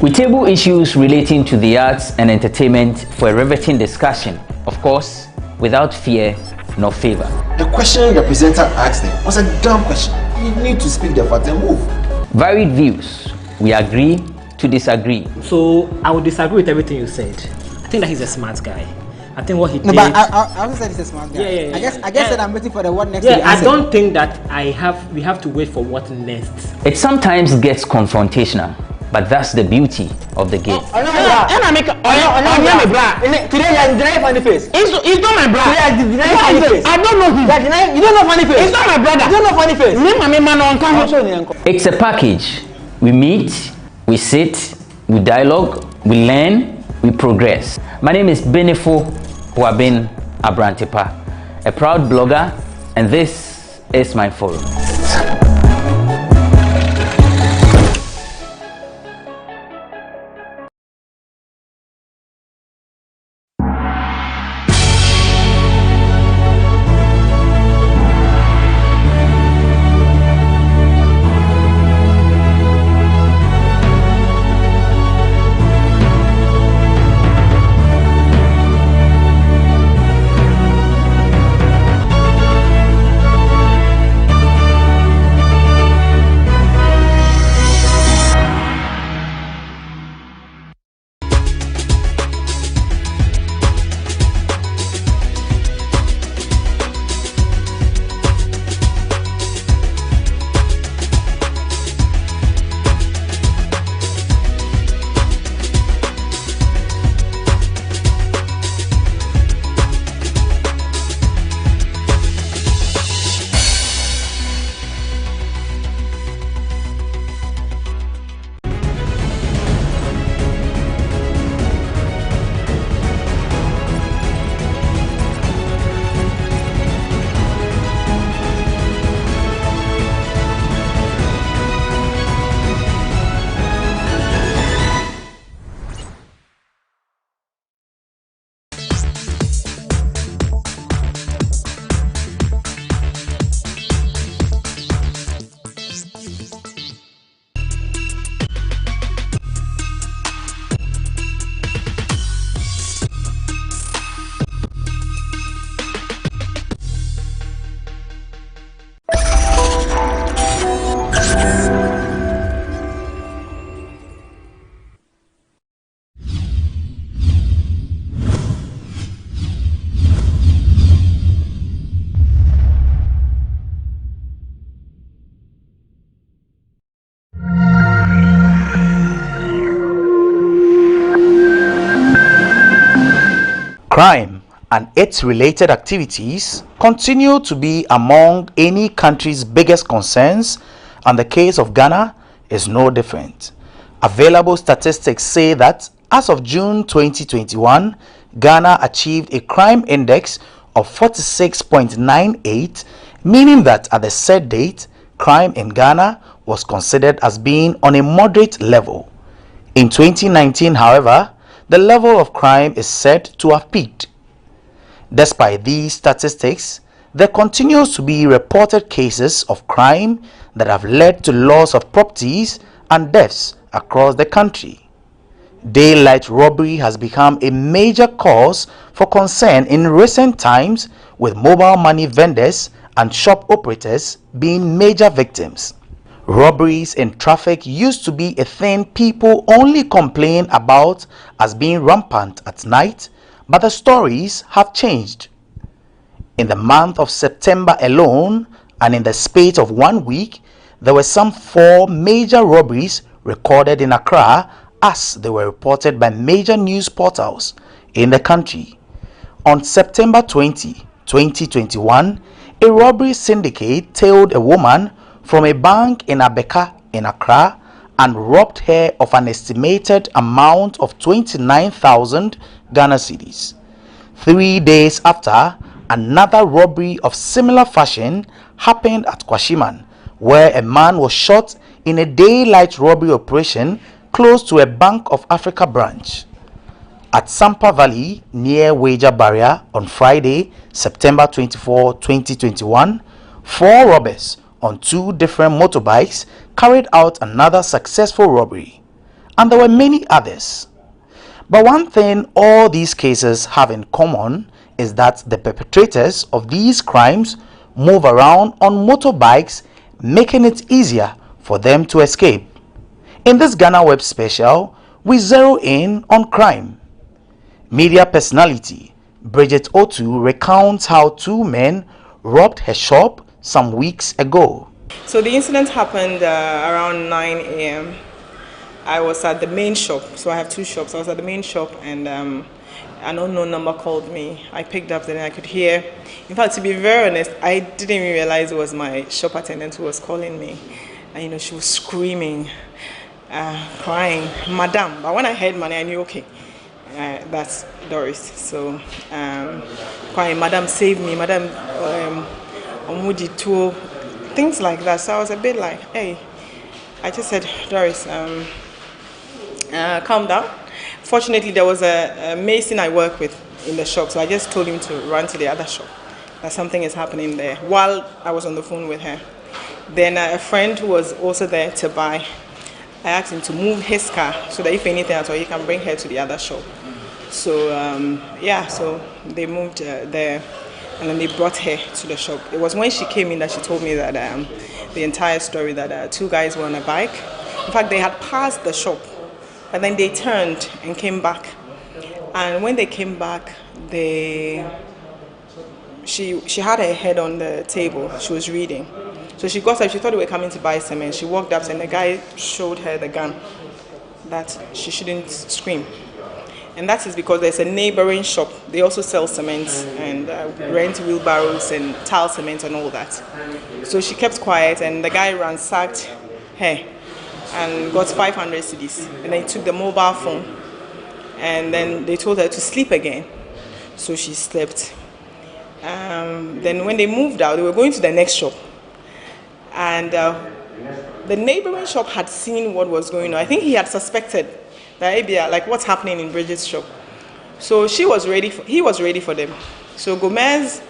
We table issues relating to the arts and entertainment for a riveting discussion, of course, without fear nor favor. The question the presenter asked them was a dumb question. You need to speak the fact and move. Varied views. We agree to disagree. So I would disagree with everything you said. I think that he's a smart guy. I think what he did. No, but I also said he's a smart guy. Yeah. I guess that I'm waiting for the what next. Yeah, I don't think that we have to wait for what next. It sometimes gets confrontational, but that's the beauty of the game. Today you're funny face. It's not my brother. Funny face. I don't know him. You don't know funny face. It's not my brother. You don't know funny face. It's a package. We meet, we sit, we dialogue, we learn, we progress. My name is Benefo Huabin Abrantepa, a proud blogger, and this is my forum. Crime and its related activities continue to be among any country's biggest concerns, and the case of Ghana is no different. Available statistics say that as of June 2021, Ghana achieved a crime index of 46.98, meaning that at the said date, crime in Ghana was considered as being on a moderate level. In 2019, however, the level of crime is said to have peaked. Despite these statistics, there continues to be reported cases of crime that have led to loss of properties and deaths across the country. Daylight robbery has become a major cause for concern in recent times, with mobile money vendors and shop operators being major victims. Robberies in traffic used to be a thing people only complain about as being rampant at night, but the stories have changed. In the month of September alone, and in the space of 1 week, there were some 4 major robberies recorded in Accra, as they were reported by major news portals in the country. On September 20, 2021, a robbery syndicate tailed a woman from a bank in Abeka in Accra and robbed her of an estimated amount of 29,000 Ghana cedis. 3 days after, another robbery of similar fashion happened at Kwashiman, where a man was shot in a daylight robbery operation close to a Bank of Africa branch. At Sampa Valley near Wager Barrier on Friday, September 24, 2021, 4 robbers on 2 different motorbikes carried out another successful robbery. and there were many others. But one thing all these cases have in common is that the perpetrators of these crimes move around on motorbikes, making it easier for them to escape. In this GhanaWeb special, we zero in on crime. Media personality Bridget Otu recounts how two men robbed her shop some weeks ago. So the incident happened around 9 a.m. I was at the main shop, so I have two shops. I was at the main shop and an unknown number called me. I picked up, then I could hear. In fact, to be very honest, I didn't even realize it was my shop attendant who was calling me. And, you know, she was screaming, crying, "Madam." But when I heard money, I knew, okay, that's Doris. So, crying, "Madam, save me, Madam, Omuji too," things like that. So I was a bit like, hey, I just said, "Doris, calm down." Fortunately, there was a mason I work with in the shop, so I just told him to run to the other shop, that something is happening there, while I was on the phone with her. Then a friend who was also there to buy, I asked him to move his car so that if anything at all, he can bring her to the other shop. So yeah, so they moved there, and then they brought her to the shop. It was when she came in that she told me that the entire story, that two guys were on a bike. In fact, they had passed the shop, but then they turned and came back. And when they came back, she had her head on the table. She was reading. So she got up, she thought they were coming to buy cement. She walked up and the guy showed her the gun, that she shouldn't scream. And that is because there's a neighboring shop. They also sell cement and rent wheelbarrows and tile cement and all that. So she kept quiet and the guy ransacked her and got 500 cedis. And then he took the mobile phone and then they told her to sleep again. So she slept. Then when they moved out, they were going to the next shop. And the neighboring shop had seen what was going on. I think he had suspected that maybe like what's happening in Bridget's shop. So he was ready for them. So Gomez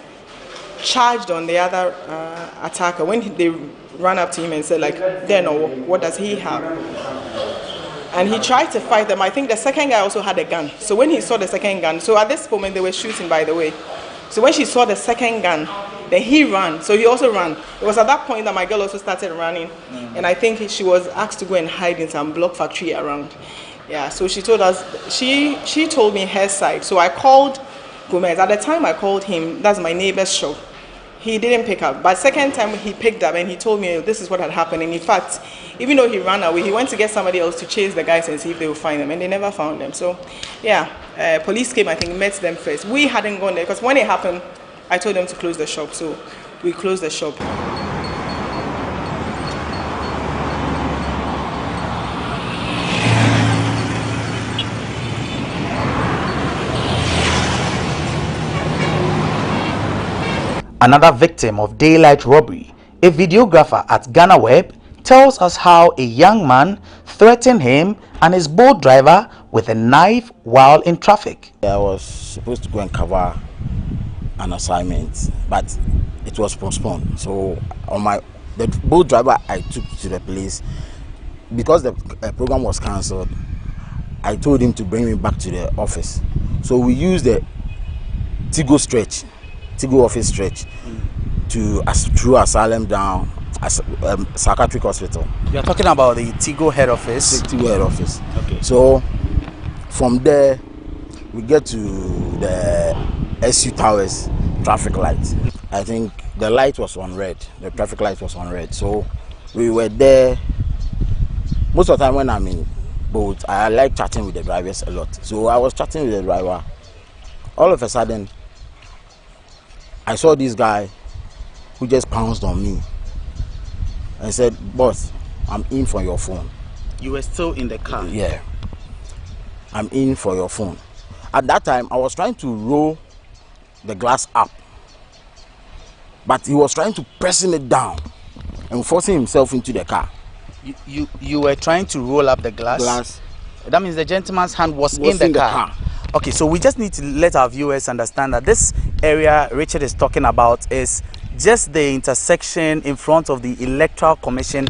charged on the other attacker when they ran up to him and said, like, then what does he have? And he tried to fight them. I think the second guy also had a gun. So when he saw the second gun, so at this moment they were shooting, by the way. So when she saw the second gun, then he ran. So he also ran. It was at that point that my girl also started running. And I think she was asked to go and hide in some block factory around. Yeah, so she told us, she told me her side. So I called Gomez. At the time I called him, that's my neighbor's shop. He didn't pick up. But second time he picked up and he told me this is what had happened. And in fact, even though he ran away, he went to get somebody else to chase the guys and see if they would find them. And they never found them. So yeah, police came, I think, met them first. We hadn't gone there because when it happened, I told them to close the shop. So we closed the shop. Another victim of daylight robbery, a videographer at GhanaWeb, tells us how a young man threatened him and his boat driver with a knife while in traffic. I was supposed to go and cover an assignment, but it was postponed. So on the boat driver I took to the place, because the program was cancelled, I told him to bring me back to the office. So we used the Tigo office stretch through Asylum down psychiatric hospital. You are talking about the Tigo head office? The Tigo head office. Okay. So from there we get to the SU Towers traffic light. I think the light was on red. The traffic light was on red. So we were there. Most of the time when I'm in boat, I like chatting with the drivers a lot. So I was chatting with the driver. All of a sudden, I saw this guy who just pounced on me and said, "Boss, I'm in for your phone." You were still in the car? Yeah. "I'm in for your phone." At that time, I was trying to roll the glass up, but he was trying to pressing it down and forcing himself into the car. You were trying to roll up the glass? That means the gentleman's hand was in the car. Okay, so we just need to let our viewers understand that this area Richard is talking about is just the intersection in front of the Electoral Commission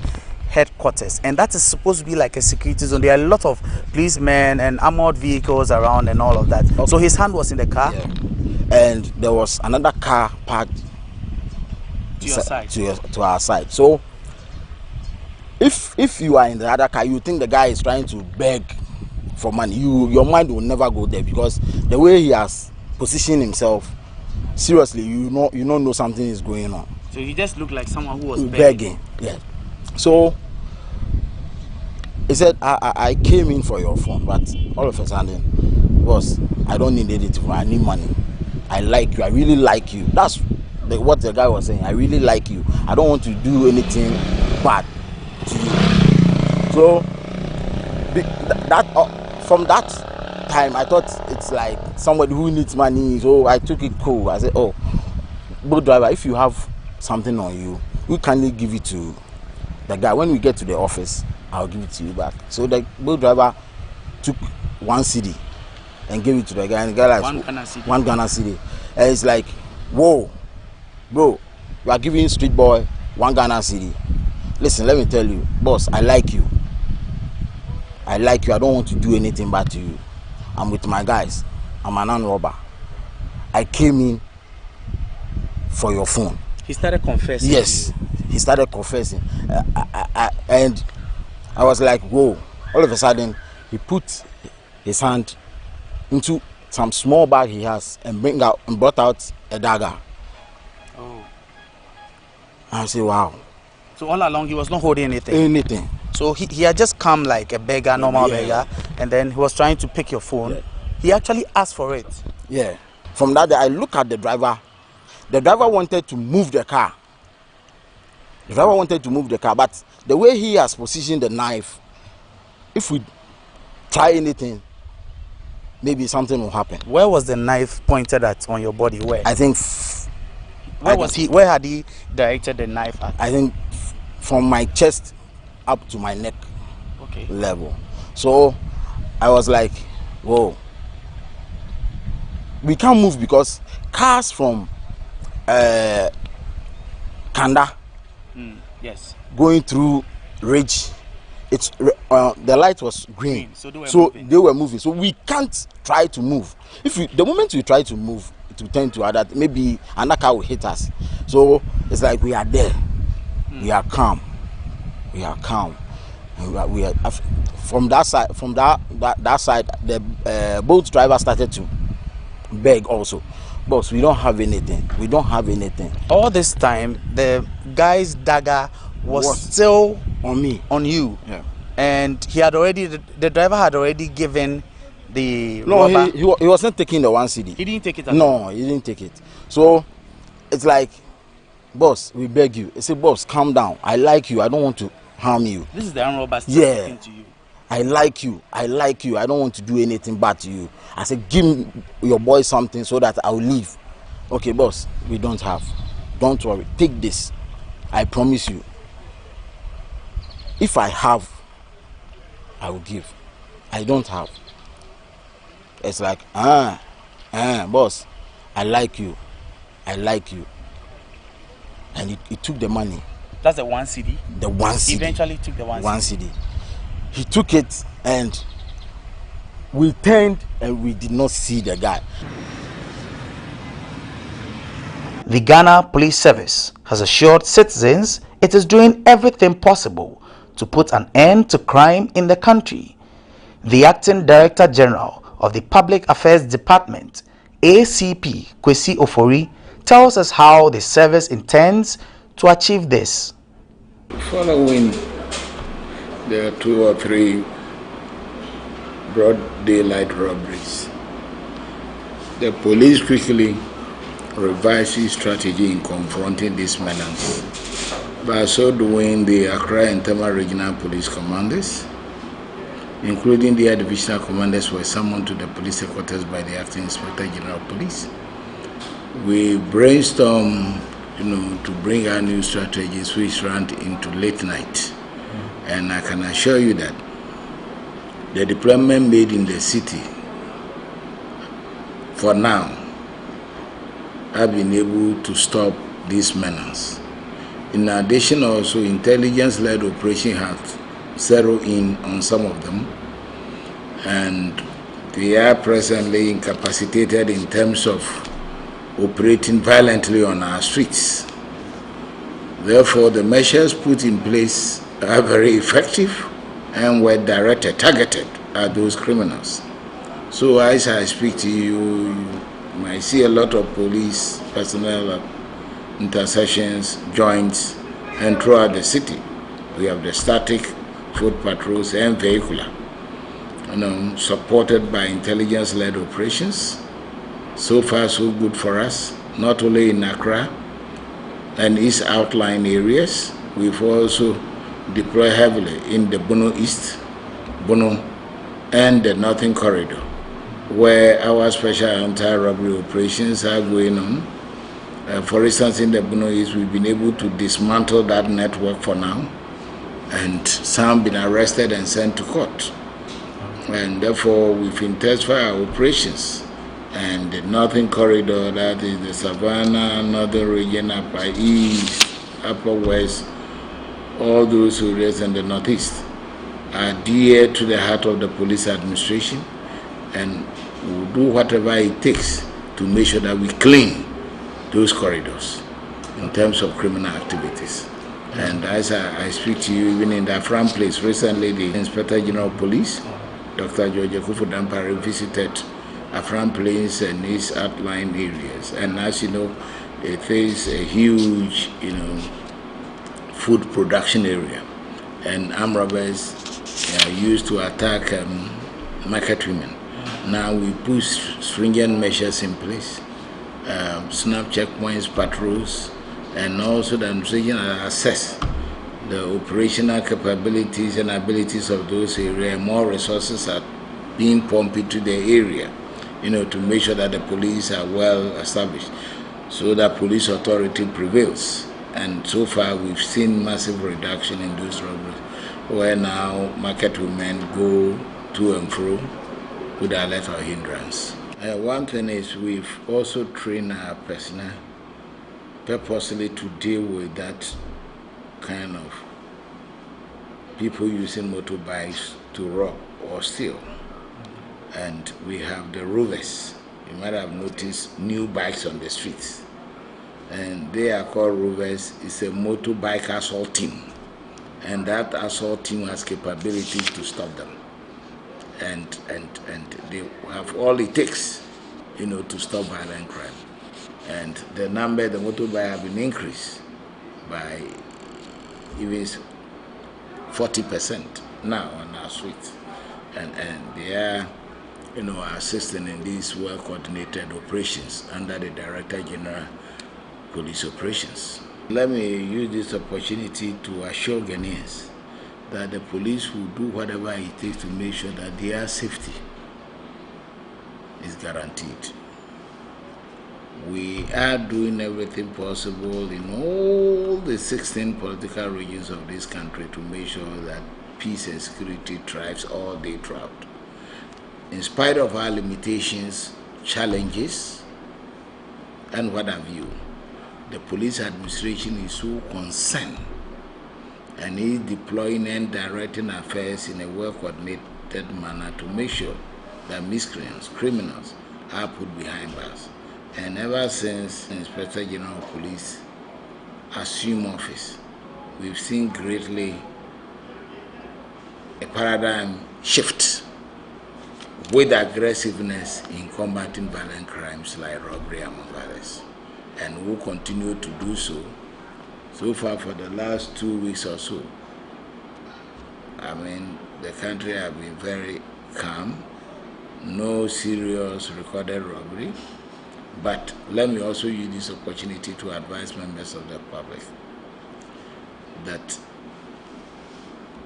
headquarters, and that is supposed to be like a security zone. There are a lot of policemen and armored vehicles around and all of that. Okay. So his hand was in the car, and there was another car parked to your side, to our side. So if you are in the other car, you think the guy is trying to beg for money. Your mind will never go there, because the way he has positioned himself, seriously, you know something is going on. So he just looked like someone who was begging. Yeah. So he said, I came in for your phone, but all of a sudden, boss, I don't need anything. I need money. I like you. I really like you. That's what the guy was saying. I really like you. I don't want to do anything bad to you. So from that time, I thought it's like somebody who needs money. So I took it cool. I said, oh, boat driver, if you have something on you, we kindly give it to the guy. When we get to the office, I'll give it to you back. So the boat driver took 1 cedi and gave it to the guy, and the guy like 1 Ghana cedi. And it's like, whoa, bro, you are giving street boy 1 Ghana cedi. Listen, let me tell you, boss, I like you. I like you. I don't want to do anything bad to you. I'm with my guys. I'm an armed robber. I came in for your phone. He started confessing. Yes, he started confessing. And I was like, whoa. All of a sudden, he put his hand into some small bag he has and brought out a dagger. Oh. I said, wow. So all along, he was not holding anything? Anything. So he had just come like a beggar, normal beggar, and then he was trying to pick your phone. Yeah. He actually asked for it. Yeah. From that day, I look at the driver. The driver wanted to move the car. The driver wanted to move the car, but the way he has positioned the knife, if we try anything, maybe something will happen. Where was the knife pointed at on your body? Where? I think. Where had he directed the knife at? I think from my chest up to my neck level. So I was like, whoa. We can't move because cars from Kanda, yes, going through Ridge, it's the light was green, so they were moving. So we can't try to move. The moment we try to move, it will tend to other, maybe another car will hit us. So it's like we are there. We are calm. We are calm. We are from that side. From that side, the boat driver started to beg also. Boss, we don't have anything. We don't have anything. All this time, the guy's dagger was still on me, on you. Yeah. And he had already, the driver had already given the robber. He was not taking the 1 cedi. He didn't take it. No, he didn't take it. So it's like, boss, we beg you. I said, boss, calm down. I like you. I don't want to harm you. This is the armed robber still talking to you. I like you. I like you. I don't want to do anything bad to you. I said, give your boy something so that I'll leave. Okay, boss, we don't have. Don't worry. Take this. I promise you. If I have, I will give. I don't have. It's like, boss, I like you. I like you. And he took the money. That's the 1 cedi? The 1 cedi. He eventually took the 1 cedi. He took it and we turned and we did not see the guy. The Ghana Police Service has assured citizens it is doing everything possible to put an end to crime in the country. The Acting Director General of the Public Affairs Department, ACP Kwesi Ofori, tells us how the service intends to achieve this. Following there are 2 or 3 broad daylight robberies, the police quickly revised its strategy in confronting these menace. By so doing, the Accra and Tema Regional Police Commanders, including their divisional commanders, were summoned to the police headquarters by the Acting Inspector General of Police. We brainstormed, to bring our new strategies, which ran into late night. And I can assure you that the deployment made in the city, for now, have been able to stop this menace. In addition, also intelligence-led operation have zeroed in on some of them, and they are presently incapacitated in terms of operating violently on our streets. Therefore, the measures put in place are very effective and were directed, targeted at those criminals. So as I speak to you, you might see a lot of police personnel at intersections, joints, and throughout the city. We have the static, foot patrols, and vehicular, supported by intelligence-led operations. So far, so good for us, not only in Accra and East outlying areas. We've also deployed heavily in the Bono East, Bono, and the Northern Corridor, where our special anti-robbery operations are going on. For instance, in the Bono East, we've been able to dismantle that network for now, and some been arrested and sent to court. And therefore, we've intensified our operations. And the Northern Corridor, that is the Savannah, Northern Region, Upper East, Upper West, all those areas in the Northeast are dear to the heart of the police administration, and we'll do whatever it takes to make sure that we clean those corridors in terms of criminal activities. And as I speak to you, even in the Afram place, recently the Inspector General of Police, Dr. George Kufu-Dampare, visited Afram Plains and its outlying areas. And as you know, it is a huge, food production area, and armed robbers are used to attack market women. Now we put stringent measures in place, snap checkpoints, patrols, and also the administration assess the operational capabilities and abilities of those areas. More resources are being pumped into the area, to make sure that the police are well established, so that police authority prevails. And so far, we've seen massive reduction in those robberies, where now market women go to and fro without let or hindrance. One thing is, we've also trained our personnel purposely to deal with that kind of people using motorbikes to rob or steal. And we have the rovers. You might have noticed new bikes on the streets, and they are called rovers. It's a motorbike assault team, and that assault team has capabilities to stop them, and they have all it takes, to stop violent crime. And the number, the motorbike have been increased by even 40% now on our streets, and they are assisting in these well-coordinated operations under the Director General Police Operations. Let me use this opportunity to assure Ghanaians that the police will do whatever it takes to make sure that their safety is guaranteed. We are doing everything possible in all the 16 political regions of this country to make sure that peace and security thrives all day throughout. In spite of our limitations, challenges, and what have you, the police administration is so concerned and is deploying and directing affairs in a well-coordinated manner to make sure that miscreants, criminals, are put behind bars. And ever since Inspector General of Police assumed office, we've seen greatly a paradigm shift with aggressiveness in combating violent crimes like robbery, among others. And we'll continue to do so. So far, for the last 2 weeks or so, the country has been very calm, no serious recorded robbery. But let me also use this opportunity to advise members of the public that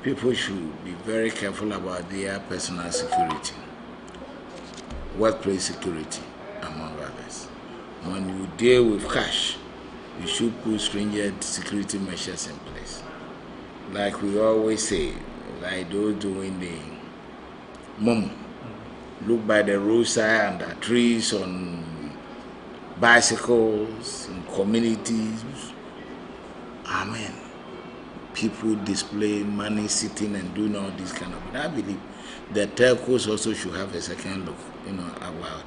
people should be very careful about their personal security, workplace security, among others. When you deal with cash, you should put stringent security measures in place. Like we always say, like those doing the momo, look by the roadside and the trees, on bicycles, in communities, people display money sitting and doing all this kind of. But I believe the telcos also should have a second look, about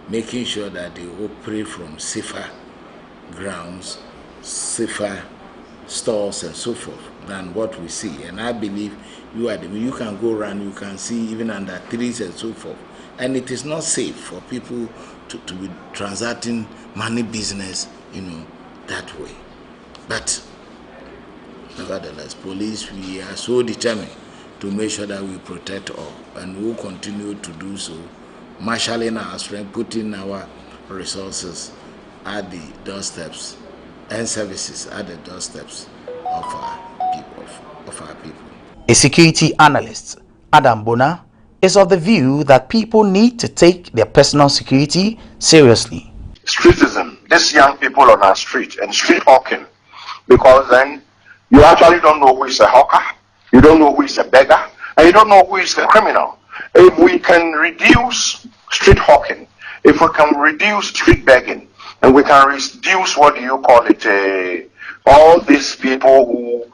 making sure that they operate from safer grounds, safer stores and so forth than what we see. And I believe you can go around, you can see even under trees and so forth. And it is not safe for people to be transacting money business, that way. But nevertheless, police, we are so determined to make sure that we protect all, and we will continue to do so, marshalling our strength, putting our resources at the doorsteps and services at the doorsteps of our people. A security analyst, Adam Bona, is of the view that people need to take their personal security seriously. Streetism, these young people on our street and street hawking, because then you actually don't know who is a hawker, you don't know who is a beggar, and you don't know who is a criminal. If we can reduce street hawking, if we can reduce street begging, and we can reduce, all these people who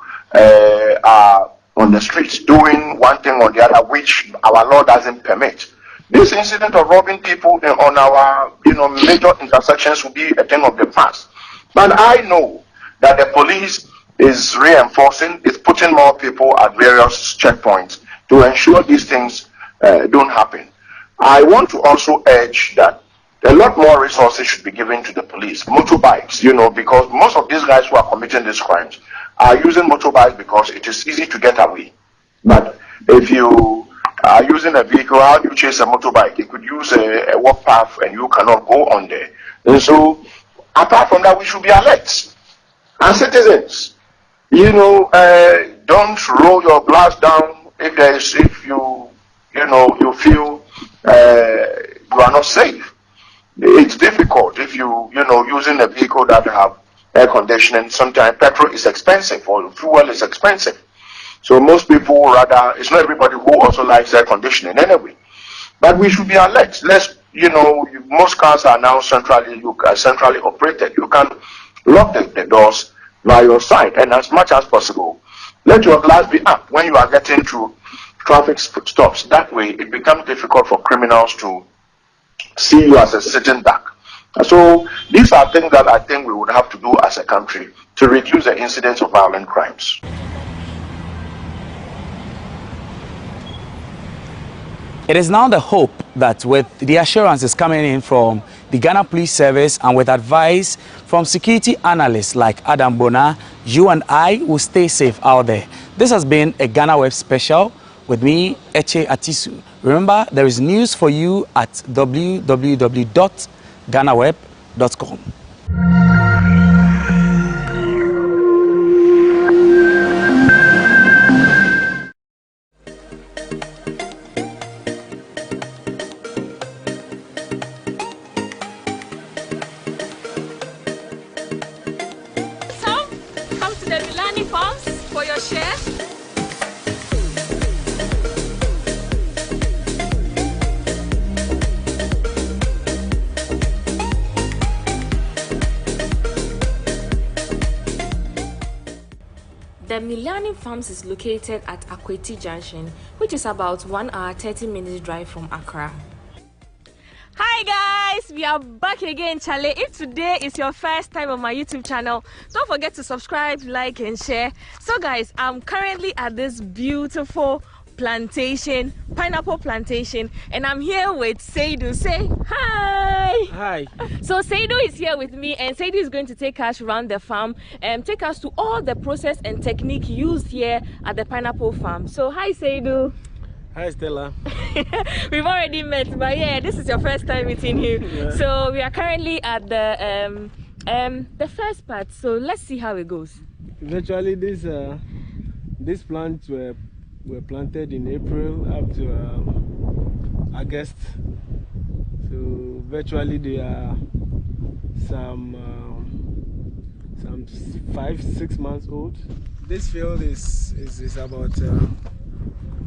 are on the streets doing one thing or the other, which our law doesn't permit. This incident of robbing people on our, major intersections will be a thing of the past. But I know that the police is reinforcing, is putting more people at various checkpoints to ensure these things don't happen. I want to also urge that a lot more resources should be given to the police, motorbikes, because most of these guys who are committing these crimes are using motorbikes because it is easy to get away. But if you are using a vehicle, how do you chase a motorbike? You could use a walk path and you cannot go on there. And so, apart from that, we should be alert. And citizens, don't roll your glass down if you feel you are not safe. It's difficult if using a vehicle that have air conditioning. Sometimes petrol is expensive or fuel is expensive. So most people it's not everybody who also likes air conditioning anyway. But we should be alert. Most cars are now centrally operated. You can lock the doors by your side, and as much as possible, let your glass be up when you are getting to traffic stops. That way, it becomes difficult for criminals to see you as a sitting duck. So these are things that I think we would have to do as a country to reduce the incidence of violent crimes. It is now the hope that with the assurances coming in from the Ghana Police Service and with advice from security analysts like Adam Bona, you and I will stay safe out there. This has been a GhanaWeb special with me, Eche Atisu. Remember, there is news for you at www.ghanaweb.com. Come to the Milani Farms for your share. The Milani Farms is located at Akweti Junction, which is about 1 hour 30 minutes drive from Accra. Hi guys, we are back again, Charlie. If today is your first time on my YouTube channel, don't forget to subscribe, like and share. So guys, I'm currently at this beautiful pineapple plantation, and I'm here with Seydou. Say hi. Hi. So Seydou is here with me, and Seydou is going to take us around the farm and take us to all the process and technique used here at the pineapple farm. So hi Seydou. Hi Stella. We've already met, but yeah, this is your first time meeting you. Yeah. So we are currently at the first part. So let's see how it goes. Virtually, these plants were planted in April up to August. So virtually they are some 5-6 months old. This field is about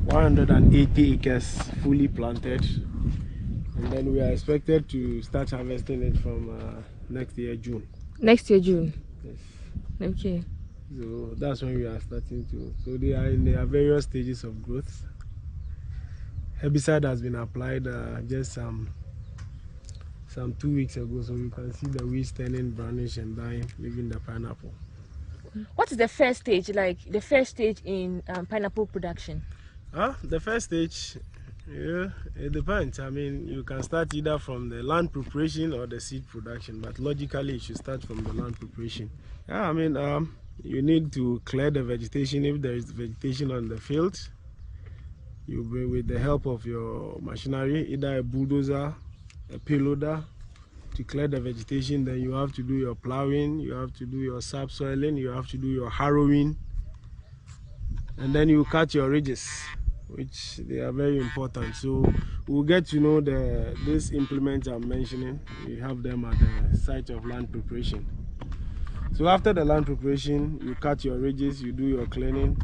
180 acres fully planted, and then we are expected to start harvesting it from next year June. Next year June. Yes. Okay. So that's when we are starting to. So they are in their various stages of growth. Herbicide has been applied just some 2 weeks ago, so you can see the weeds turning brownish and dying, leaving the pineapple. What is the first stage, like the first stage in pineapple production? The first stage, yeah, it depends. I mean, you can start either from the land preparation or the seed production, but logically you should start from the land preparation. Yeah, I mean, you need to clear the vegetation if there is vegetation on the field. You will, with the help of your machinery, either a bulldozer, a payloader, to clear the vegetation. Then you have to do your plowing, you have to do your subsoiling, you have to do your harrowing, and then you cut your ridges, which they are very important. So we'll get to know these implements I'm mentioning. We have them at the site of land preparation. So after the land preparation, you cut your ridges, you do your cleaning.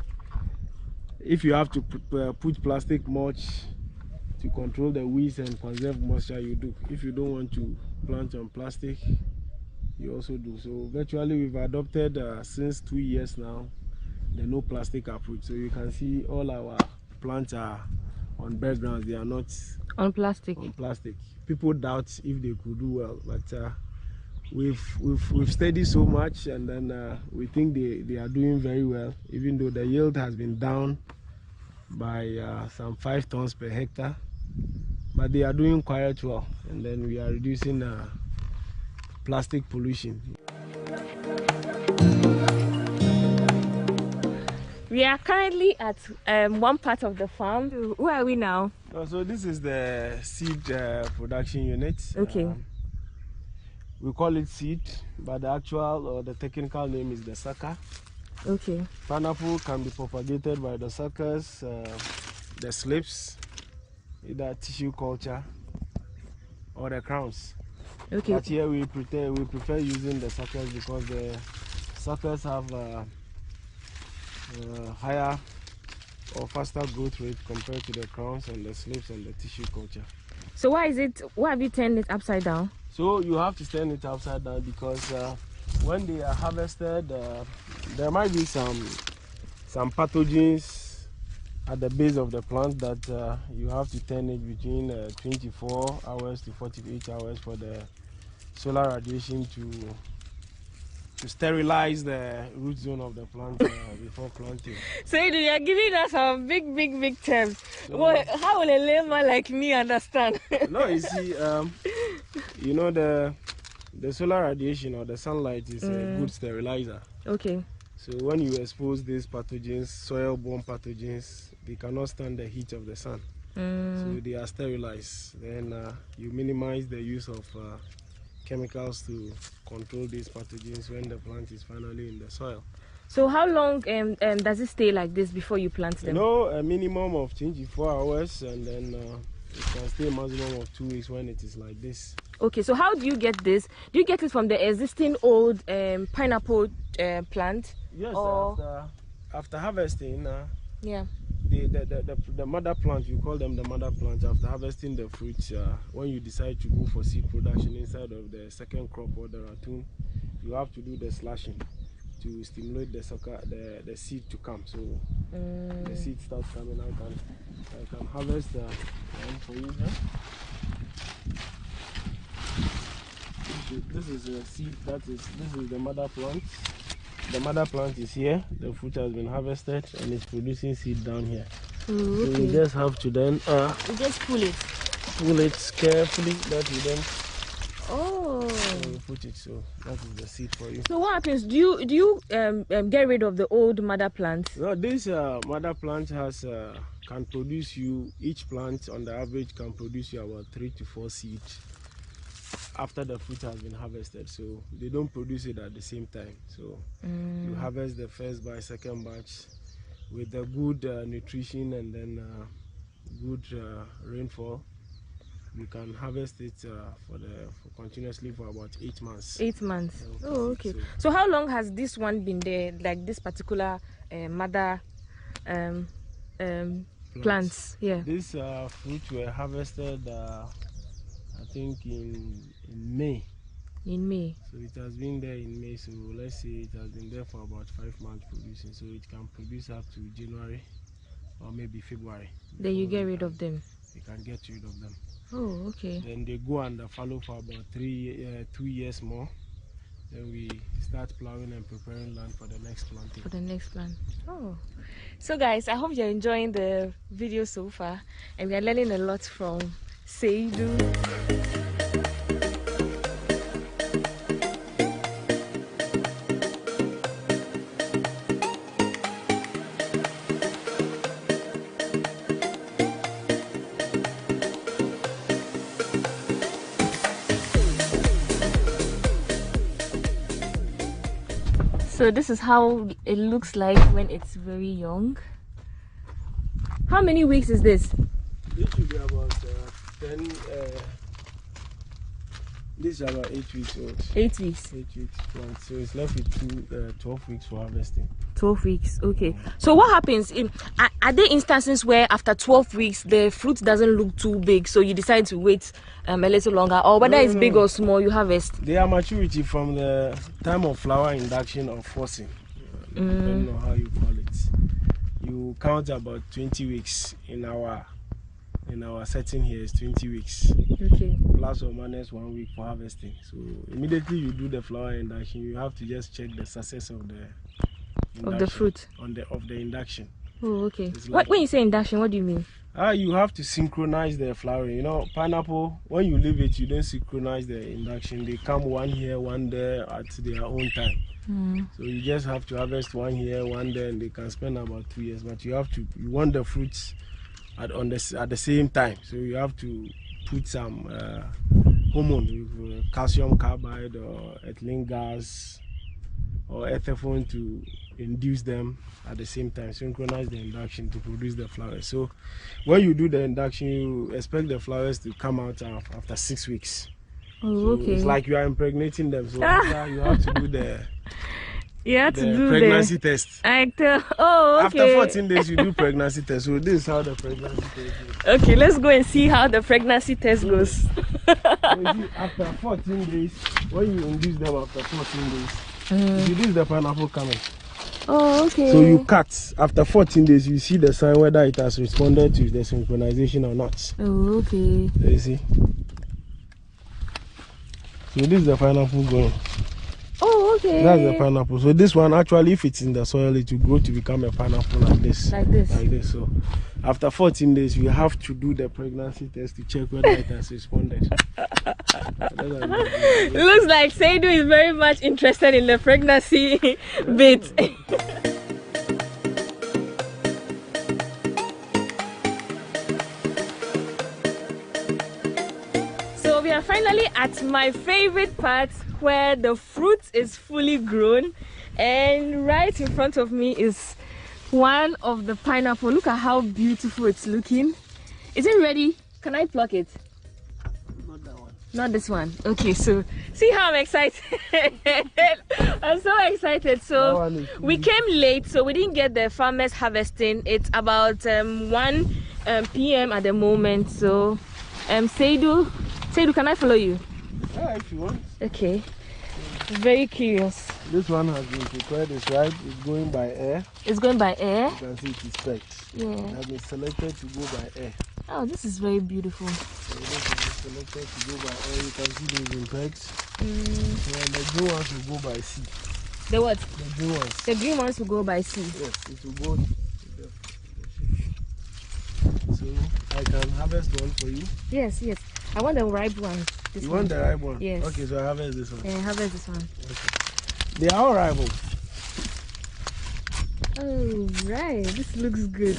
If you have to put plastic mulch to control the weeds and conserve moisture, you do. If you don't want to plant on plastic, you also do. So virtually we've adopted since 2 years now the no plastic approach. So you can see all our plants are on backgrounds, they are not on plastic. People doubt if they could do well, but we've studied so much, and then we think they are doing very well, even though the yield has been down by some 5 tons per hectare, but they are doing quite well, and then we are reducing plastic pollution. We are currently at one part of the farm. Where are we now? So this is the seed production unit. Okay. We call it seed, but the actual or the technical name is the sucker. Okay. Pineapple can be propagated by the suckers, the slips, either tissue culture or the crowns. Okay. But here we prefer using the suckers because the suckers have higher or faster growth rate compared to the crowns and the slips and the tissue culture. So why have you turned it upside down? So you have to turn it upside down because when they are harvested, there might be some pathogens at the base of the plant that you have to turn it between 24 hours to 48 hours for the solar radiation to sterilize the root zone of the plant before planting. So you are giving us some big terms. So, well, how will a layman like me understand? No, you see, you know the solar radiation or the sunlight is a good sterilizer. Okay. So when you expose these pathogens, soil-borne pathogens, they cannot stand the heat of the sun. So they are sterilized. Then you minimize the use of chemicals to control these pathogens when the plant is finally in the soil. So how long does it stay like this before you plant them? A minimum of 24 hours, and then it can stay a maximum of 2 weeks when it is like this. Okay, so how do you get this? Do you get it from the existing old pineapple plant? Yes, or after harvesting, yeah. The mother plant, you call them the mother plant. After harvesting the fruits, when you decide to go for seed production inside of the second crop or the ratoon, you have to do the slashing to stimulate the seed to come. So the seed starts coming. I can harvest one for you here. This is a seed. This is the mother plant. The mother plant is here. The fruit has been harvested and it's producing seed down here. So you just have to then you just pull it. Pull it carefully. That you then you put it. So that is the seed for you. So what happens? Do you get rid of the old mother plant? No, this mother plant can produce you, each plant on the average can produce you about 3 to 4 seeds after the fruit has been harvested. So they don't produce it at the same time. So you harvest the first batch, second batch with the good nutrition and then good rainfall. You can harvest it for continuously for about 8 months. 8 months. Oh, okay. So how long has this one been there, like this particular mother plants? Yeah. This fruit were harvested I think in May. In May. So it has been there in May. So let's say it has been there for about 5 months producing. So it can produce up to January or maybe February. Then you get rid of them. You can get rid of them. Oh, okay. Then they go and follow for about 2 years more. Then we start plowing and preparing land for the next planting. For the next plant. Oh. So guys, I hope you're enjoying the video so far. And we are learning a lot from Seidu. So this is how it looks like when it's very young. How many weeks is this? This should be about 10. This is about 8 weeks old. 8 weeks. 8 weeks plant. So it's left with 12 weeks for harvesting. 12 weeks. Okay. So what happens? Are there instances where after 12 weeks the fruit doesn't look too big, so you decide to wait a little longer, or whether it's big or small, you harvest? They are maturity from the time of flower induction or forcing, depending on how you call it. You count about 20 weeks in our setting here is 20 weeks. Okay. Plus or minus 1 week for harvesting. So immediately you do the flower induction, you have to just check the success of the fruit of the induction. Oh, okay. Like, when you say induction, what do you mean? You have to synchronize the flowering. You know, pineapple, when you leave it, you don't synchronize the induction. They come one here, one there at their own time. So you just have to harvest one here, one there, and they can spend about 2 years. But you want the fruits at the same time. So you have to put some hormone, calcium carbide or ethylene gas or ethaphone to induce them at the same time, synchronize the induction to produce the flowers. So when you do the induction, you expect the flowers to come out after 6 weeks. Oh, so okay. It's like you are impregnating them. So you have to do the pregnancy test. Oh, okay. After 14 days, you do pregnancy test. So this is how the pregnancy test goes. Okay, let's go and see how the pregnancy test goes. So you see, after 14 days, when you induce them after 14 days, you see the pineapple coming. Oh, okay. So you cut. After 14 days, you see the sign whether it has responded to the synchronization or not. Oh, okay. So you see. So this is the pineapple going. Oh, okay. That's the pineapple. So this one, actually, if it's in the soil, it will grow to become a pineapple like this. Like this. Like this. So after 14 days, you have to do the pregnancy test to check whether it has responded. It looks like Seidu is very much interested in the pregnancy bit. So we are finally at my favorite part, where the fruit is fully grown, and right in front of me is one of the pineapple. Look at how beautiful it's looking. Is it ready? Can I pluck it? Not that one. Not this one. Okay, so see how I'm excited. I'm so excited. So we came late, so we didn't get the farmers harvesting. It's about 1 p.m. at the moment. So Seidu, can I follow you? Yeah, if you want. Okay. Very curious. This one has been prepared, it's right. It's going by air. It's going by air? You can see it is specs. Yeah. It has been selected to go by air. Oh, this is very beautiful. So this has been selected to go by air. You can see these in pegs. And the green ones will go by sea. The what? The green ones. The green ones will go by sea. Yes, it will go. So I can harvest one for you. Yes. I want the ripe one. You want the ripe one? Yes. Okay, so I harvest this one. Yeah, harvest this one. Okay. They are all rival. Oh, right. This looks good.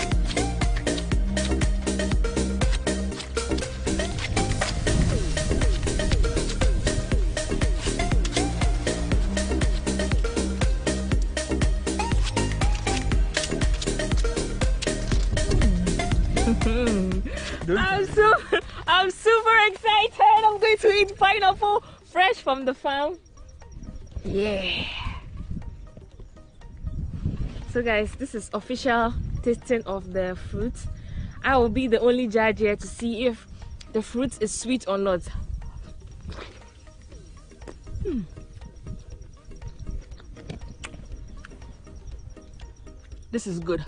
I'm super excited. I'm going to eat pineapple fresh from the farm. Yeah. So guys, this is official tasting of the fruit. I will be the only judge here to see if the fruit is sweet or not. This is good.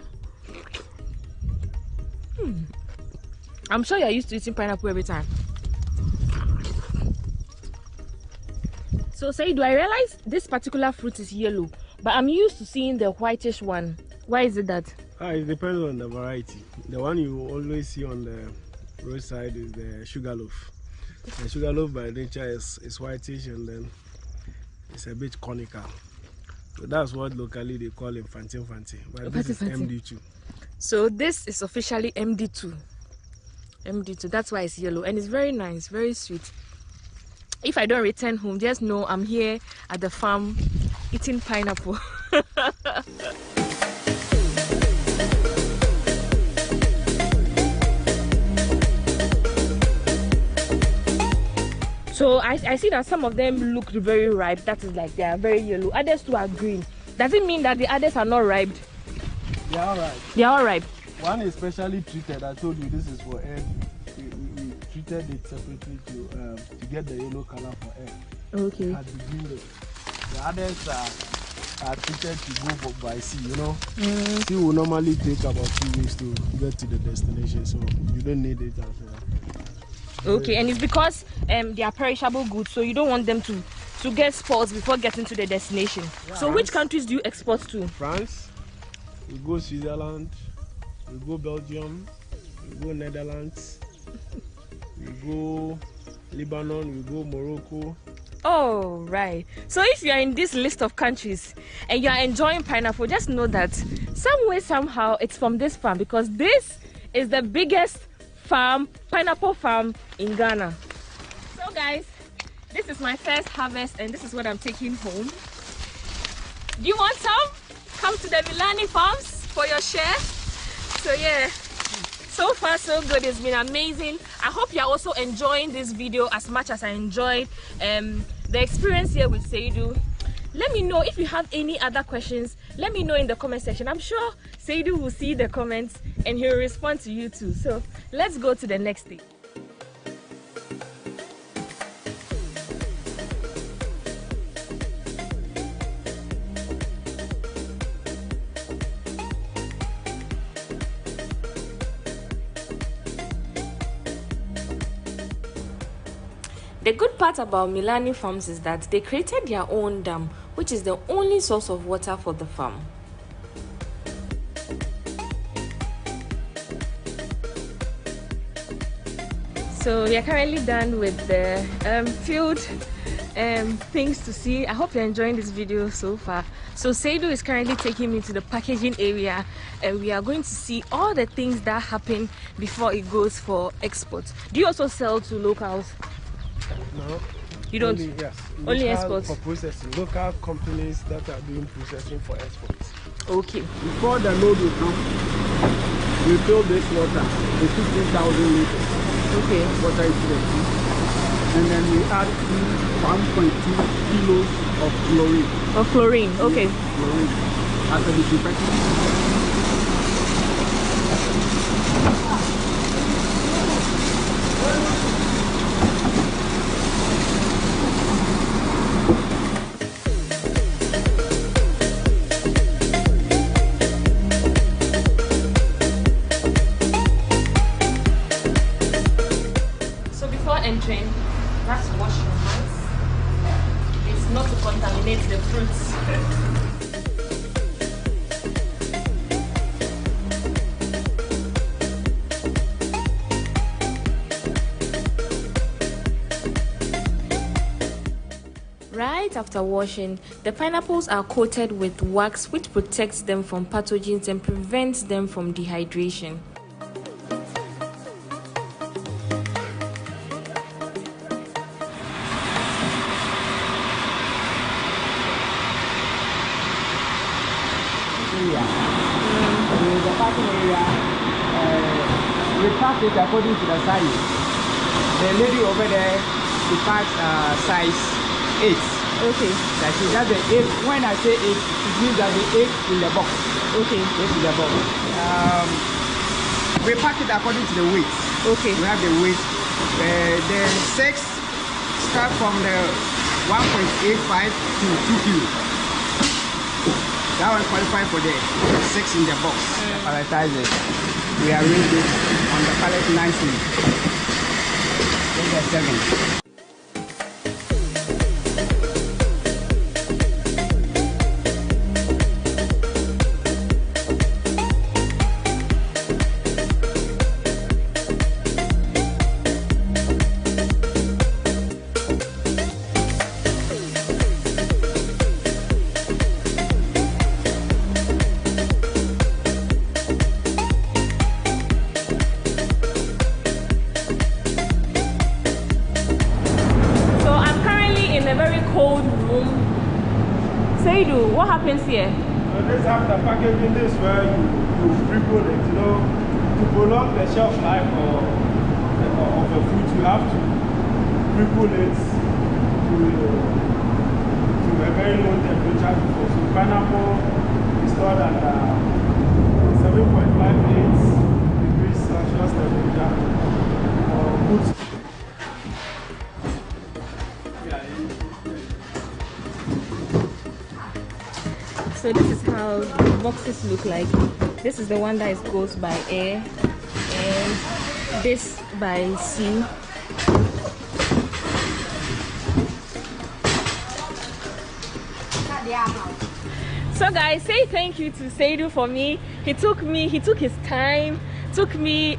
I'm sure you're used to eating pineapple every time. So say, do I realize this particular fruit is yellow, but I'm used to seeing the whitish one. Why is it that? It depends on the variety. The one you always see on the roadside is the sugarloaf. The sugarloaf by nature is whitish, and then it's a bit conical. So that's what locally they call it fanti. But this is MD2. So this is officially MD2. MD2, that's why it's yellow, and it's very nice, very sweet. If I don't return home, just know I'm here at the farm eating pineapple. So I see that some of them look very ripe. That is like they are very yellow. Others too are green. Does it mean that the others are not ripe? They are all ripe. They are all ripe. One is specially treated. I told you this is for egg. We treated it separately to get the yellow color for egg. Okay. At the green. The others are treated to go by sea. You know, sea will normally take about 2 weeks to get to the destination, so you don't need it as well. Okay, and it's because they are perishable goods, so you don't want them to get spoiled before getting to the destination. Yeah, so which countries do you export to? France, we go Switzerland, we go Belgium, we go Netherlands, we go Lebanon, we go Morocco. Oh, right. So if you are in this list of countries and you are enjoying pineapple, just know that some way, somehow, it's from this farm, because this is the biggest pineapple farm in Ghana. So guys, this is my first harvest and this is what I'm taking home. Do you want some? Come to the Milani farms for your share. So yeah, so far so good. It's been amazing. I hope you're also enjoying this video as much as I enjoyed the experience here with Seidu. Let me know if you have any other questions. Let me know in the comment section. I'm sure Seidu will see the comments and he'll respond to you too. So let's go to the next thing. The good part about Milani Farms is that they created their own dam, which is the only source of water for the farm. So we are currently done with the field things to see. I hope you're enjoying this video so far. So Seidu is currently taking me to the packaging area and we are going to see all the things that happen before it goes for export. Do you also sell to locals? No. You don't? Only, yes. Only exports? For processing. Local companies that are doing processing for exports. Okay. Before the load will come, we fill this water with 15,000 liters. Okay. Water into the tea. And then we add 1.2 kilos of chlorine. Of chlorine, okay. Chlorine. As a disinfectant. Entering, that's wash your hands. It's not to contaminate the fruits. Right after washing, the pineapples are coated with wax which protects them from pathogens and prevents them from dehydration. The parking area, we pack it according to the size. The lady over there, she packs size 8. Okay. That's the 8. When I say 8, it means that the 8 in the box. Okay. 8 in the box. We pack it according to the weight. Okay. We have the weight. The 6 start from the 1.85 to 2 kilo. That one qualified for the 6 in the box. Palletize it. We arrange it on the pallet nicely. Then the 7. What happens here? So this after packaging, this where you pre-pull it, you know, to prolong the shelf life of the fruit, you have to pre-pull it to a very low temperature before. So pineapple is stored at 7.58 degrees Celsius temperature. Good. So this is how the boxes look like. This is the one that goes by air and this by sea. So guys, say thank you to Seidu for me. He took his time, took me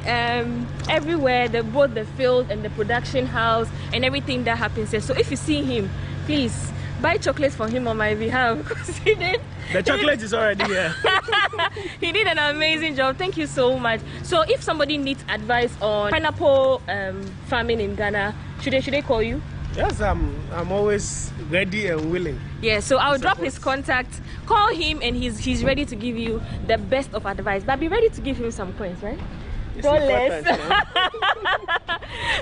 everywhere, both the field and the production house and everything that happens here. So if you see him, please buy chocolates for him on my behalf because he did. The chocolate is already here. He did an amazing job. Thank you so much. So if somebody needs advice on pineapple farming in Ghana, should they call you? Yes, I'm always ready and willing. Yeah, so I'll drop his contact. Call him and he's ready to give you the best of advice. But be ready to give him some coins, right? Don't less.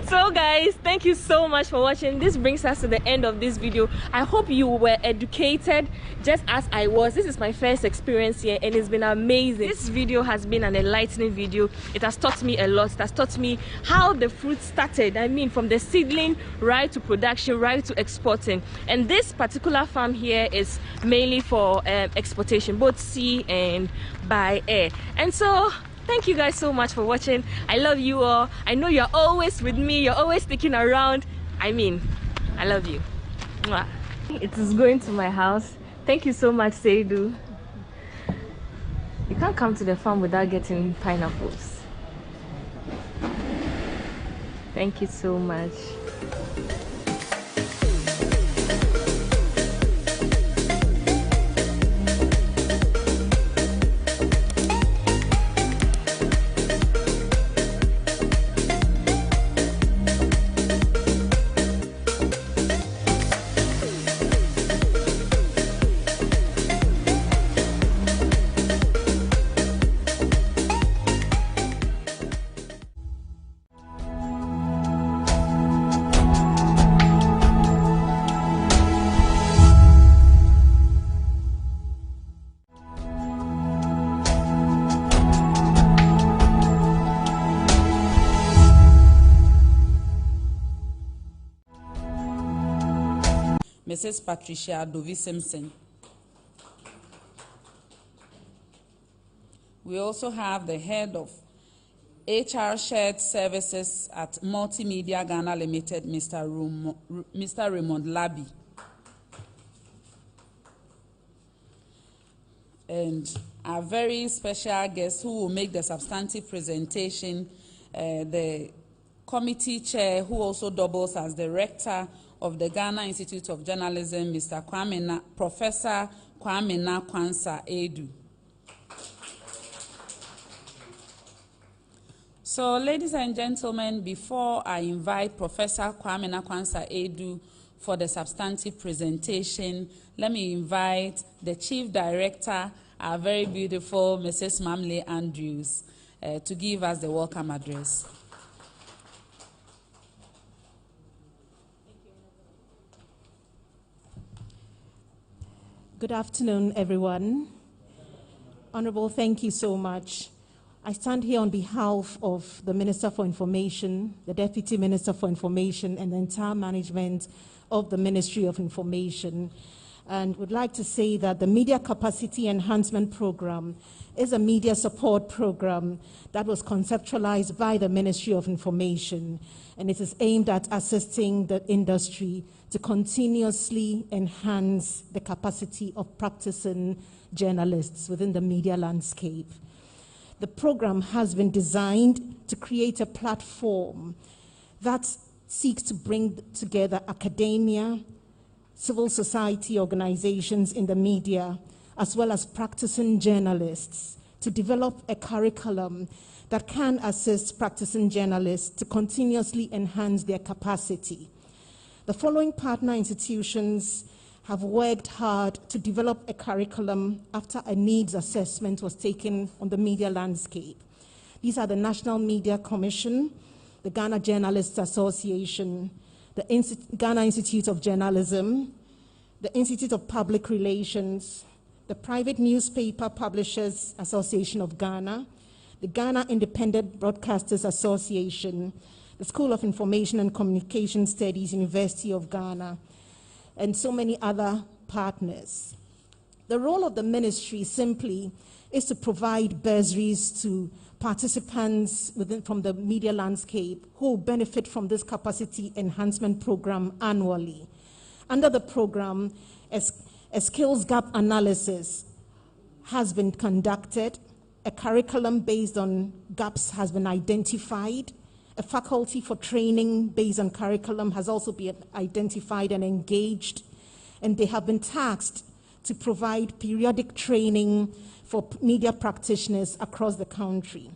So guys, thank you so much for watching. This brings us to the end of this video. I hope you were educated just as I was. This is my first experience here and it's been amazing. This video has been an enlightening video. It has taught me a lot. It has taught me how the fruit started. I mean, from the seedling right to production, right to exporting. And this particular farm here is mainly for exportation, both sea and by air. And so thank you guys so much for watching. I love you all. I know you're always with me. You're always sticking around. I mean, I love you. Mwah. It is going to my house. Thank you so much, Seidu. You can't come to the farm without getting pineapples. Thank you so much. Mrs. Patricia Dovi Simpson. We also have the head of HR Shared Services at Multimedia Ghana Limited, Mr. Raymond Labi. And our very special guest who will make the substantive presentation, the committee chair who also doubles as the rector of the Ghana Institute of Journalism, Mr. Professor Kwame Kwansa Edu. So, ladies and gentlemen, before I invite Professor Kwame Kwansa Edu for the substantive presentation, let me invite the Chief Director, our very beautiful Mrs. Mamle Andrews, to give us the welcome address. Good afternoon, everyone. Honorable, thank you so much. I stand here on behalf of the Minister for Information, the Deputy Minister for Information, and the entire management of the Ministry of Information, and would like to say that the Media Capacity Enhancement Program is a media support program that was conceptualized by the Ministry of Information, and it is aimed at assisting the industry to continuously enhance the capacity of practicing journalists within the media landscape. The program has been designed to create a platform that seeks to bring together academia, civil society organizations in the media, as well as practicing journalists, to develop a curriculum that can assist practicing journalists to continuously enhance their capacity. The following partner institutions have worked hard to develop a curriculum after a needs assessment was taken on the media landscape. These are the National Media Commission, the Ghana Journalists Association, the Ghana Institute of Journalism, the Institute of Public Relations, the Private Newspaper Publishers Association of Ghana, the Ghana Independent Broadcasters Association, the School of Information and Communication Studies, University of Ghana, and so many other partners. The role of the ministry simply is to provide bursaries to participants from the media landscape who benefit from this capacity enhancement program annually. Under the program, a skills gap analysis has been conducted, a curriculum based on gaps has been identified, a faculty for training based on curriculum has also been identified and engaged, and they have been tasked to provide periodic training for media practitioners across the country.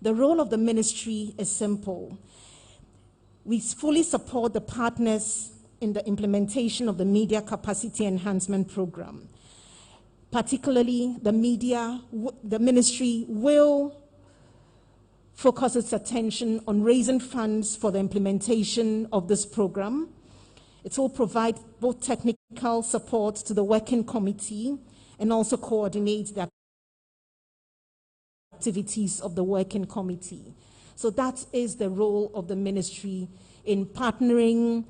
The role of the ministry is simple. We fully support the partners in the implementation of the Media Capacity Enhancement Program. Particularly, the ministry will focus its attention on raising funds for the implementation of this program. It will provide both technical support to the working committee and also coordinate the activities of the working committee. So that is the role of the ministry in partnering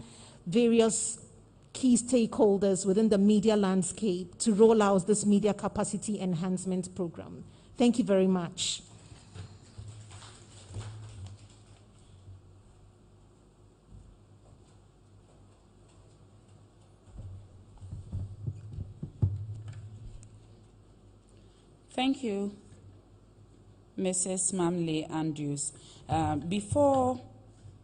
various key stakeholders within the media landscape to roll out this media capacity enhancement program. Thank you very much. Thank you, Mrs. Mamle Andrews. Before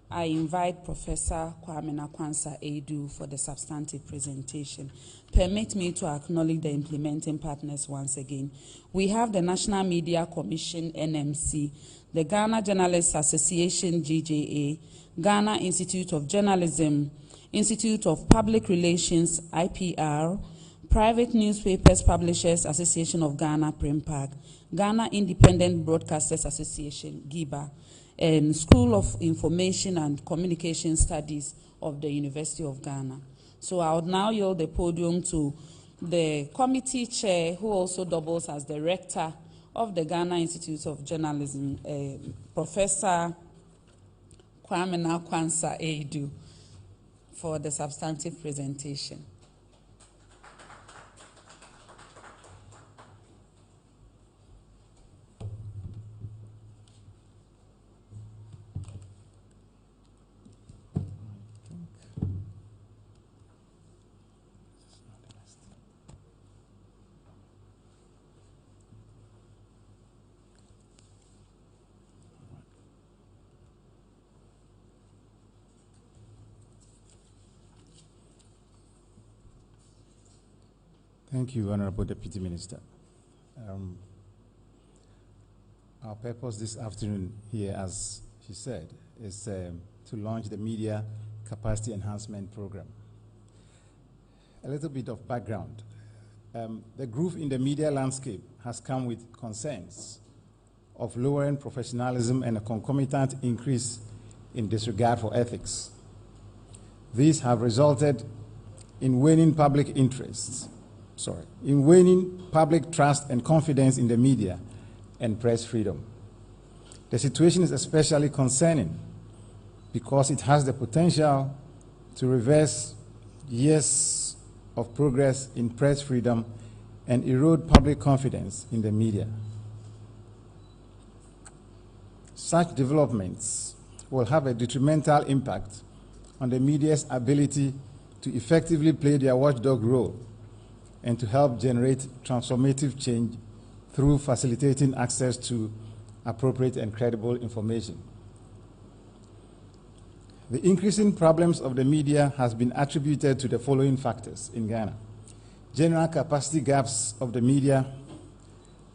I invite Professor Kwame Nakwansa Edu for the substantive presentation, permit me to acknowledge the implementing partners once again. We have the National Media Commission, NMC, the Ghana Journalists Association, GJA, Ghana Institute of Journalism, Institute of Public Relations, IPR, Private Newspapers Publishers Association of Ghana, PRIMPAG, Ghana Independent Broadcasters Association, GIBA, and School of Information and Communication Studies of the University of Ghana. So I would now yield the podium to the committee chair, who also doubles as the rector of the Ghana Institute of Journalism, Professor Kwame Nakwansa Edu, for the substantive presentation. Thank you, Honorable Deputy Minister. Our purpose this afternoon here, as she said, is to launch the Media Capacity Enhancement Program. A little bit of background. The growth in the media landscape has come with concerns of lowering professionalism and a concomitant increase in disregard for ethics. These have resulted in waning public trust and confidence in the media and press freedom. The situation is especially concerning because it has the potential to reverse years of progress in press freedom and erode public confidence in the media. Such developments will have a detrimental impact on the media's ability to effectively play their watchdog role and to help generate transformative change through facilitating access to appropriate and credible information. The increasing problems of the media has been attributed to the following factors in Ghana: general capacity gaps of the media,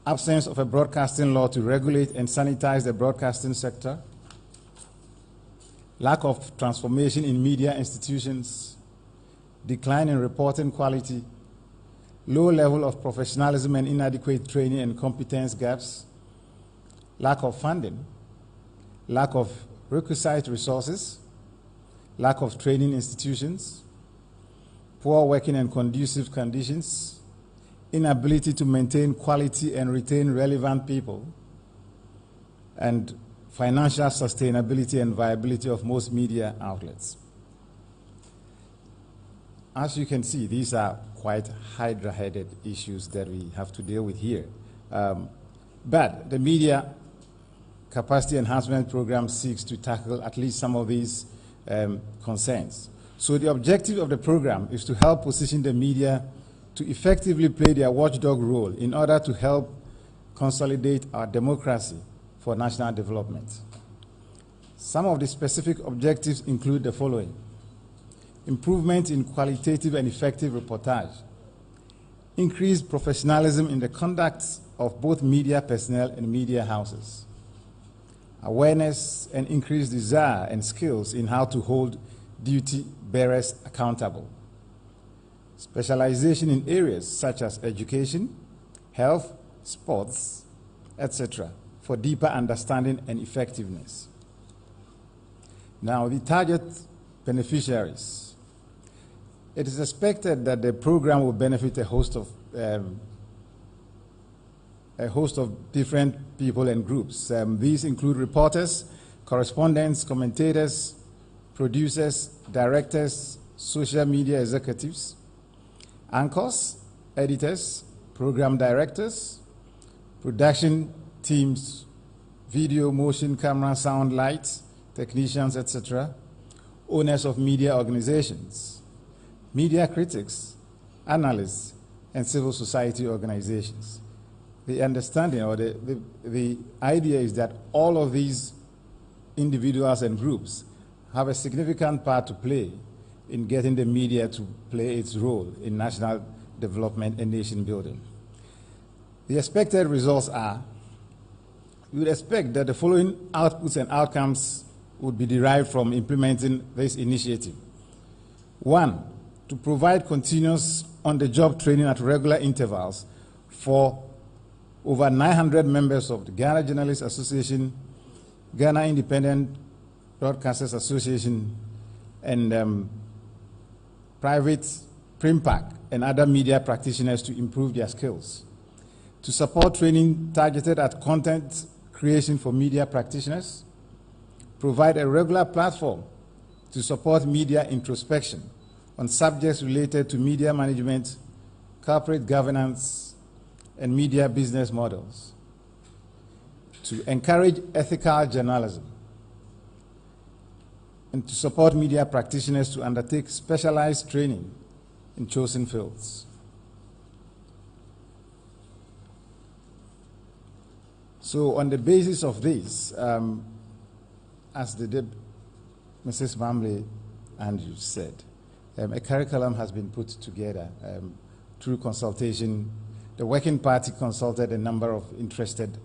absence of a broadcasting law to regulate and sanitize the broadcasting sector, lack of transformation in media institutions, decline in reporting quality, low level of professionalism and inadequate training and competence gaps, lack of funding, lack of requisite resources, lack of training institutions, poor working and conducive conditions, inability to maintain quality and retain relevant people, and financial sustainability and viability of most media outlets. As you can see, these are quite hydra-headed issues that we have to deal with here. But the Media Capacity Enhancement Program seeks to tackle at least some of these concerns. So the objective of the program is to help position the media to effectively play their watchdog role in order to help consolidate our democracy for national development. Some of the specific objectives include the following: improvement in qualitative and effective reportage, increased professionalism in the conduct of both media personnel and media houses, awareness and increased desire and skills in how to hold duty bearers accountable, specialization in areas such as education, health, sports, etc., for deeper understanding and effectiveness. Now, the target beneficiaries. It is expected that the program will benefit a host of different people and groups. These include reporters, correspondents, commentators, producers, directors, social media executives, anchors, editors, program directors, production teams, video, motion, camera, sound, lights, technicians, etc., owners of media organizations, media critics, analysts, and civil society organizations. The understanding or the idea is that all of these individuals and groups have a significant part to play in getting the media to play its role in national development and nation building. The expected results are: we would expect that the following outputs and outcomes would be derived from implementing this initiative. 1, to provide continuous on-the-job training at regular intervals for over 900 members of the Ghana Journalists Association, Ghana Independent Broadcasters Association, and private Primpack and other media practitioners to improve their skills. To support training targeted at content creation for media practitioners, provide a regular platform to support media introspection on subjects related to media management, corporate governance, and media business models. To encourage ethical journalism, and to support media practitioners to undertake specialized training in chosen fields. So on the basis of this, as Mrs. Mamley Andrews said, a curriculum has been put together through consultation. The Working Party consulted a number of interested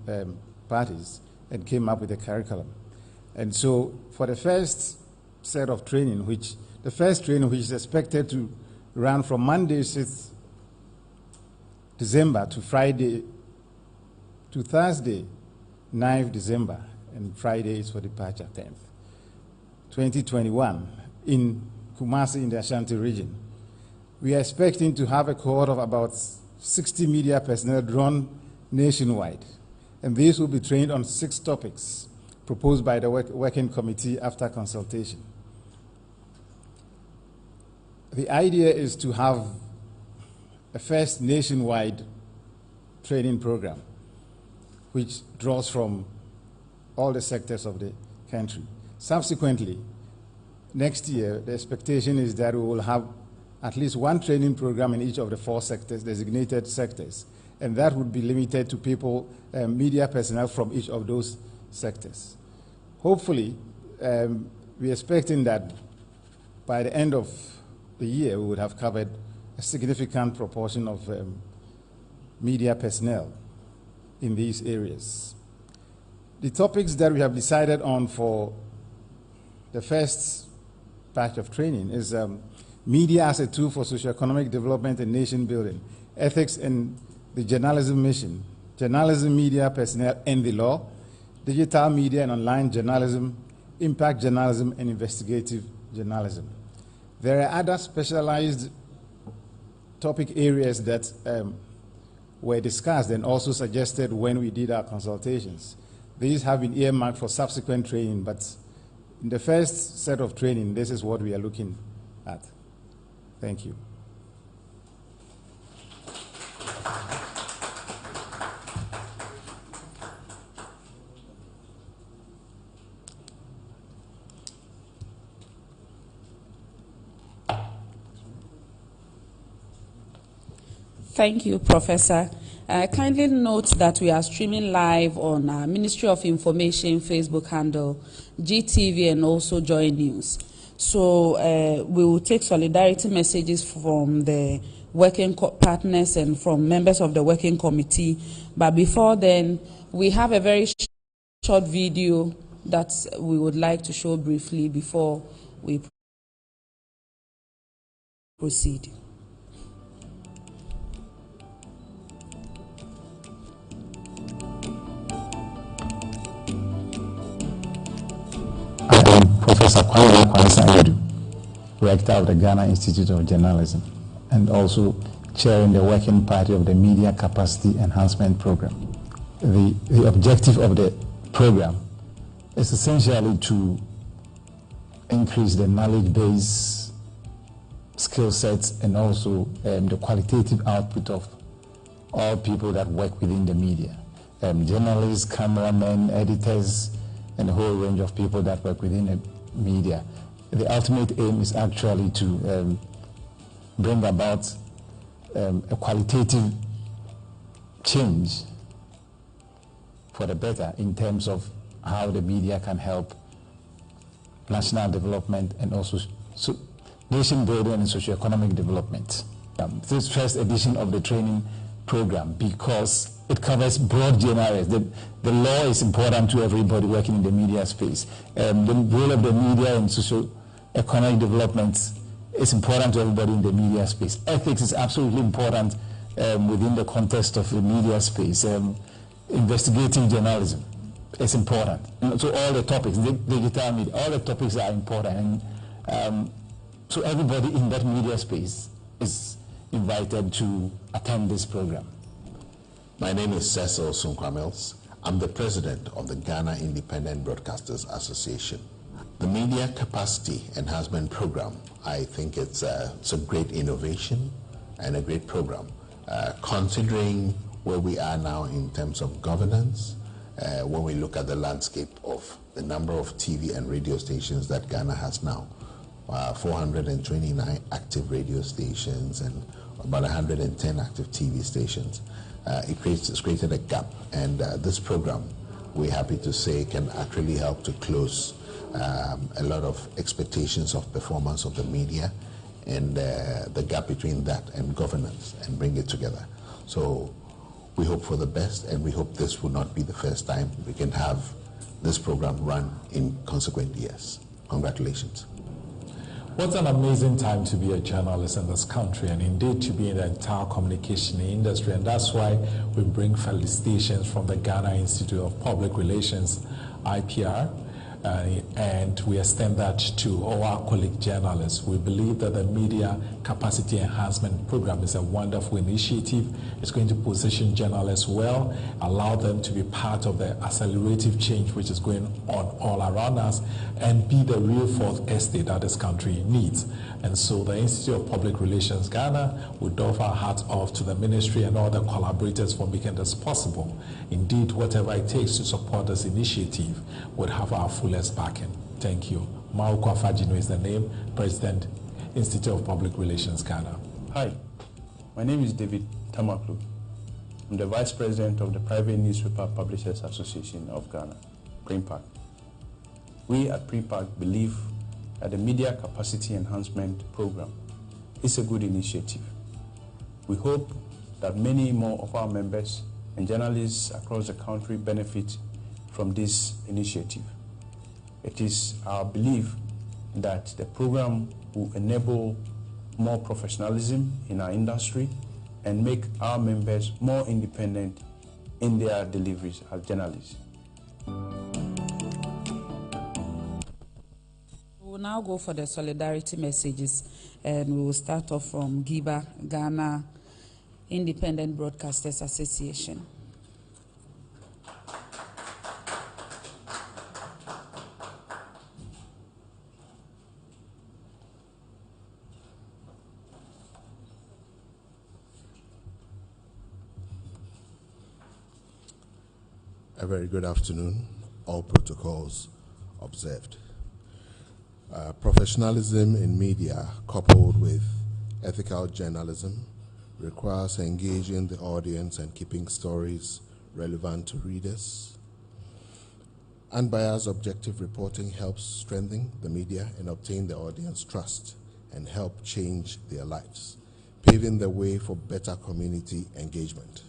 parties and came up with a curriculum. And so for the first set of training, which is expected to run from Monday 6th December to Thursday 9th December, and Friday is for departure 10th, 2021, in Kumasi in the Ashanti region. We are expecting to have a cohort of about 60 media personnel drawn nationwide, and these will be trained on 6 topics: proposed by the working committee after consultation. The idea is to have a first nationwide training program which draws from all the sectors of the country. Subsequently, next year, the expectation is that we will have at least one training program in each of the 4 sectors, designated sectors, and that would be limited to people, media personnel from each of those sectors. Hopefully, we're expecting that by the end of the year, we would have covered a significant proportion of media personnel in these areas. The topics that we have decided on for the first batch of training is media as a tool for socioeconomic development and nation building, ethics and the journalism mission, journalism, media personnel and the law, digital media and online journalism, impact journalism and investigative journalism. There are other specialized topic areas that were discussed and also suggested when we did our consultations. These have been earmarked for subsequent training, but in the first set of training, this is what we are looking at. Thank you. Thank you, Professor. Kindly note that we are streaming live on our Ministry of Information Facebook handle, GTV, and also Joy News. So we will take solidarity messages from the working partners and from members of the working committee. But before then, we have a very short video that we would like to show briefly before we proceed. Professor Kwame Rector of the Ghana Institute of Journalism, and also chairing the working party of the Media Capacity Enhancement Program. The objective of the program is essentially to increase the knowledge base, skill sets, and also the qualitative output of all people that work within the media. Journalists, cameramen, editors, and a whole range of people that work within the media. The ultimate aim is actually to bring about a qualitative change for the better in terms of how the media can help national development and also nation building and socioeconomic development. This first edition of the training program, because it covers broad areas. The law is important to everybody working in the media space. The role of the media in socio-economic development is important to everybody in the media space. Ethics is absolutely important within the context of the media space. Investigative journalism is important. And so all the topics, digital media, all the topics are important. And so everybody in that media space is invited to attend this program. My name is Cecil Sunkwamels. I'm the president of the Ghana Independent Broadcasters Association. The Media Capacity Enhancement Program, I think it's a great innovation and a great program. Considering where we are now in terms of governance, when we look at the landscape of the number of TV and radio stations that Ghana has now, 429 active radio stations and about 110 active TV stations. It's created a gap, and this program, we're happy to say, can actually help to close a lot of expectations of performance of the media and the gap between that and governance, and bring it together. So we hope for the best, and we hope this will not be the first time we can have this program run in consequent years. Congratulations. What an amazing time to be a journalist in this country, and indeed to be in the entire communication industry. And that's why we bring felicitations from the Ghana Institute of Public Relations, IPR, and we extend that to all our colleague journalists. We believe that the Media Capacity Enhancement Program is a wonderful initiative. It's going to position journalists well, allow them to be part of the accelerative change which is going on all around us, and be the real fourth estate that this country needs. And so the Institute of Public Relations Ghana would doff our hats off to the ministry and all the collaborators for making this possible. Indeed, whatever it takes to support this initiative would have our fullest backing. Thank you. Mauko Afajino is the name, President, Institute of Public Relations Ghana. Hi, my name is David Tamaklu. I'm the Vice President of the Private Newspaper Publishers Association of Ghana, PRIMPAC. We at PRIMPAC believe that the Media Capacity Enhancement Program is a good initiative. We hope that many more of our members and journalists across the country benefit from this initiative. It is our belief that the program will enable more professionalism in our industry and make our members more independent in their deliveries as journalists. We'll now go for the solidarity messages, and we will start off from GIBA, Ghana Independent Broadcasters Association. A very good afternoon, all protocols observed. Professionalism in media coupled with ethical journalism requires engaging the audience and keeping stories relevant to readers. Unbiased objective reporting helps strengthen the media and obtain the audience trust and help change their lives, paving the way for better community engagement.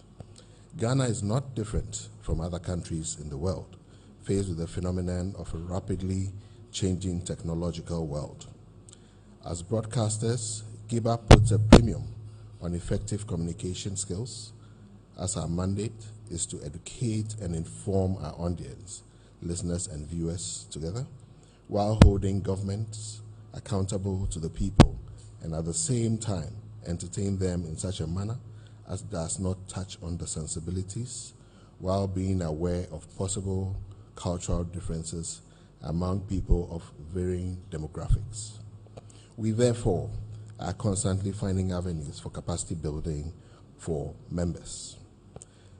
Ghana is not different from other countries in the world, faced with the phenomenon of a rapidly changing technological world. As broadcasters, GIBA puts a premium on effective communication skills, as our mandate is to educate and inform our audience, listeners and viewers together, while holding governments accountable to the people and at the same time entertain them in such a manner as does not touch on the sensibilities, while being aware of possible cultural differences among people of varying demographics. We therefore are constantly finding avenues for capacity building for members.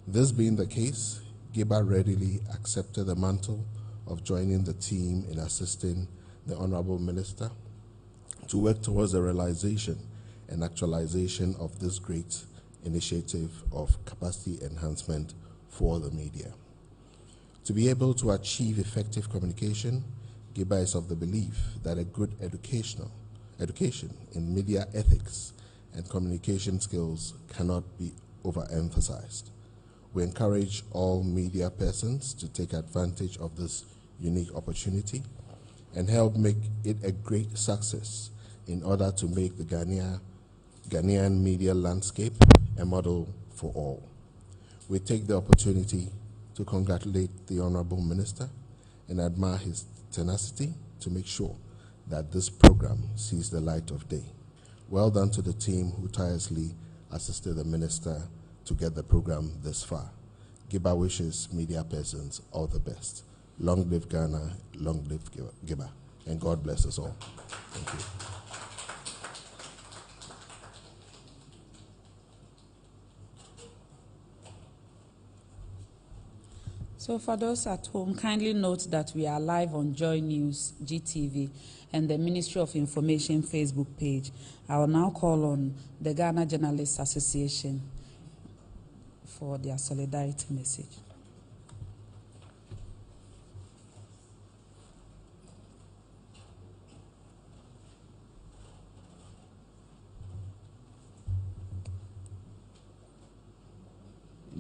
This being the case, GIBA readily accepted the mantle of joining the team in assisting the Honorable Minister to work towards the realization and actualization of this great initiative of capacity enhancement for the media. To be able to achieve effective communication, GIBA is of the belief that a good education in media ethics and communication skills cannot be overemphasized. We encourage all media persons to take advantage of this unique opportunity and help make it a great success in order to make the Ghanaian media landscape a model for all. We take the opportunity to congratulate the Honorable Minister and admire his tenacity to make sure that this program sees the light of day. Well done to the team who tirelessly assisted the Minister to get the program this far. GIBA wishes media persons all the best. Long live Ghana, long live GIBA, and God bless us all. Thank you. So for those at home, kindly note that we are live on Joy News, GTV, and the Ministry of Information Facebook page. I will now call on the Ghana Journalists Association for their solidarity message.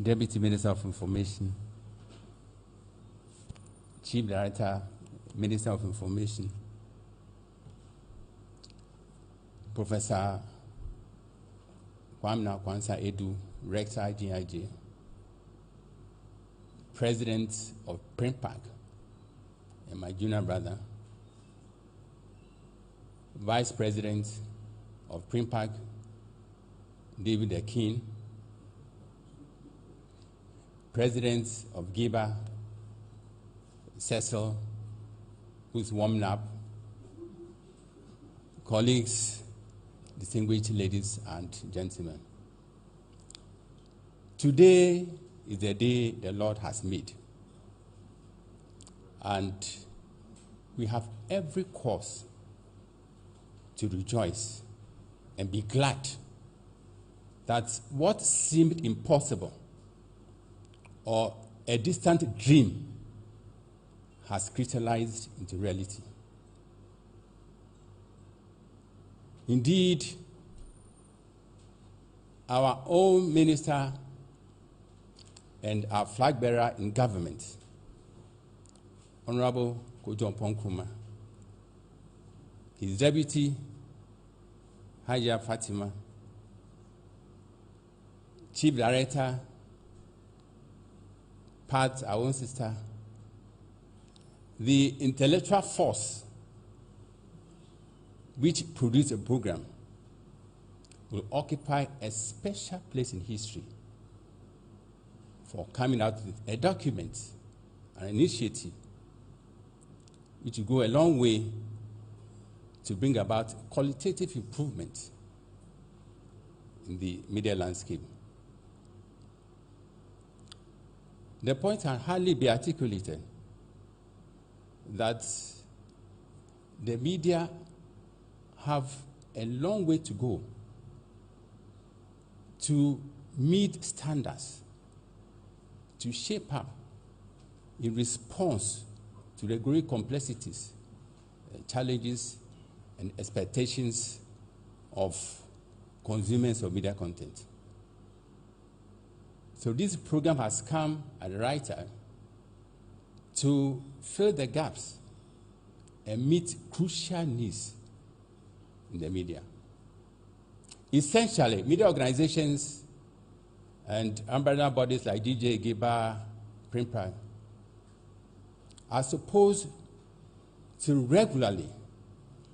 Deputy Minister of Information, Chief Director, Minister of Information, Professor Kwamina Kwanzaa Edu, Rector GIJ, President of PRIMPAC, and my junior brother, Vice President of Primpark, David Akin, President of GIBA, Cecil, who's warming up, colleagues, distinguished ladies and gentlemen. Today is the day the Lord has made. And we have every cause to rejoice and be glad that what seemed impossible or a distant dream has crystallized into reality. Indeed, our own minister and our flag bearer in government, Honorable Kojo Nkrumah, his deputy, Haja Fatima, Chief Director, Pat, our own sister, the intellectual force which produced a program will occupy a special place in history for coming out with a document, an initiative, which will go a long way to bring about qualitative improvement in the media landscape. The point can hardly be articulated that the media have a long way to go to meet standards, to shape up in response to the great complexities, challenges, and expectations of consumers of media content. So this program has come at the right time to fill the gaps and meet crucial needs in the media. Essentially, media organizations and umbrella bodies like DJ, GIBA, Primpark are supposed to regularly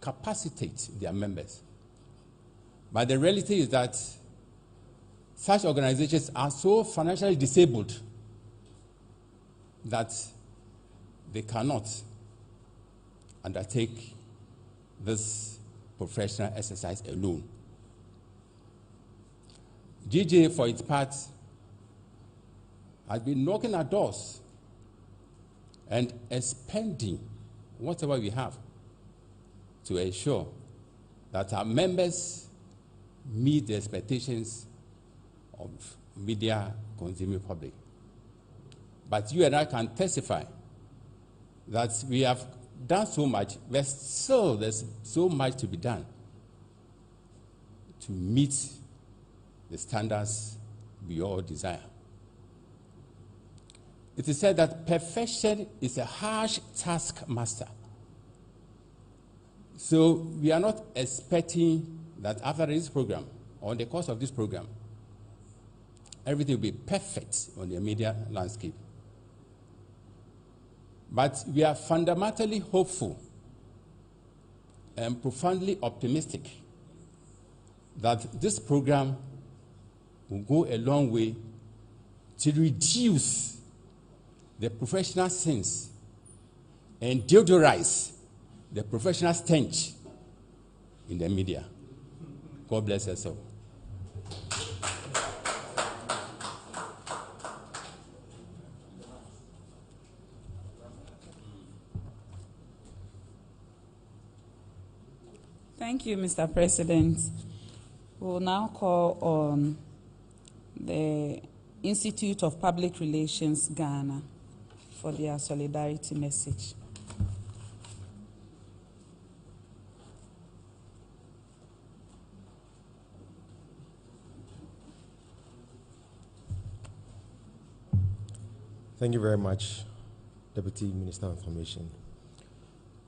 capacitate their members. But the reality is that such organizations are so financially disabled that they cannot undertake this professional exercise alone. GJ, for its part, has been knocking at doors and expending whatever we have to ensure that our members meet the expectations of media consuming public. But you and I can testify that we have done so much, but still there's so much to be done to meet the standards we all desire. It is said that perfection is a harsh taskmaster. So we are not expecting that after this program, or in the course of this program, everything will be perfect on the media landscape. But we are fundamentally hopeful and profoundly optimistic that this program will go a long way to reduce the professional sins and deodorize the professional stench in the media. God bless us all. Thank you, Mr. President. We will now call on the Institute of Public Relations, Ghana, for their solidarity message. Thank you very much, Deputy Minister of Information.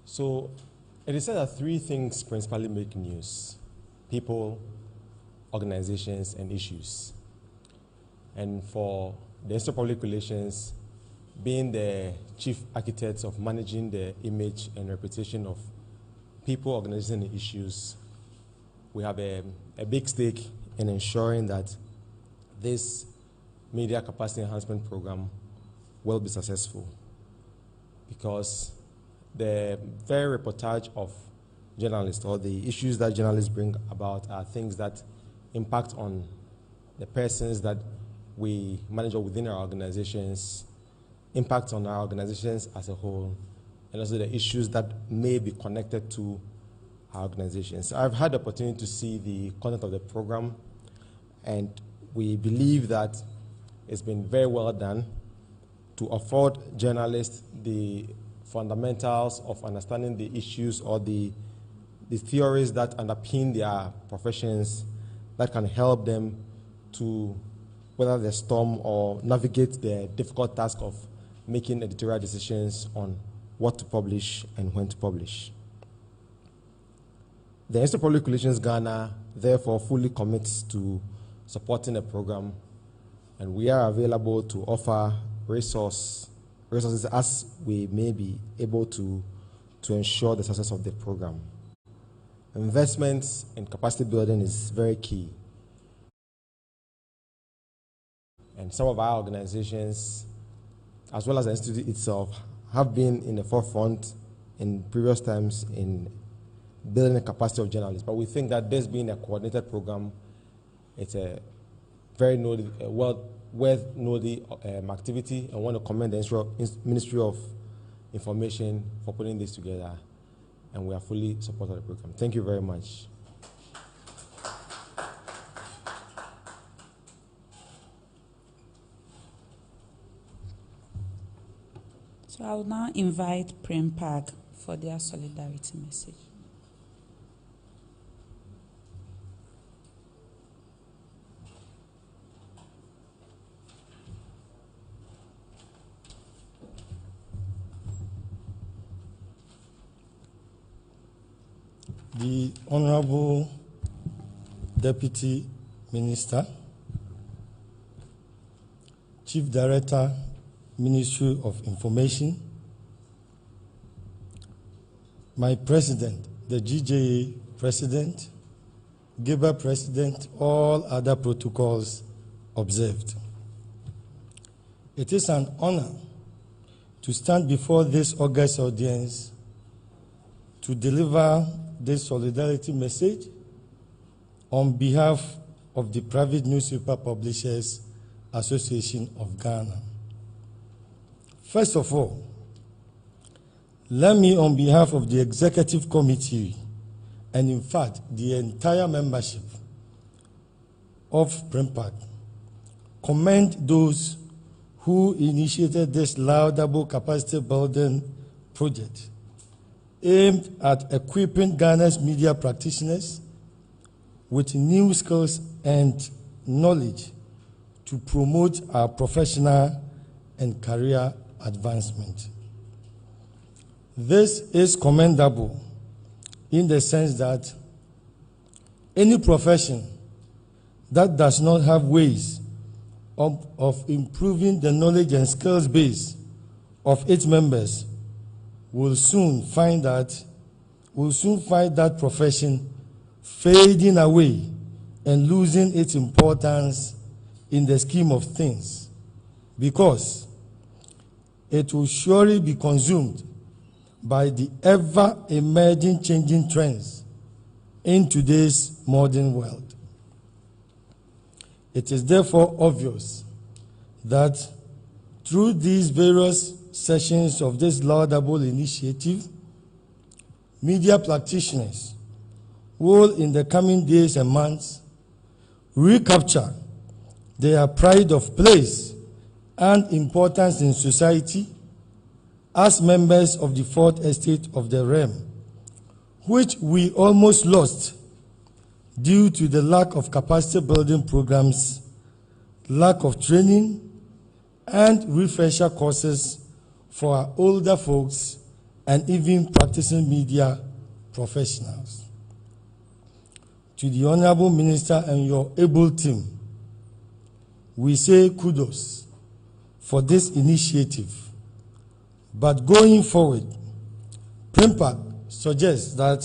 So, it is said that three things principally make news: people, organizations, and issues. And for the Institute of Public Relations, being the chief architects of managing the image and reputation of people, organizations, and issues, we have a big stake in ensuring that this media capacity enhancement program will be successful, because the very reportage of journalists, or the issues that journalists bring about, are things that impact on the persons that we manage within our organizations, impact on our organizations as a whole, and also the issues that may be connected to our organizations. I've had the opportunity to see the content of the program, and we believe that it's been very well done to afford journalists the fundamentals of understanding the issues or the theories that underpin their professions, that can help them to weather the storm or navigate the difficult task of making editorial decisions on what to publish and when to publish. The Institute of Public Relations Ghana therefore fully commits to supporting the program, and we are available to offer resources as we may be able to ensure the success of the program. Investments in capacity building is very key. And some of our organizations, as well as the Institute itself, have been in the forefront in previous times in building the capacity of journalists. But we think that this being a coordinated program, it's a very worth-noted activity. I want to commend the Ministry of Information for putting this together, and we are fully supportive of the program. Thank you very much. So I will now invite Prem Park for their solidarity message. The Honorable Deputy Minister, Chief Director, Ministry of Information, my President, the GJA President, GIBA President, all other protocols observed. It is an honor to stand before this august audience to deliver this solidarity message on behalf of the Private Newspaper Publishers Association of Ghana. First of all, let me, on behalf of the Executive Committee, and in fact, the entire membership of PREMPAC, commend those who initiated this laudable capacity building project aimed at equipping Ghana's media practitioners with new skills and knowledge to promote our professional and career advancement. This is commendable in the sense that any profession that does not have ways of improving the knowledge and skills base of its members will soon find that profession fading away and losing its importance in the scheme of things, because it will surely be consumed by the ever-emerging changing trends in today's modern world. It is therefore obvious that through these various sessions of this laudable initiative, media practitioners will, in the coming days and months, recapture their pride of place and importance in society as members of the fourth estate of the realm, which we almost lost due to the lack of capacity building programs, lack of training, and refresher courses for our older folks and even practicing media professionals. To the Honorable Minister and your able team, we say kudos for this initiative But going forward, Primpack suggests that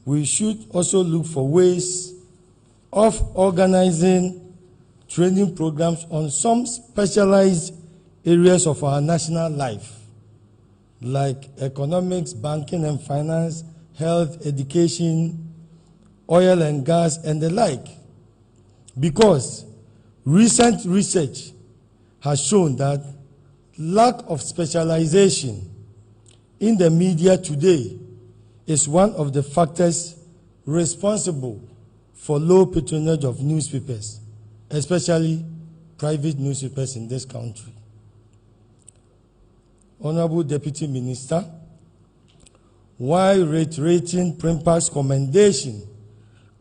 we should also look for ways of organizing training programs on some specialized areas of our national life, like economics, banking and finance, health, education, oil and gas, and the like. Because recent research has shown that lack of specialization in the media today is one of the factors responsible for low patronage of newspapers, especially private newspapers in this country. Honorable Deputy Minister, while reiterating Primpack's commendation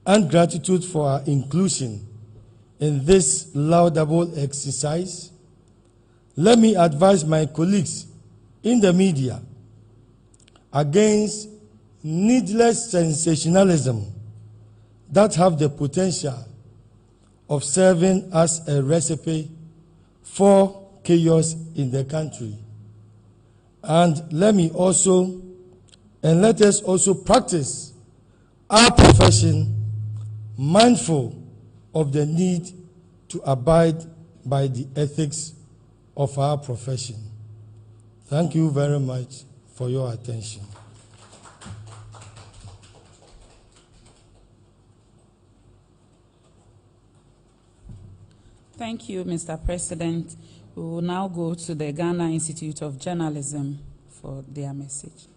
and gratitude for our inclusion in this laudable exercise, let me advise my colleagues in the media against needless sensationalism that have the potential of serving as a recipe for chaos in the country. And let us also practice our profession mindful of the need to abide by the ethics of our profession. Thank you very much for your attention. Thank you, Mr. President. We will now go to the Ghana Institute of Journalism for their message.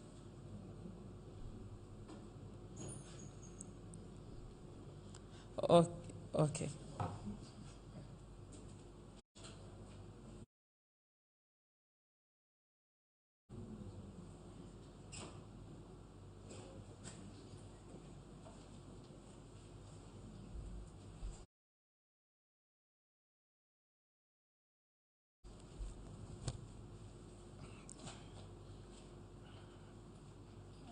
Okay.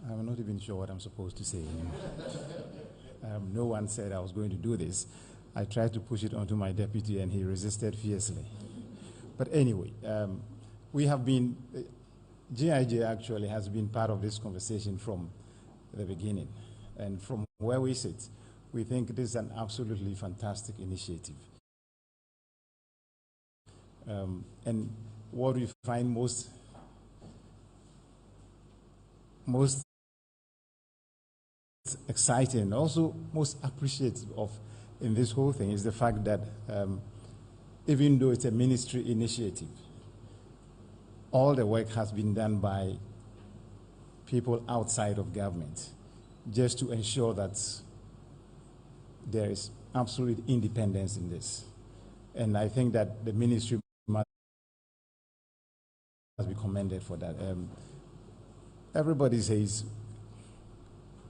I'm not even sure what I'm supposed to say. No one said I was going to do this. I tried to push it onto my deputy and he resisted fiercely. But anyway, we have been, GIJ actually has been part of this conversation from the beginning. And from where we sit, we think this is an absolutely fantastic initiative. And what we find most exciting, also most appreciative of in this whole thing is the fact that even though it's a ministry initiative, all the work has been done by people outside of government just to ensure that there is absolute independence in this. And I think that the ministry must be commended for that. Everybody says,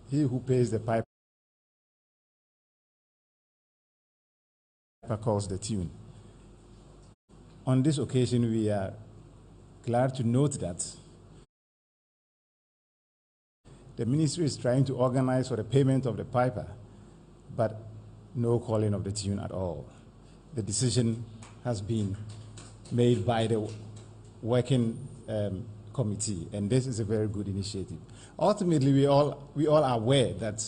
he who pays the piper calls the tune. On this occasion, we are glad to note that the ministry is trying to organize for the payment of the piper, but no calling of the tune at all. The decision has been made by the working committee, and this is a very good initiative. Ultimately, we all are aware that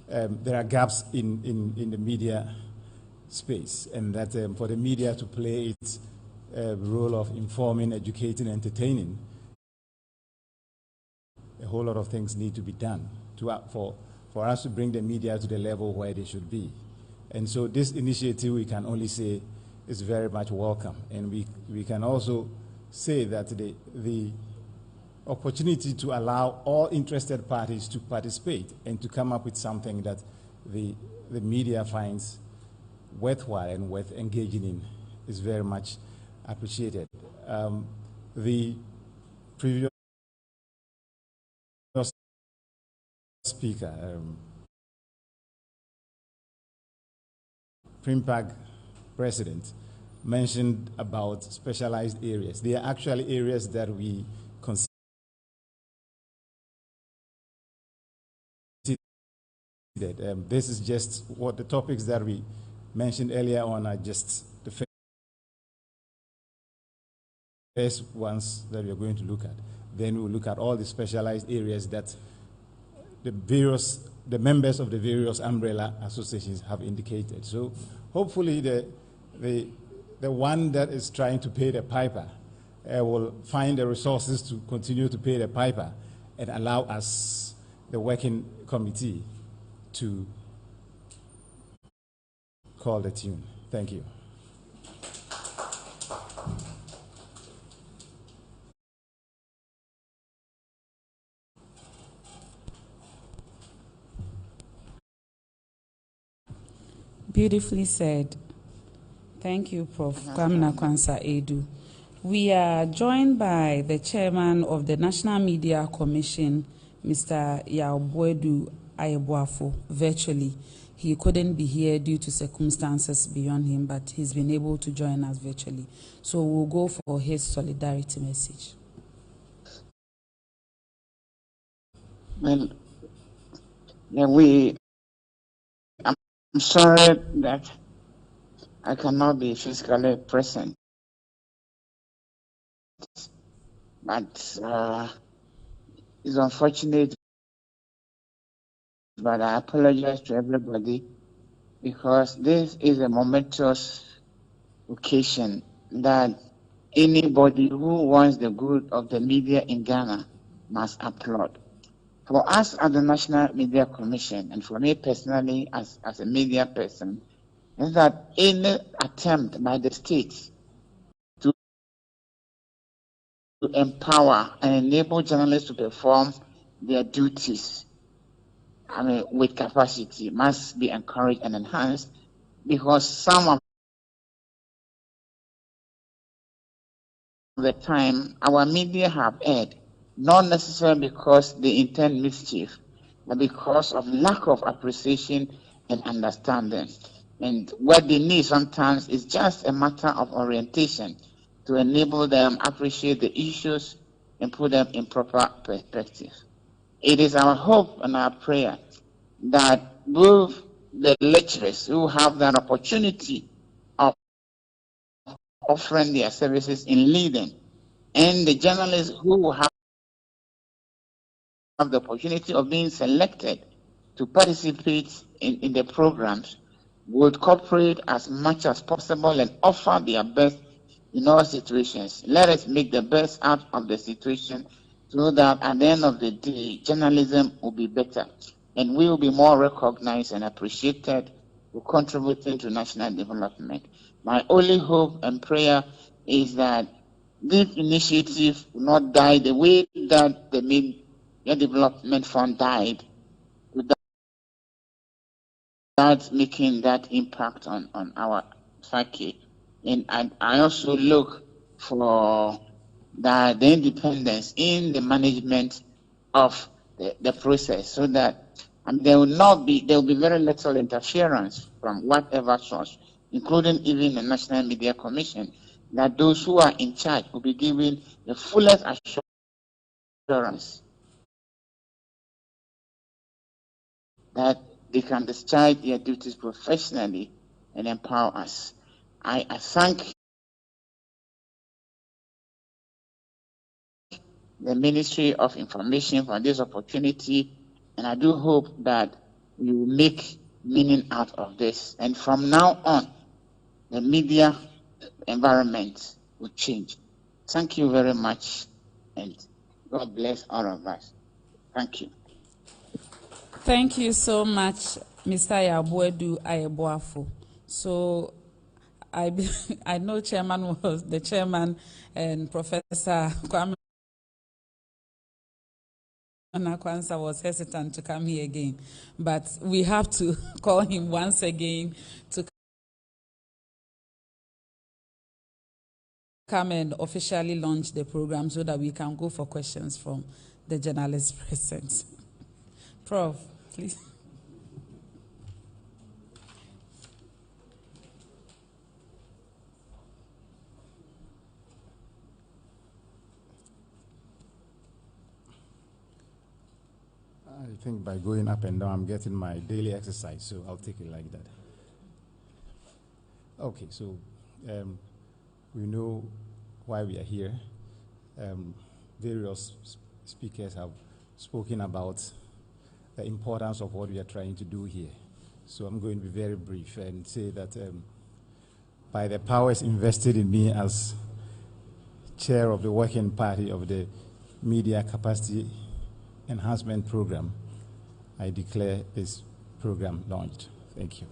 there are gaps in the media space, and that for the media to play its role of informing, educating, entertaining, a whole lot of things need to be done for us to bring the media to the level where they should be. And so this initiative, we can only say, is very much welcome. And we can also say that the opportunity to allow all interested parties to participate and to come up with something that the media finds worthwhile and worth engaging in is very much appreciated. The previous speaker, Primpack president, mentioned about specialized areas. They are actually areas that we consider. This is just what the topics that we mentioned earlier on are just the first ones that we are going to look at. Then we'll look at all the specialized areas that the members of the various umbrella associations have indicated. So hopefully the one that is trying to pay the piper will find the resources to continue to pay the piper and allow us, the working committee, to call the tune. Thank you. Beautifully said. Thank you, Prof. Kwamina Kwansa Edu. We are joined by the chairman of the National Media Commission, Mr. Yaobwedu Ayeboafo, virtually. He couldn't be here due to circumstances beyond him, but he's been able to join us virtually. So we'll go for his solidarity message. Well, yeah, I'm sorry that I cannot be physically present, but it's unfortunate, but I apologize to everybody because this is a momentous occasion that anybody who wants the good of the media in Ghana must applaud. For us at the National Media Commission, and for me personally as a media person, is that any attempt by the states to empower and enable journalists to perform their duties, with capacity, must be encouraged and enhanced, because some of the time our media have erred, not necessarily because they intend mischief, but because of lack of appreciation and understanding. And what they need sometimes is just a matter of orientation to enable them appreciate the issues and put them in proper perspective. It is our hope and our prayer that both the lecturers who have that opportunity of offering their services in leading and the journalists who have the opportunity of being selected to participate in the programs would cooperate as much as possible and offer their best in all situations. Let us make the best out of the situation so that at the end of the day, journalism will be better and we will be more recognized and appreciated for contributing to national development. My only hope and prayer is that this initiative will not die the way that the Media Development Fund died, without making that impact on our psyche. And I also look for the independence in the management of the process, so that there will be very little interference from whatever source, including even the National Media Commission, that those who are in charge will be given the fullest assurance that they can discharge their duties professionally and empower us. I thank the Ministry of Information for this opportunity, and I do hope that we will make meaning out of this. And from now on, the media environment will change. Thank you very much, and God bless all of us. Thank you. Thank you so much, Mr. Yaobwedu Ayeboafo. So I know Chairman was the chairman and Professor Kwamina Kwansa was hesitant to come here again, but we have to call him once again to come and officially launch the program so that we can go for questions from the journalists present. Prof, please. I think by going up and down, I'm getting my daily exercise, so I'll take it like that. Okay, so we know why we are here. Various speakers have spoken about the importance of what we are trying to do here. So I'm going to be very brief and say that by the powers invested in me as chair of the working party of the Media Capacity Enhancement Program, I declare this program launched. Thank you.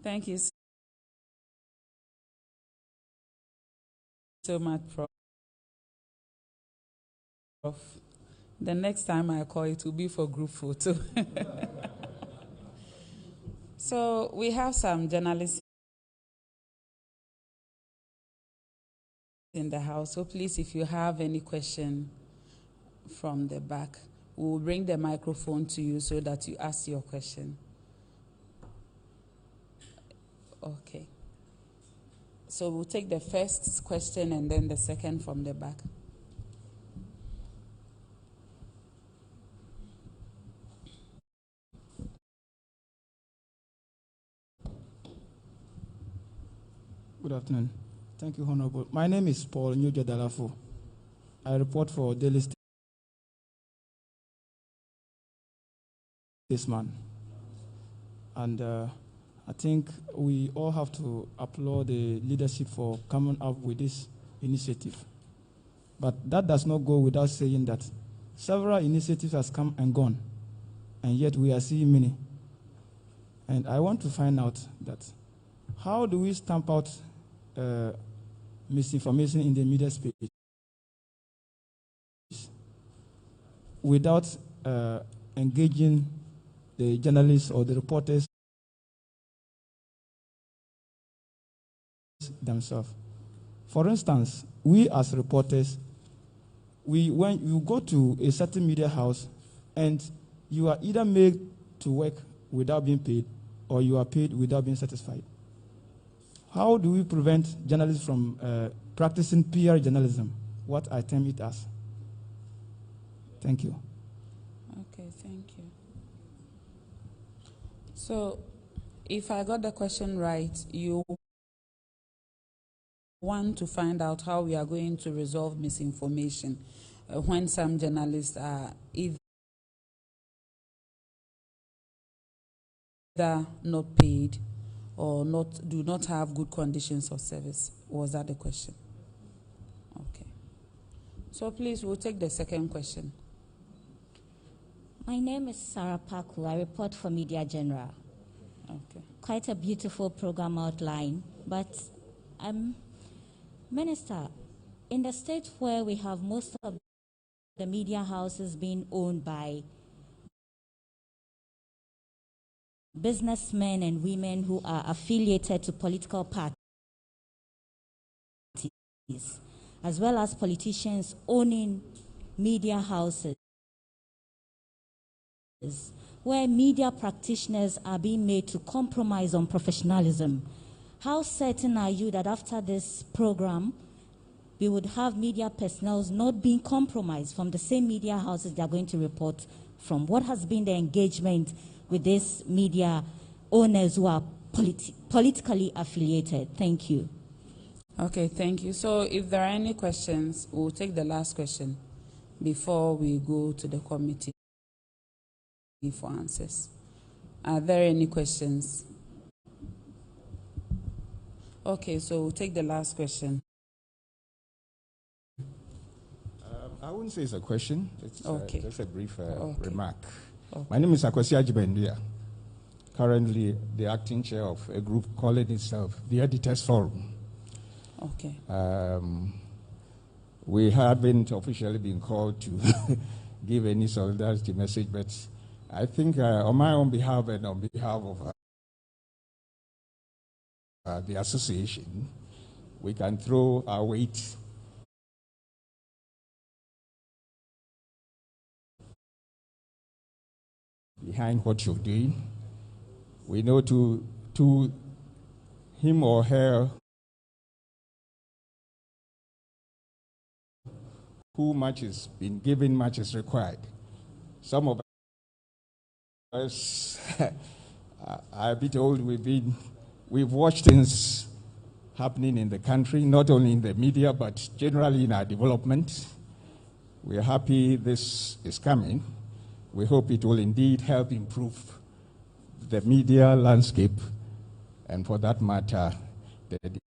Thank you so much, Prof. The next time I call, it will be for group photo. So we have some journalists in the house. So please, if you have any question from the back, we'll bring the microphone to you so that you ask your question. Okay. So we'll take the first question and then the second from the back. Good afternoon. Thank you, Honorable. My name is Paul Nyuja-Dalafo. I report for Daily Statesman. And I think we all have to applaud the leadership for coming up with this initiative. But that does not go without saying that several initiatives have come and gone, and yet we are seeing many. And I want to find out that how do we stamp out misinformation in the media space without engaging the journalists or the reporters themselves. For instance, we as reporters, when you go to a certain media house and you are either made to work without being paid or you are paid without being satisfied. How do we prevent journalists from practicing PR journalism, what I term it as? Thank you. Okay, thank you. So, if I got the question right, you want to find out how we are going to resolve misinformation when some journalists are either not paid or do not have good conditions of service. Was that the question? Okay. So please, we'll take the second question. My name is Sarah Paku. I report for Media General. Okay. Quite a beautiful program outline, but Minister, in the state where we have most of the media houses being owned by businessmen and women who are affiliated to political parties, as well as politicians owning media houses, where media practitioners are being made to compromise on professionalism. How certain are you that after this program, we would have media personnel not being compromised from the same media houses they are going to report from? What has been the engagement with these media owners who are politically affiliated? Thank you. Okay, thank you. So if there are any questions, we'll take the last question before we go to the committee for answers. Are there any questions? Okay, so we'll take the last question. I wouldn't say it's a question. It's okay. Just a brief okay. remark. Okay. My name is Akwasi Ajibendia, currently the acting chair of a group calling itself the Editors Forum. Okay. We haven't officially been called to give any solidarity message, but I think on my own behalf and on behalf of the association, we can throw our weight behind what you're doing. We know to him or her who much is been given, much is required. Some of us are a bit old. We've watched things happening in the country, not only in the media, but generally in our development. We're happy this is coming. We hope it will indeed help improve the media landscape, and for that matter, the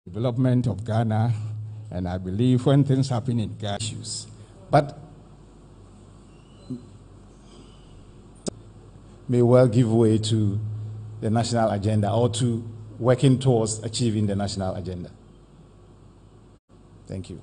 development of Ghana, and I believe when things happen in Ghana issues. But may well give way to the national agenda or to working towards achieving the national agenda. Thank you.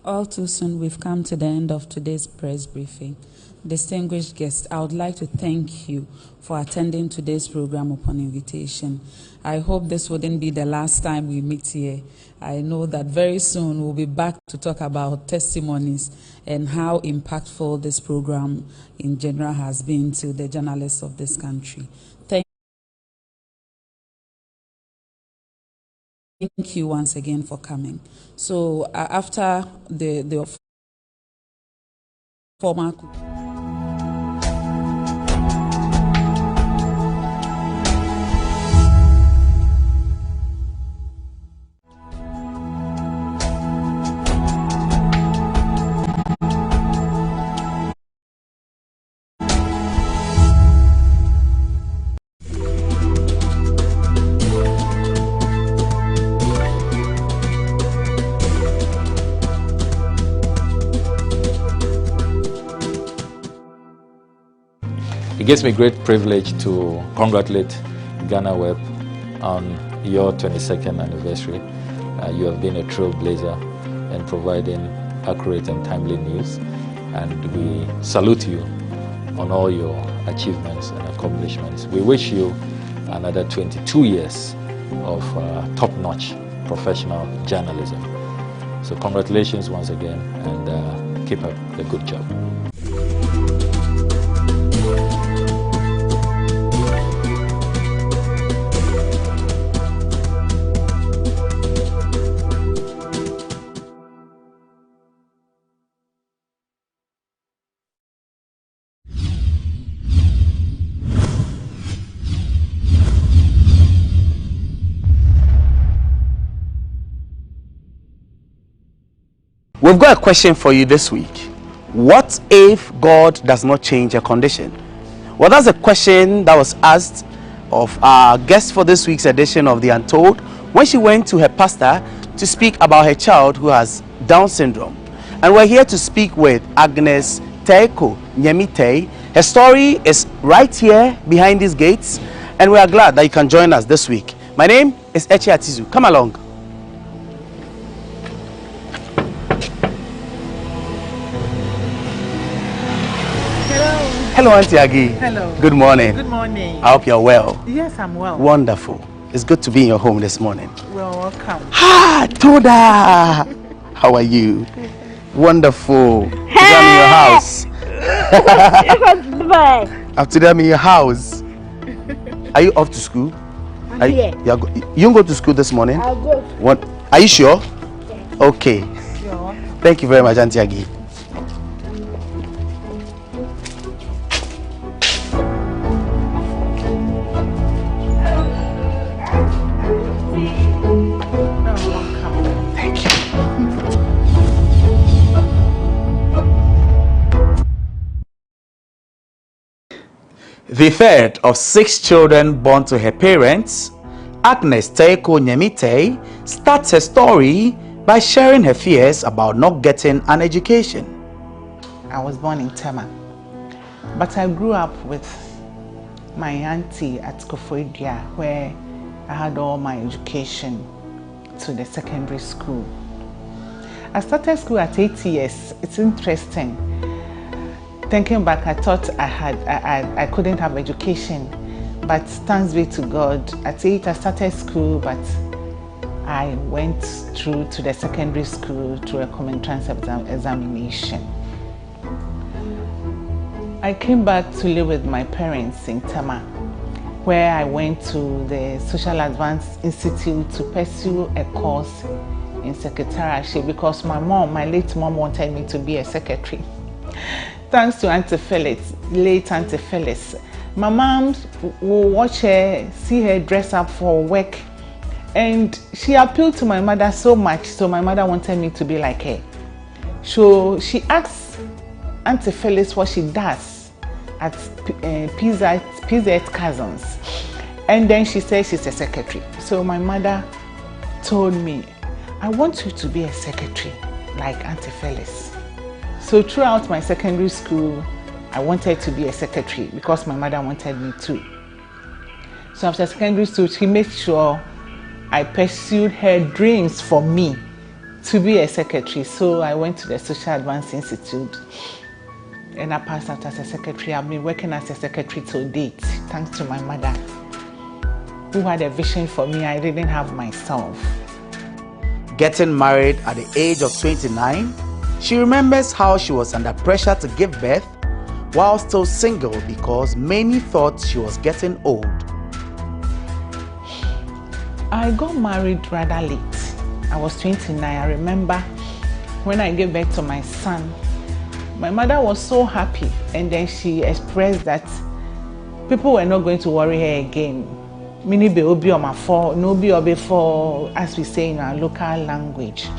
All too soon, we've come to the end of today's press briefing. Distinguished guests, I would like to thank you for attending today's program upon invitation. I hope this wouldn't be the last time we meet here. I know that very soon we'll be back to talk about testimonies and how impactful this program in general has been to the journalists of this country. Thank you once again for coming. So after the formal It gives me great privilege to congratulate GhanaWeb on your 22nd anniversary. You have been a trailblazer in providing accurate and timely news, and we salute you on all your achievements and accomplishments. We wish you another 22 years of top-notch professional journalism. So congratulations once again, and keep up the good job. We've got a question for you this week. What if God does not change a condition? Well, that's a question that was asked of our guest for this week's edition of the Untold when she went to her pastor to speak about her child who has Down syndrome. And we're here to speak with Agnes Teiko Nyemite. Her story is right here behind these gates, and we are glad that you can join us this week. My name is Echi Atizu. Come along. Hello, Auntie Agi. Hello. Good morning. Good morning. I hope you're well. Yes, I'm well. Wonderful. It's good to be in your home this morning. Well, welcome. Ah, Toda! How are you? Wonderful. Hey! I'm in your house. After I'm in your house. Are you off to school? I'm here. You don't go to school this morning? I'll go. What? Are you sure? Yes. Okay. Sure. Thank you very much, Auntie Agi. The third of 6 children born to her parents, Agnes Teiko Nyemite starts her story by sharing her fears about not getting an education. I was born in Tema, but I grew up with my auntie at Koforidua, where I had all my education to the secondary school. I started school at 8 years. It's interesting. Thinking back, I thought I couldn't have education, but thanks be to God. At 8, I started school, but I went through to the secondary school through a common entrance examination. I came back to live with my parents in Tema, where I went to the Social Advance Institute to pursue a course in secretariatship because my late mom wanted me to be a secretary. Thanks to Auntie Phyllis, late Auntie Phyllis. My mom will watch her, see her dress up for work, and she appealed to my mother so much, so my mother wanted me to be like her. So she asked Auntie Phyllis what she does at PZ Cousins, and then she said she's a secretary. So my mother told me, I want you to be a secretary like Auntie Phyllis. So throughout my secondary school, I wanted to be a secretary because my mother wanted me to. So after secondary school, she made sure I pursued her dreams for me to be a secretary. So I went to the Social Advance Institute and I passed out as a secretary. I've been working as a secretary till date, thanks to my mother, who had a vision for me I didn't have myself. Getting married at the age of 29, she remembers how she was under pressure to give birth while still single because many thought she was getting old. I got married rather late. I was 29. I remember when I gave birth to my son, my mother was so happy, and then she expressed that people were not going to worry her again. Mini be obi on my for, no be obi for, as we say in our local language.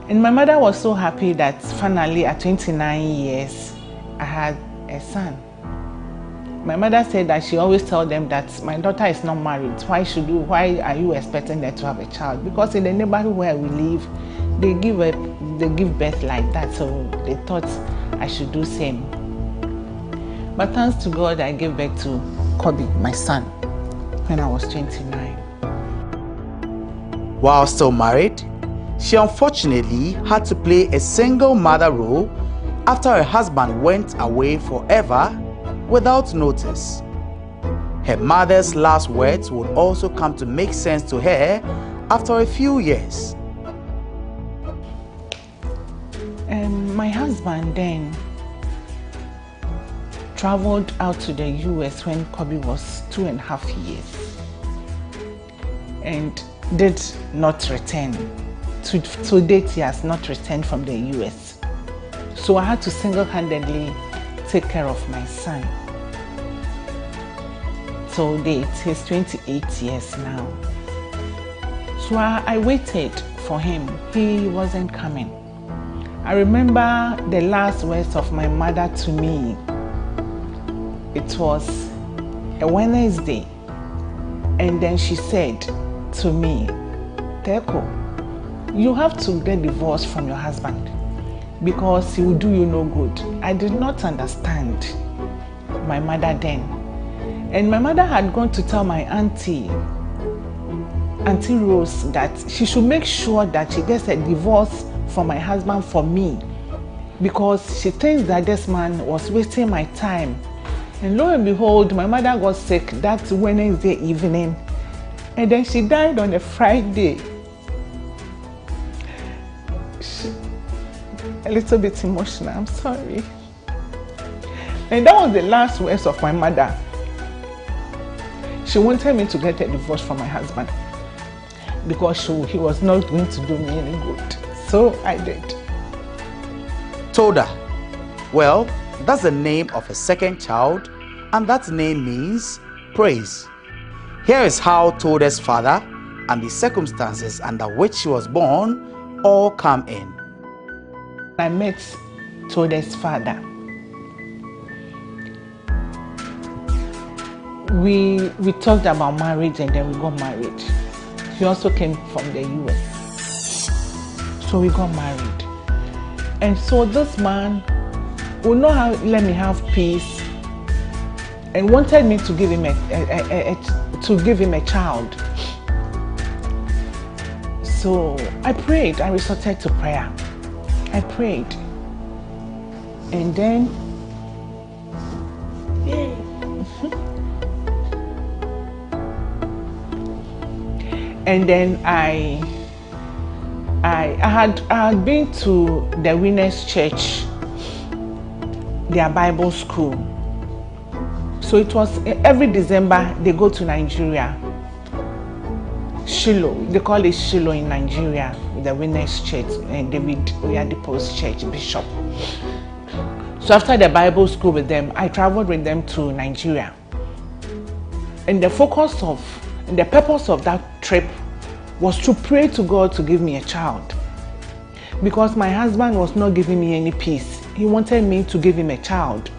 And my mother was so happy that finally at 29 years, I had a son. My mother said that she always tells them that my daughter is not married. Why are you expecting her to have a child? Because in the neighborhood where we live, they give birth like that. So they thought I should do same. But thanks to God, I gave birth to Kobe, my son, when I was 29. While still married, she unfortunately had to play a single mother role after her husband went away forever without notice. Her mother's last words would also come to make sense to her after a few years. My husband then traveled out to the US when Kobe was 2.5 years and did not return. To date, he has not returned from the US. So I had to single-handedly take care of my son. So date, he's 28 years now. So I waited for him. He wasn't coming. I remember the last words of my mother to me. It was a Wednesday. And then she said to me, Teko, you have to get divorced from your husband because he will do you no good. I did not understand my mother then. And my mother had gone to tell my Auntie Rose, that she should make sure that she gets a divorce from my husband for me because she thinks that this man was wasting my time. And lo and behold, my mother got sick that Wednesday evening, and then she died on a Friday. A little bit emotional, I'm sorry. And that was the last words of my mother. She wanted me to get a divorce from my husband because he was not going to do me any good. So I did. Toda. Well, that's the name of a second child, and that name means praise. Here is how Toda's father and the circumstances under which she was born all come in. I met Toda's father. We talked about marriage and then we got married. He also came from the US. So we got married. And so this man would not let me have peace and wanted me to give him a child. So I prayed. I resorted to prayer. I prayed. And then And then I had been to the Winners Church, their Bible school. So it was every December they go to Nigeria. Shiloh, they call it Shiloh in Nigeria, the Winners Church, and David Oyadipo's church, Bishop. So after the Bible school with them, I traveled with them to Nigeria. And the purpose of that trip was to pray to God to give me a child. Because my husband was not giving me any peace. He wanted me to give him a child.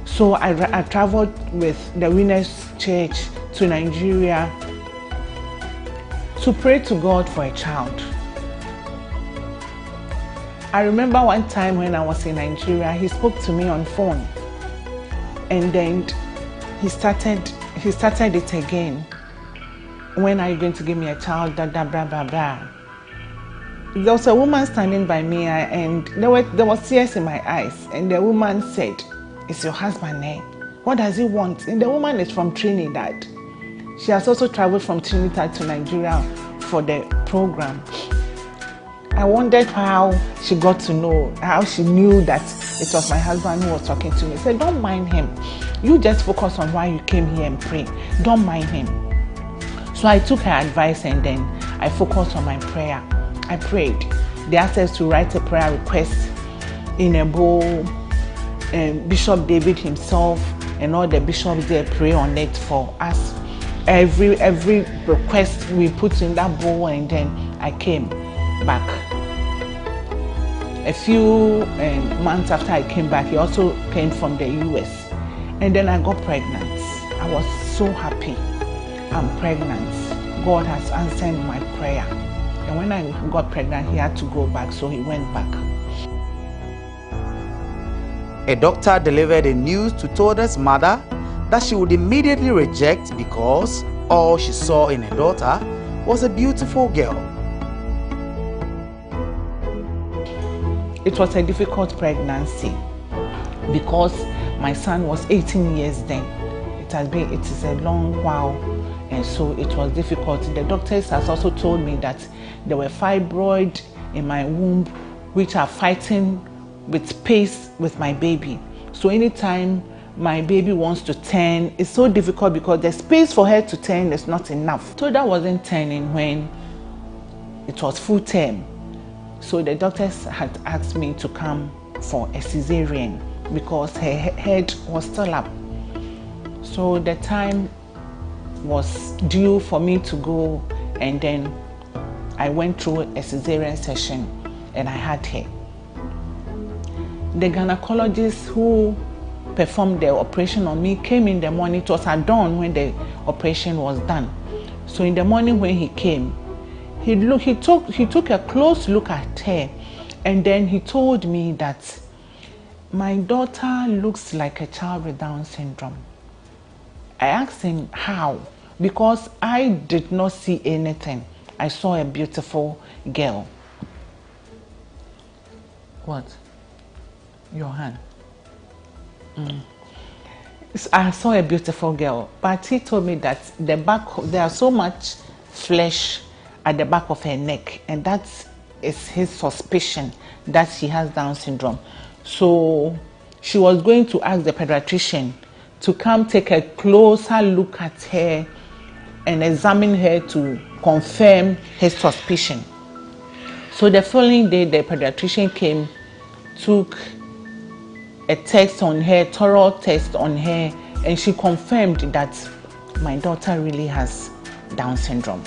So I traveled with the Winners Church to Nigeria to pray to God for a child. I remember one time when I was in Nigeria, he spoke to me on phone. And then he started it again. When are you going to give me a child? Da, da, blah, blah, blah. There was a woman standing by me, and there was tears in my eyes. And the woman said, "It's your husband, eh? What does he want?" And the woman is from Trinidad. She has also traveled from Trinidad to Nigeria for the program. I wondered how she got to know, how she knew that it was my husband who was talking to me. I said, "Don't mind him. You just focus on why you came here and pray. Don't mind him." So I took her advice and then I focused on my prayer. I prayed. They asked us to write a prayer request in a bowl, and Bishop David himself and all the bishops there pray on it for us. Every request we put in that bowl, and then I came back. A few months after I came back, he also came from the US. And then I got pregnant. I was so happy. I'm pregnant. God has answered my prayer. And when I got pregnant, he had to go back, so he went back. A doctor delivered the news to Toda's mother that she would immediately reject because all she saw in her daughter was a beautiful girl. It was a difficult pregnancy because my son was 18 years then. It is a long while, and so it was difficult. The doctors has also told me that there were fibroids in my womb which are fighting with space with my baby. So anytime my baby wants to turn, it's so difficult because the space for her to turn is not enough. Toda wasn't turning when it was full term. So the doctors had asked me to come for a cesarean because her head was still up. So the time was due for me to go, and then I went through a cesarean session and I had her. The gynecologist who performed the operation on me came in the morning. It was at dawn when the operation was done. So in the morning when he came, he took a close look at her, and then he told me that my daughter looks like a child with Down syndrome. I asked him how, because I did not see anything. I saw a beautiful girl. What? Your hand. I saw a beautiful girl, but he told me that there's so much flesh at the back of her neck, and that is his suspicion that she has Down syndrome. So she was going to ask the pediatrician to come take a closer look at her and examine her to confirm his suspicion. So the following day, the pediatrician came, took a test on her, thorough test on her, and she confirmed that my daughter really has Down syndrome.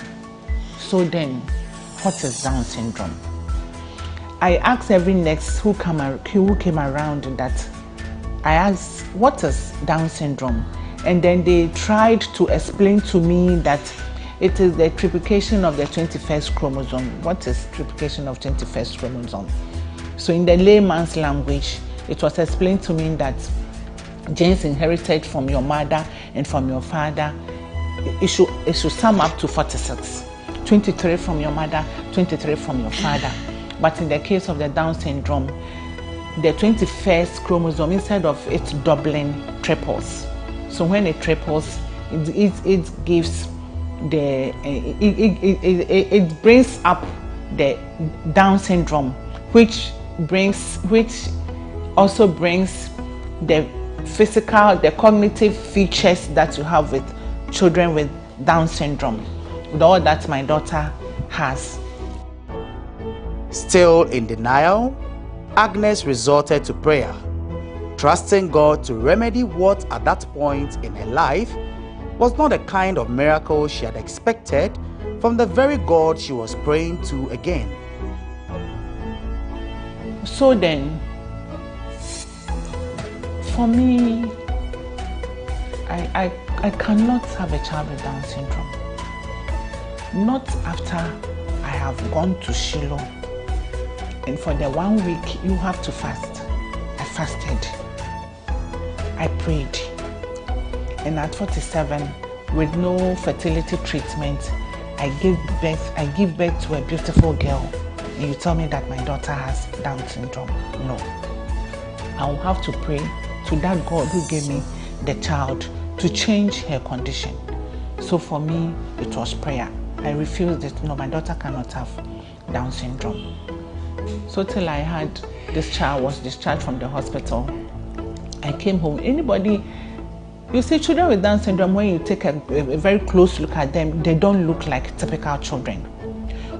So then, what is Down syndrome? I asked every nurse who came around that, I asked, what is Down syndrome? And then they tried to explain to me that it is the triplication of the 21st chromosome. What is triplication of 21st chromosome? So in the layman's language, it was explained to me that genes inherited from your mother and from your father, it should sum up to 46. 23 from your mother, 23 from your father. But in the case of the Down syndrome, the 21st chromosome, instead of it doubling, triples. So when it triples, it gives it brings up the Down syndrome, which also brings the physical, the cognitive features that you have with children with Down syndrome, with all that my daughter has. Still in denial, Agnes resorted to prayer, trusting God to remedy what at that point in her life was not the kind of miracle she had expected from the very God she was praying to again. So then, for me, I cannot have a child with Down syndrome. Not after I have gone to Shiloh, and for the 1 week you have to fast. I fasted, I prayed, and at 47, with no fertility treatment, I give birth to a beautiful girl, and you tell me that my daughter has Down syndrome. No. I will have to pray to that God who gave me the child to change her condition. So for me, it was prayer. I refused it. No, my daughter cannot have Down syndrome. So till I had this child was discharged from the hospital, I came home. Anybody, you see, children with Down syndrome, when you take a very close look at them, they don't look like typical children.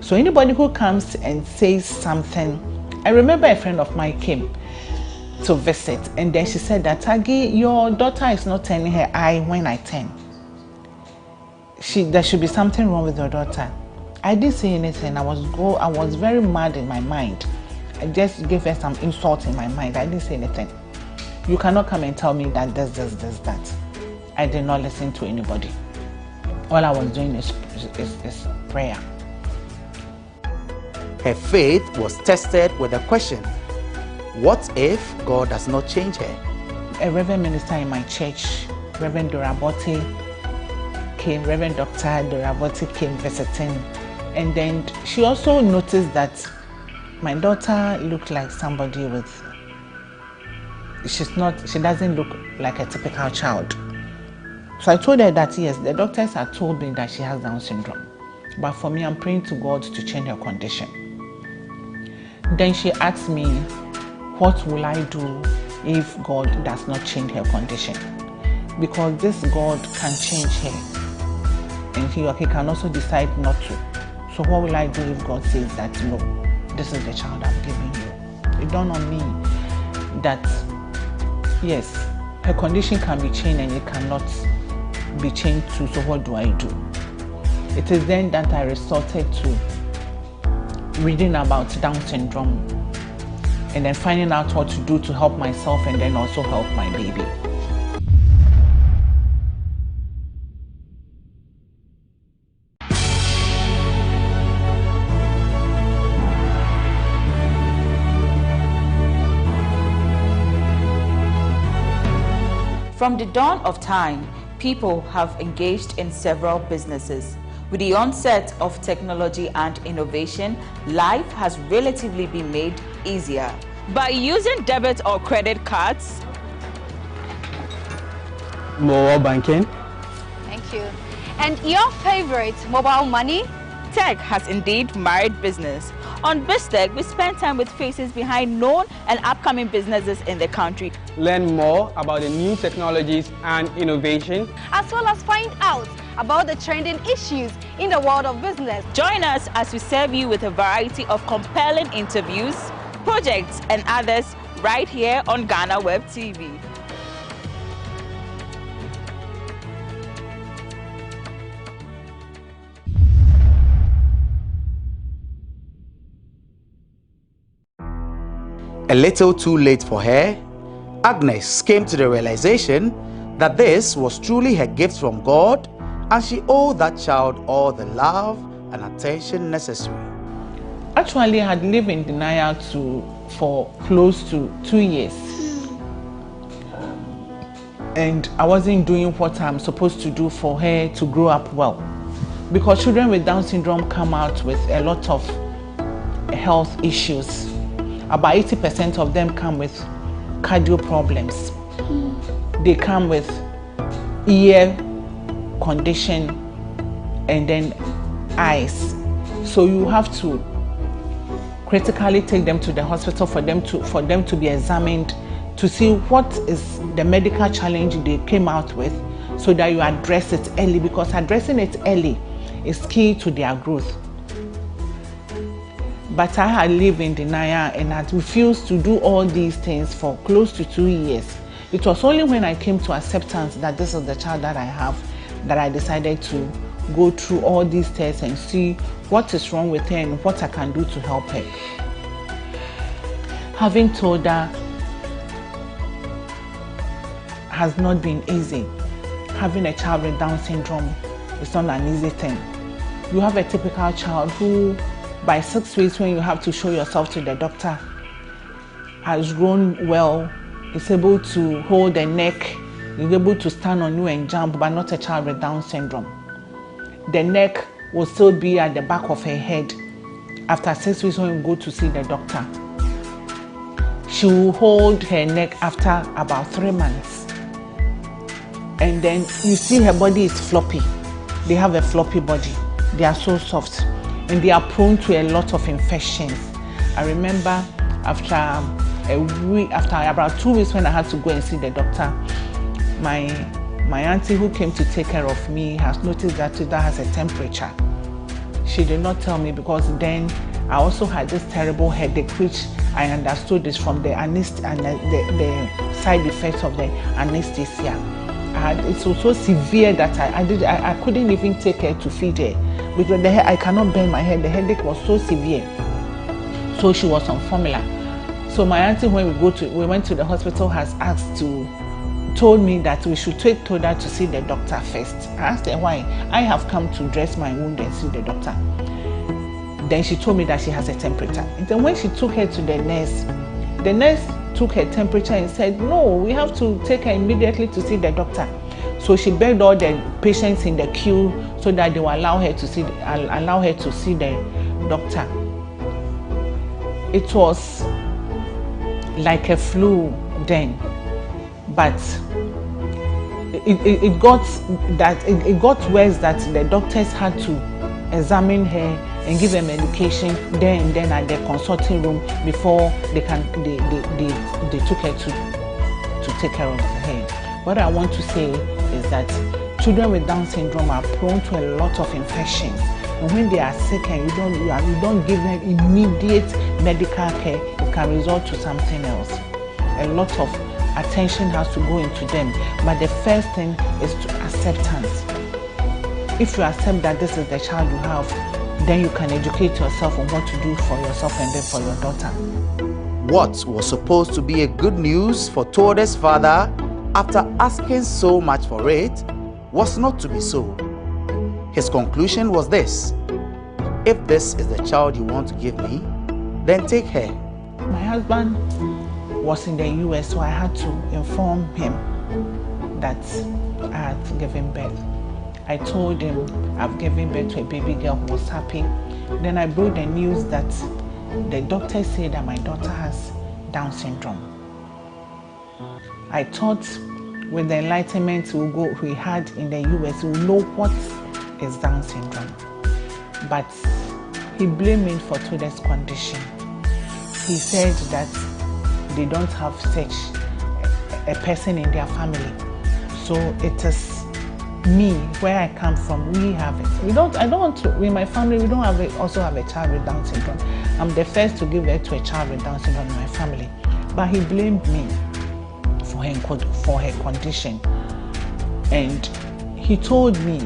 So anybody who comes and says something, I remember a friend of mine came to visit, and then she said that, Tagi, your daughter is not turning her eye when I turn. There should be something wrong with your daughter. I didn't say anything. I was very mad in my mind. I just gave her some insult in my mind. I didn't say anything. You cannot come and tell me that this, that. I did not listen to anybody. All I was doing is prayer. Her faith was tested with a question: what if God does not change her? A reverend minister in my church, Reverend Dorabote, came, Reverend Dr. Dorabote came visiting, and then she also noticed that my daughter looked like somebody with, she doesn't look like a typical child. So I told her that yes, the doctors had told me that she has Down syndrome, but for me, I'm praying to God to change her condition. Then she asked me, what will I do if God does not change her condition? Because this God can change her, and he can also decide not to. So what will I do if God says that, no, this is the child I'm giving you? It dawned on me that, yes, her condition can be changed and it cannot be changed too, so what do I do? It is then that I resorted to reading about Down syndrome, and then finding out what to do to help myself and then also help my baby. From the dawn of time, people have engaged in several businesses. With the onset of technology and innovation, life has relatively been made easier. By using debit or credit cards, mobile banking. Thank you. And your favorite, mobile money? Tech has indeed married business. On BizTech, we spend time with faces behind known and upcoming businesses in the country. Learn more about the new technologies and innovation, as well as find out about the trending issues in the world of business. Join us as we serve you with a variety of compelling interviews, projects, and others right here on GhanaWeb TV. A little too late for her, Agnes came to the realization that this was truly her gift from God, and she owed that child all the love and attention necessary. Actually, I had lived in denial for close to 2 years. And I wasn't doing what I'm supposed to do for her to grow up well. Because children with Down syndrome come out with a lot of health issues. About 80% of them come with cardio problems. They come with ear condition, and then eyes. So you have to critically take them to the hospital for them to be examined to see what is the medical challenge they came out with, so that you address it early, because addressing it early is key to their growth. But I had lived in denial and had refused to do all these things for close to 2 years. It was only when I came to acceptance that this is the child that I have that I decided to go through all these tests and see what is wrong with her and what I can do to help her. Having told her has not been easy. Having a child with Down syndrome is not an easy thing. You have a typical child who, by 6 weeks when you have to show yourself to the doctor, has grown well, is able to hold the neck, is able to stand on you and jump, but not a child with Down syndrome. The neck will still be at the back of her head after 6 weeks when you go to see the doctor. She will hold her neck after about 3 months. And then you see her body is floppy. They have a floppy body. They are so soft and they are prone to a lot of infections. I remember after about 2 weeks when I had to go and see the doctor, my auntie who came to take care of me has noticed that Tida has a temperature. She did not tell me because then I also had this terrible headache, which I understood is from the the side effects of the anesthesia. It's also severe that I couldn't even take her to feed her because I cannot bend my head. The headache was so severe. So she was on formula. So my auntie, when we went to the hospital, has told me that we should take Toda to see the doctor first. I asked her why. I have come to dress my wound and see the doctor. Then she told me that she has a temperature. And then when she took her to the nurse took her temperature and said, no, we have to take her immediately to see the doctor. So she begged all the patients in the queue so that they will allow her to see the doctor. It was like a flu then, but it got worse that the doctors had to examine her and give her medication then and then at the consulting room before they took her to take care of her. What I want to say is that children with Down syndrome are prone to a lot of infections, and when they are sick and you don't give them immediate medical care, it can result to something else. A lot of attention has to go into them, but the first thing is to acceptance. If you accept that this is the child you have, then you can educate yourself on what to do for yourself and then for your daughter. What was supposed to be a good news for Toda's father, after asking so much for it, was not to be so. His conclusion was this: if this is the child you want to give me, then take her. My husband was in the US, so I had to inform him that I had given birth. I told him I've given birth to a baby girl who was happy. Then I brought the news that the doctor said that my daughter has Down syndrome. I thought with the enlightenment we had in the US, we'll know what is Down syndrome. But he blamed me for Toda's condition. He said that they don't have such a person in their family. So it is me, where I come from, we have it. I don't want to, in my family, we don't also have a child with Down syndrome. I'm the first to give birth to a child with Down syndrome in my family. But he blamed me for her condition. And he told me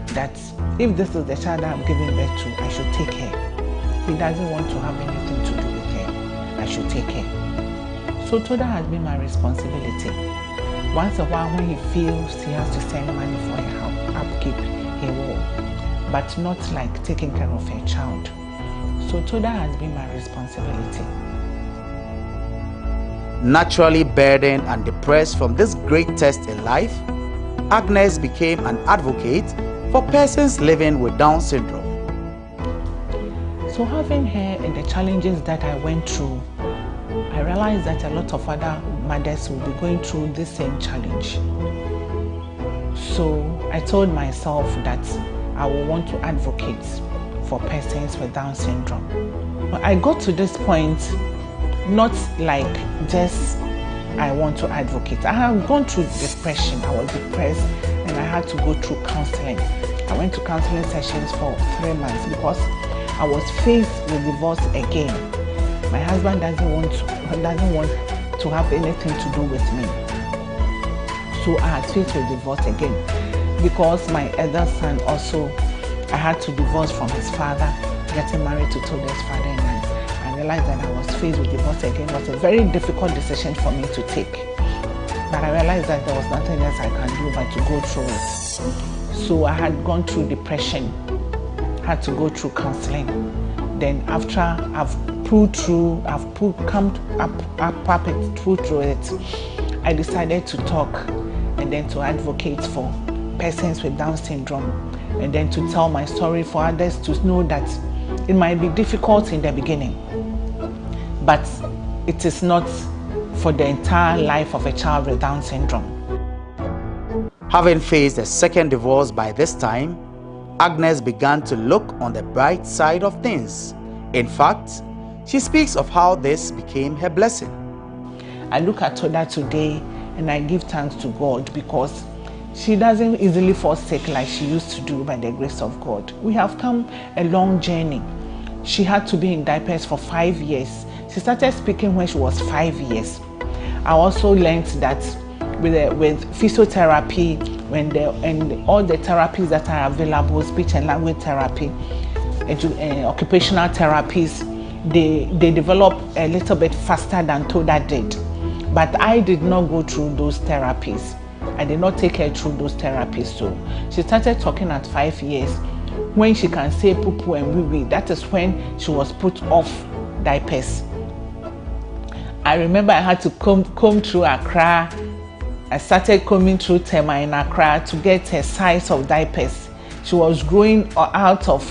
that if this is the child that I'm giving birth to, I should take her. He doesn't want to have anything to do with her. I should take her. So Toda has been my responsibility. Once a while, when he feels he has to send money for her upkeep, he will. But not like taking care of her child. So Toda has been my responsibility. Naturally burdened and depressed from this great test in life, Agnes became an advocate for persons living with Down syndrome. So having her and the challenges that I went through, I realized that a lot of other mothers will be going through the same challenge. So I told myself that I will want to advocate for persons with Down syndrome. I got to this point not like just I want to advocate. I have gone through depression. I was depressed and I had to go through counseling. I went to counseling sessions for 3 months because I was faced with divorce again. My husband doesn't want to have anything to do with me. So I had faced with divorce again because my elder son also, I had to divorce from his father, getting married to Toda's father, and I realized that I was faced with divorce again. It was a very difficult decision for me to take. But I realized that there was nothing else I can do but to go through it. So I had gone through depression, had to go through counseling. Then after I've come up through it, I decided to talk and then to advocate for persons with Down syndrome, and then to tell my story for others to know that it might be difficult in the beginning, but it is not for the entire life of a child with Down syndrome. Having faced a second divorce by this time, Agnes began to look on the bright side of things. In fact, she speaks of how this became her blessing. I look at Toda today and I give thanks to God because she doesn't easily fall sick like she used to do by the grace of God. We have come a long journey. She had to be in diapers for 5 years. She started speaking when she was 5 years. I also learned that with physiotherapy and all the therapies that are available, speech and language therapy, occupational therapies, they develop a little bit faster than Toda did. But I did not go through those therapies. I did not take her through those therapies. So she started talking at 5 years. When she can say poo-poo and wee-wee, that is when she was put off diapers. I remember I had to comb through Accra. I started combing through Tema in Accra to get her size of diapers. She was growing out of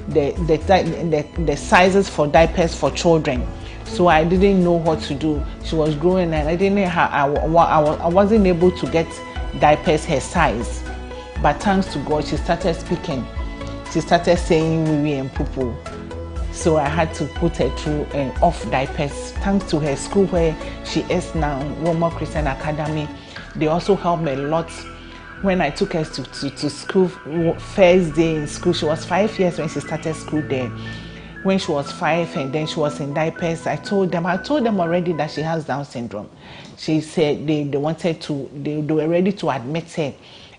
the sizes for diapers for children. So I didn't know what to do. She was growing and I wasn't able to get diapers her size. But thanks to God, she started speaking. She started saying wee-wee and poo-poo. So I had to put her through off diapers. Thanks to her school where she is now, Roma Christian Academy, they also helped me a lot. When I took her to school, first day in school, she was 5 years when she started school there. When she was 5 and then she was in diapers, I told them already that she has Down syndrome. She said they were ready to admit her.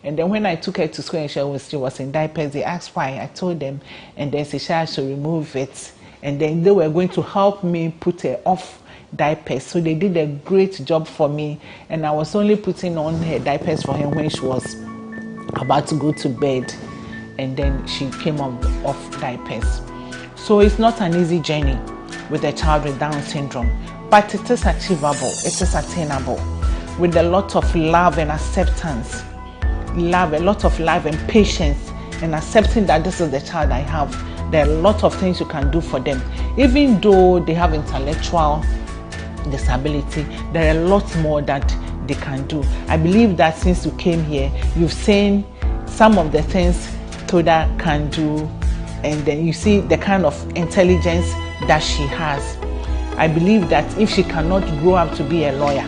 And then when I took her to school and she was in diapers, they asked why. I told them, and then she said I should remove it. And then they were going to help me put her off diapers. So they did a great job for me, and I was only putting on her diapers for her when she was about to go to bed, and then she came off diapers. So it's not an easy journey with a child with Down syndrome, but it is achievable, it is attainable with a lot of love and acceptance. A lot of love and patience, and accepting that this is the child I have. There are a lot of things you can do for them. Even though they have intellectual disability, there are a lot more that they can do. I believe that since you came here, you've seen some of the things Toda can do, and then you see the kind of intelligence that she has. I believe that if she cannot grow up to be a lawyer,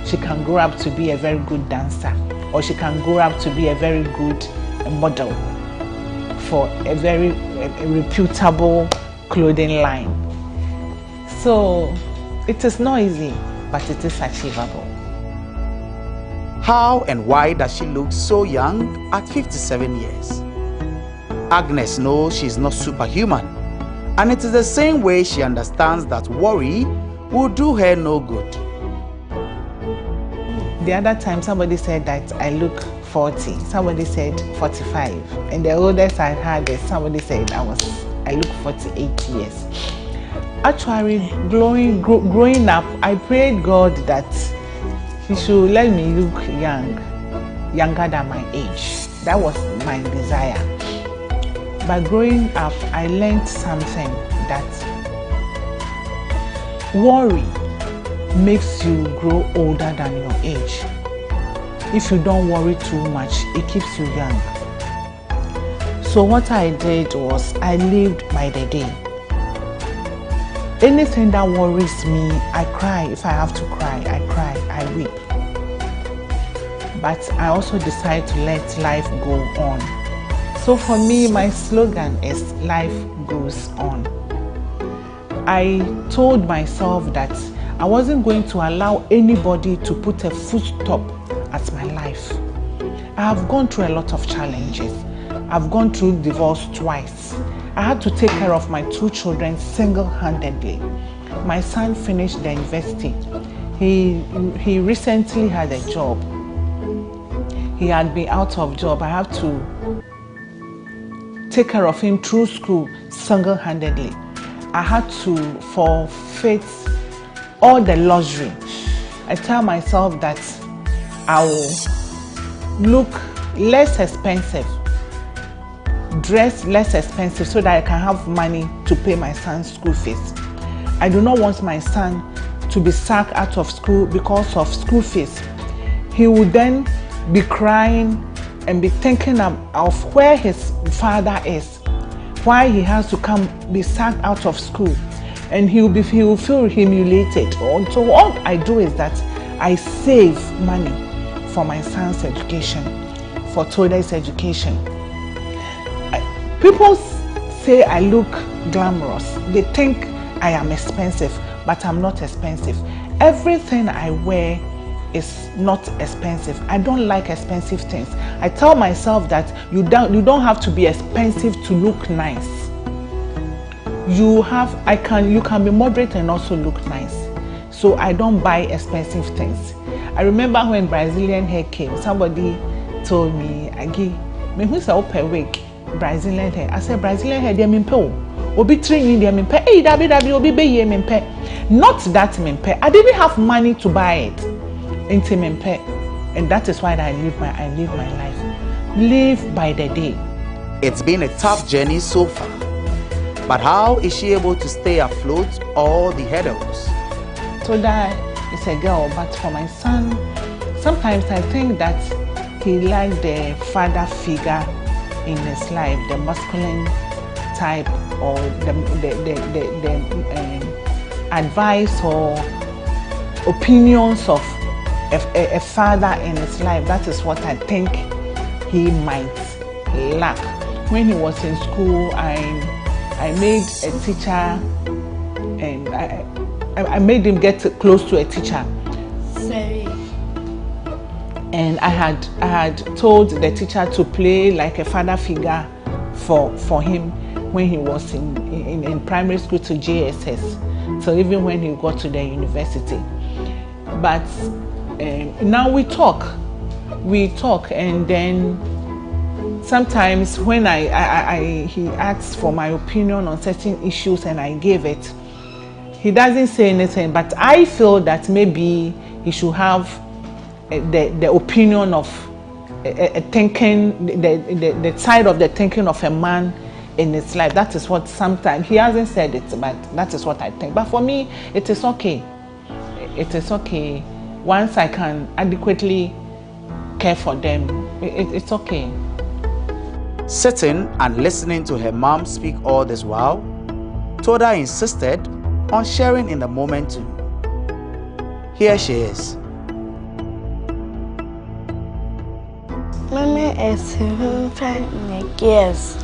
she can grow up to be a very good dancer, or she can grow up to be a very good model for a very reputable clothing line. So it is not easy, but it is achievable. How and why does she look so young at 57 years? Agnes knows she is not superhuman, and it is the same way she understands that worry will do her no good. The other time somebody said that I look 40, somebody said 45, and the oldest I had is somebody said I look 48 years. Actually, growing up, I prayed God that He should let me look younger than my age. That was my desire. But growing up, I learned something, that worry makes you grow older than your age. If you don't worry too much, it keeps you young. So what I did was I lived by the day. Anything that worries me, I cry. If I have to cry, I weep. But I also decide to let life go on. So for me, my slogan is life goes on. I told myself that I wasn't going to allow anybody to put a foot stop at my life. I have gone through a lot of challenges. I've gone through divorce twice. I had to take care of my 2 children single-handedly. My son finished the university. He recently had a job. He had been out of job. I have to take care of him through school single-handedly. I had to forfeit all the luxury. I tell myself that I will look less expensive, dress less expensive so that I can have money to pay my son's school fees. I do not want my son to be sacked out of school because of school fees. He would then be crying and be thinking of where his father is, why he has to come be sacked out of school, and he will feel humiliated. So what I do is that I save money for my son's education, for Toda's education. People say I look glamorous. They think I am expensive, but I'm not expensive. Everything I wear is not expensive. I don't like expensive things. I tell myself that you don't have to be expensive to look nice. You can be moderate and also look nice. So I don't buy expensive things. I remember when Brazilian hair came, somebody told me, me who's a open wig, Brazilian hair. I said, Brazilian hair, they mean po. Obi training, they mean pe. Hey, dabi, obi be ye mean pe. Not that mean pe. I didn't have money to buy it. And that is why I live my life. Live by the day. It's been a tough journey so far, but how is she able to stay afloat all the hurdles? Toda is a girl, but for my son, sometimes I think that he liked the father figure in his life, the masculine type, or the advice or opinions of a father in his life. That is what I think he might lack. When he was in school, I made a teacher, and I made him get close to a teacher. Sorry. And I had told the teacher to play like a father figure for him when he was in primary school to JSS. So even when he got to the university. But now we talk, and then sometimes when he asks for my opinion on certain issues and I give it, he doesn't say anything, but I feel that maybe he should have the opinion of thinking, the side of the thinking of a man in his life. That is what sometimes, he hasn't said it, but that is what I think. But for me, it is okay. It is okay. Once I can adequately care for them, it's okay. Sitting and listening to her mom speak all this while, Toda insisted on sharing in the moment too. Here she is. Mama is home from the girls,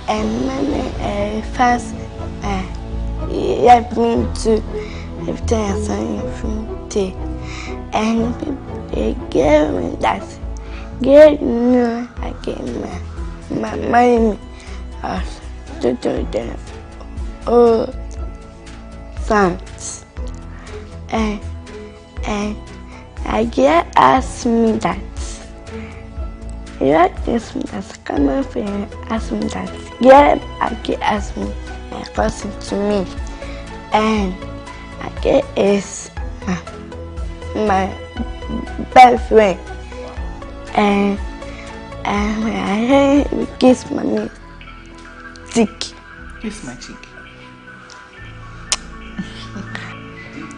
and Mama first helped me to have time to and they gave me that. Gave me I gave my money to do the old sons, and I get asked me that. You like this that's coming from ask me that. Yeah, I get asked me a question to me, and I get is my best friend, and when I kiss my cheek. Kiss my cheek.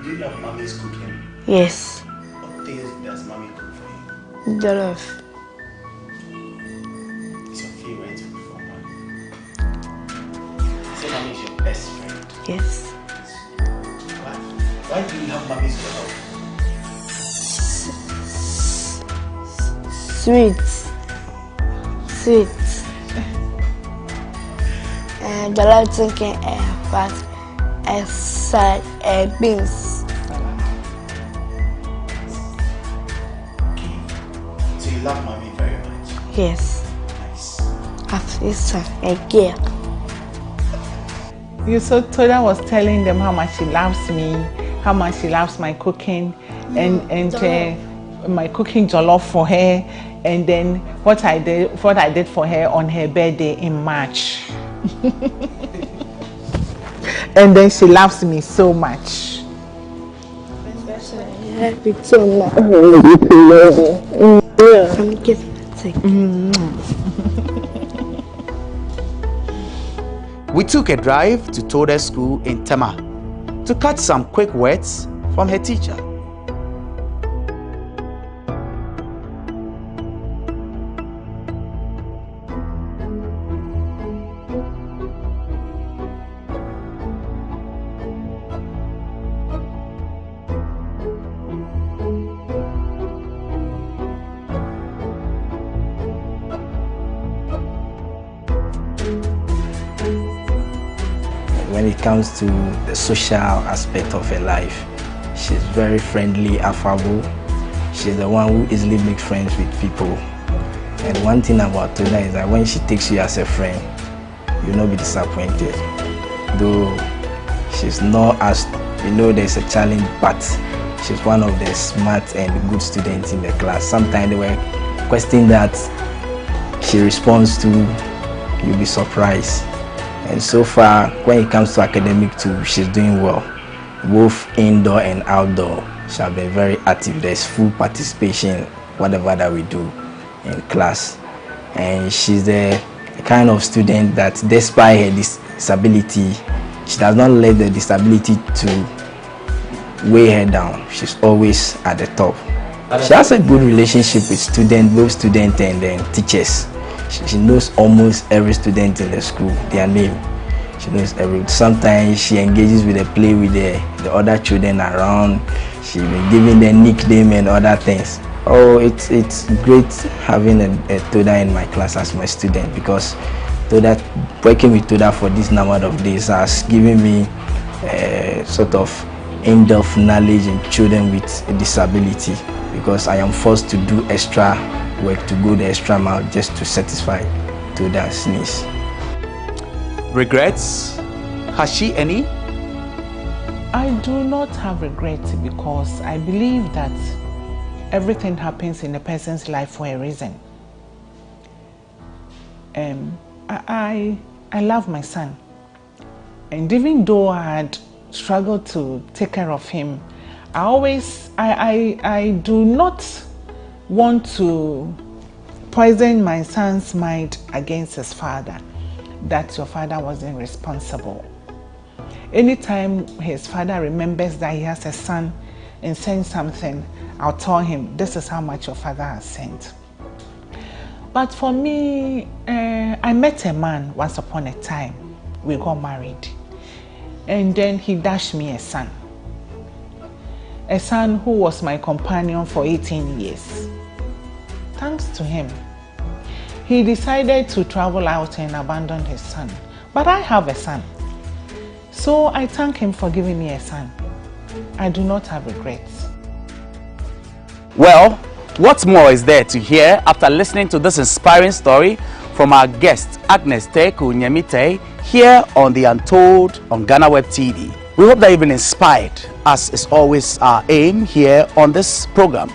Do you love mommy's cooking? Yes. What things does mommy cook for you? Jollof. It's your favorite food for mommy? best friend? Yes. Why do you have mommy's love? Sweet. The love thinking but beans. So you love mommy very much? Yes. Nice. After a girl. You saw Toda was telling them how much she loves me, how much she loves my cooking, and my cooking jollof for her, and then what I did for her on her birthday in March. And then she loves me so much. We took a drive to Toda's school in Tema to catch some quick words from her teacher. When it comes to the social aspect of her life, she's very friendly, affable. She's the one who easily makes friends with people. And one thing about Toda is that when she takes you as a friend, you'll not be disappointed. Though she's not as, there's a challenge, but she's one of the smart and good students in the class. Sometimes they were questions that she responds to, you'll be surprised. And so far, when it comes to academic too, she's doing well. Both indoor and outdoor, she has been very active. There's full participation, whatever that we do in class. And she's the kind of student that despite her disability, she does not let the disability to weigh her down. She's always at the top. She has a good relationship with students, both students and teachers. She knows almost every student in the school, their name. She knows every. Sometimes she engages with a play with the other children around. She's been giving them nickname and other things. Oh, it's great having a Toda in my class as my student, because working with Toda for this number of days has given me sort of in-depth knowledge in children with a disability, because I am forced to do extra work, to go the extra mile just to satisfy Toda's needs. Regrets? Has she any? I do not have regrets, because I believe that everything happens in a person's life for a reason. I love my son, and even though I had struggled to take care of him, I do not want to poison my son's mind against his father, that your father wasn't responsible. Anytime his father remembers that he has a son and sends something, I'll tell him, this is how much your father has sent. But for me, I met a man once upon a time. We got married. And then he dashed me a son. A son who was my companion for 18 years. Thanks to him, he decided to travel out and abandon his son. But I have a son. So I thank him for giving me a son. I do not have regrets. Well, what more is there to hear after listening to this inspiring story from our guest, Agnes Teku Nyamite, here on The Untold on GhanaWeb TV. We hope that you've been inspired, as is always our aim here on this program.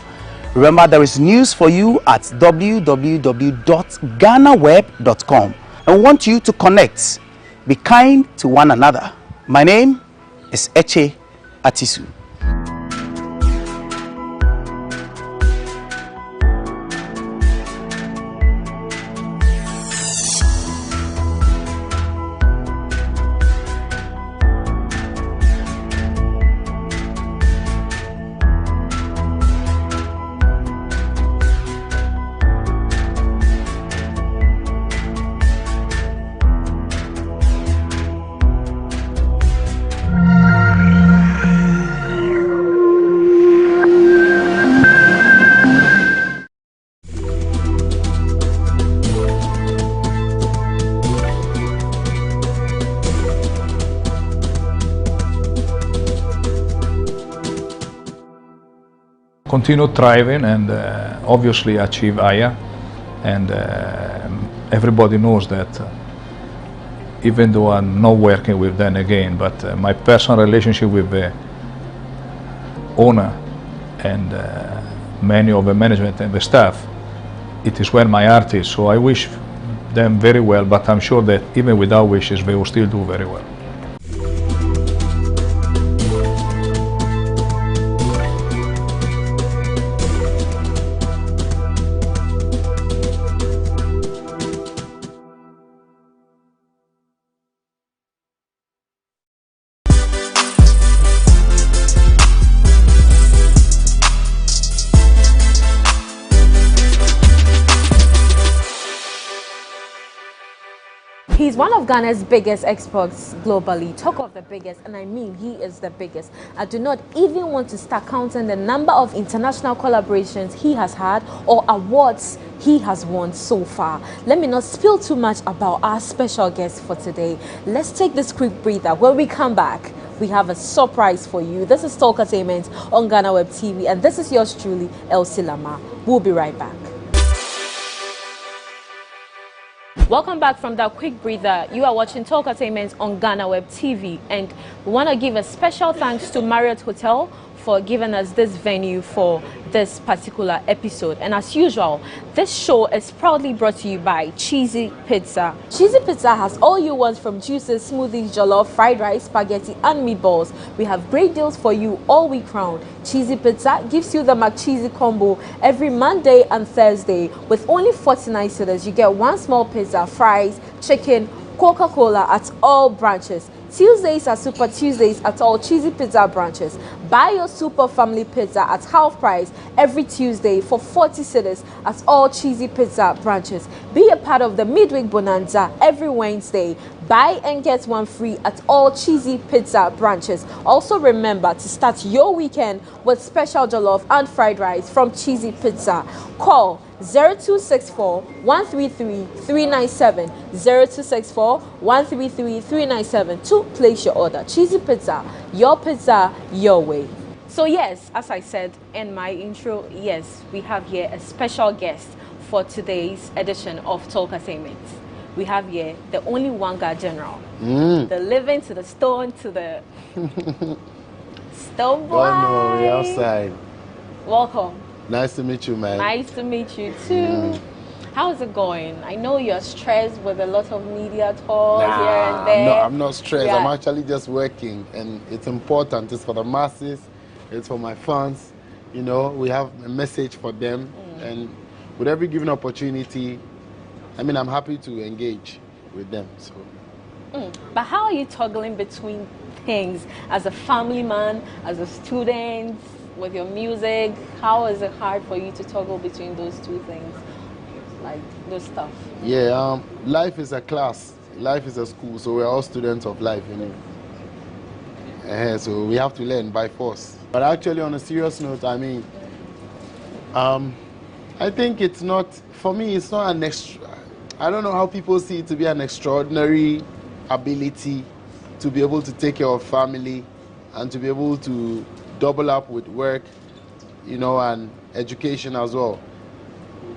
Remember, there is news for you at www.ghanaweb.com, and we want you to connect. Be kind to one another. My name is Eche Atisu. continue thriving and obviously achieve higher. And everybody knows that even though I'm not working with them again, but my personal relationship with the owner and many of the management and the staff, it is where my heart is. So I wish them very well, but I'm sure that even without wishes, they will still do very well. He's one of Ghana's biggest exports globally. Talk of the biggest, and I mean he is the biggest. I do not even want to start counting the number of international collaborations he has had or awards he has won so far. Let me not spill too much about our special guest for today. Let's take this quick breather. When we come back, we have a surprise for you. This is Talkatainment on GhanaWeb TV, and this is yours truly, Elsie Lama. We'll be right back. Welcome back from that quick breather. You are watching Talkatainment on GhanaWeb TV, and we want to give a special thanks to Marriott Hotel for giving us this venue for this particular episode. And as usual, this show is proudly brought to you by Cheesy Pizza. Cheesy Pizza has all you want from juices, smoothies, jollof, fried rice, spaghetti and meatballs. We have great deals for you all week round. Cheesy Pizza gives you the McCheesy combo every Monday and Thursday. With only 49 cedis, you get one small pizza, fries, chicken, Coca-Cola at all branches. Tuesdays are Super Tuesdays at all Cheesy Pizza branches. Buy your Super Family Pizza at half price every Tuesday for 40 cedis at all Cheesy Pizza branches. Be a part of the Midweek Bonanza every Wednesday. Buy and get one free at all Cheesy Pizza branches. Also remember to start your weekend with special jollof and fried rice from Cheesy Pizza. Call 0264 133 397 0264 133 397 to place your order. Cheesy Pizza, your way. So yes, as I said in my intro, yes, we have here a special guest for today's edition of Talkatainment. We have here the only Wanga General, the living to the stone to the Stonebwoy. Oh no, we're outside. Welcome. Nice to meet you, man. Nice to meet you too. How's it going? I know you're stressed with a lot of media talk here and there. I'm not stressed. Yeah. I'm actually just working, and it's important. It's for the masses. It's for my fans. You know, we have a message for them, and with every given opportunity, I mean, I'm happy to engage with them. So. But how are you toggling between things as a family man, as a student, with your music? How is it hard for you to toggle between those two things, like those stuff? Yeah, life is a class, life is a school, so we're all students of life, you know. So we have to learn by force. But actually, on a serious note, I mean, I think it's not, for me, it's not an extra, I don't know how people see it to be an extraordinary ability to be able to take care of family and to be able to double up with work, you know, and education as well.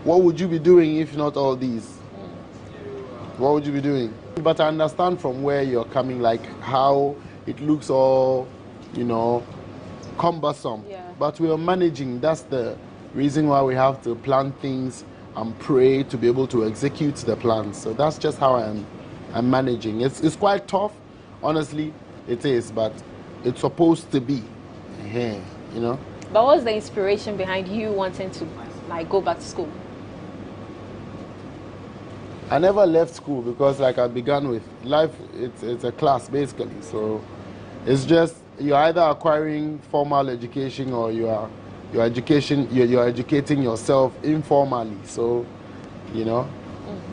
What would you be doing if not all these? What would you be doing? But I understand from where you're coming, like how it looks all, you know, cumbersome. Yeah. But we are managing. That's the reason why we have to plan things and pray to be able to execute the plans. So that's just how I'm managing. It's quite tough, honestly, it is, but it's supposed to be. You know. But what was the inspiration behind you wanting to like go back to school? I never left school because, like I began with, life it's a class basically. So it's just you're either acquiring formal education or you're educating yourself informally. So, you know,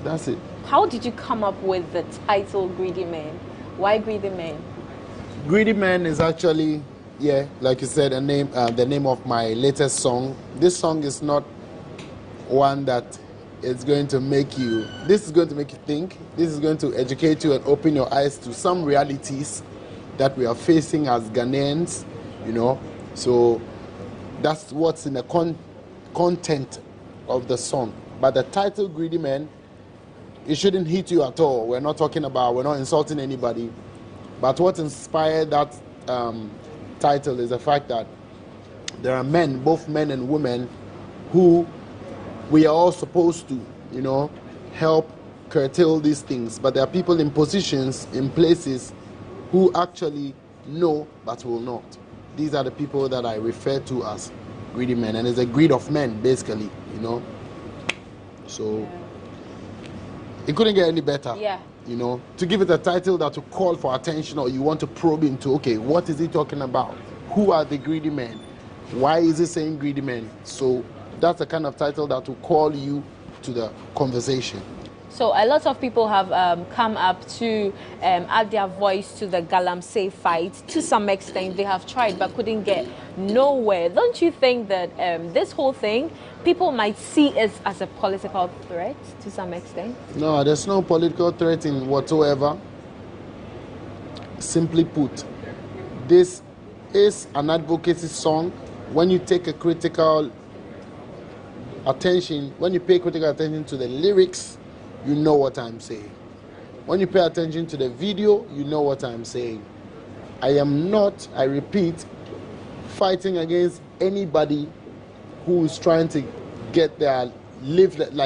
that's it. How did you come up with the title Greedy Man? Why Greedy Man? Greedy Man is actually, yeah, like you said, the name of my latest song. This song is not one that is going to make you, this is going to make you think. This is going to educate you and open your eyes to some realities that we are facing as Ghanaians, you know. So That's what's in the content of the song. But the title, Greedy Men, it shouldn't hit you at all. We're not insulting anybody. But what inspired that title is the fact that there are men, both men and women, who we are all supposed to, help curtail these things. But there are people in positions, in places, who actually know but will not. These are the people that I refer to as greedy men. And it's a greed of men, basically, So it couldn't get any better. Yeah. To give it a title that will call for attention, or you want to probe into, okay, what is he talking about? Who are the greedy men? Why is he saying greedy men? So that's the kind of title that will call you to the conversation. So a lot of people have come up to add their voice to the Galamsey fight. To some extent, they have tried but couldn't get nowhere. Don't you think that this whole thing, people might see it as a political threat to some extent? No, there's no political threat in whatsoever. Simply put, this is an advocacy song. When you take a critical attention, when you pay critical attention to the lyrics, you know what I'm saying. When you pay attention to the video, you know what I'm saying. I am not, I repeat, fighting against anybody who is trying to get their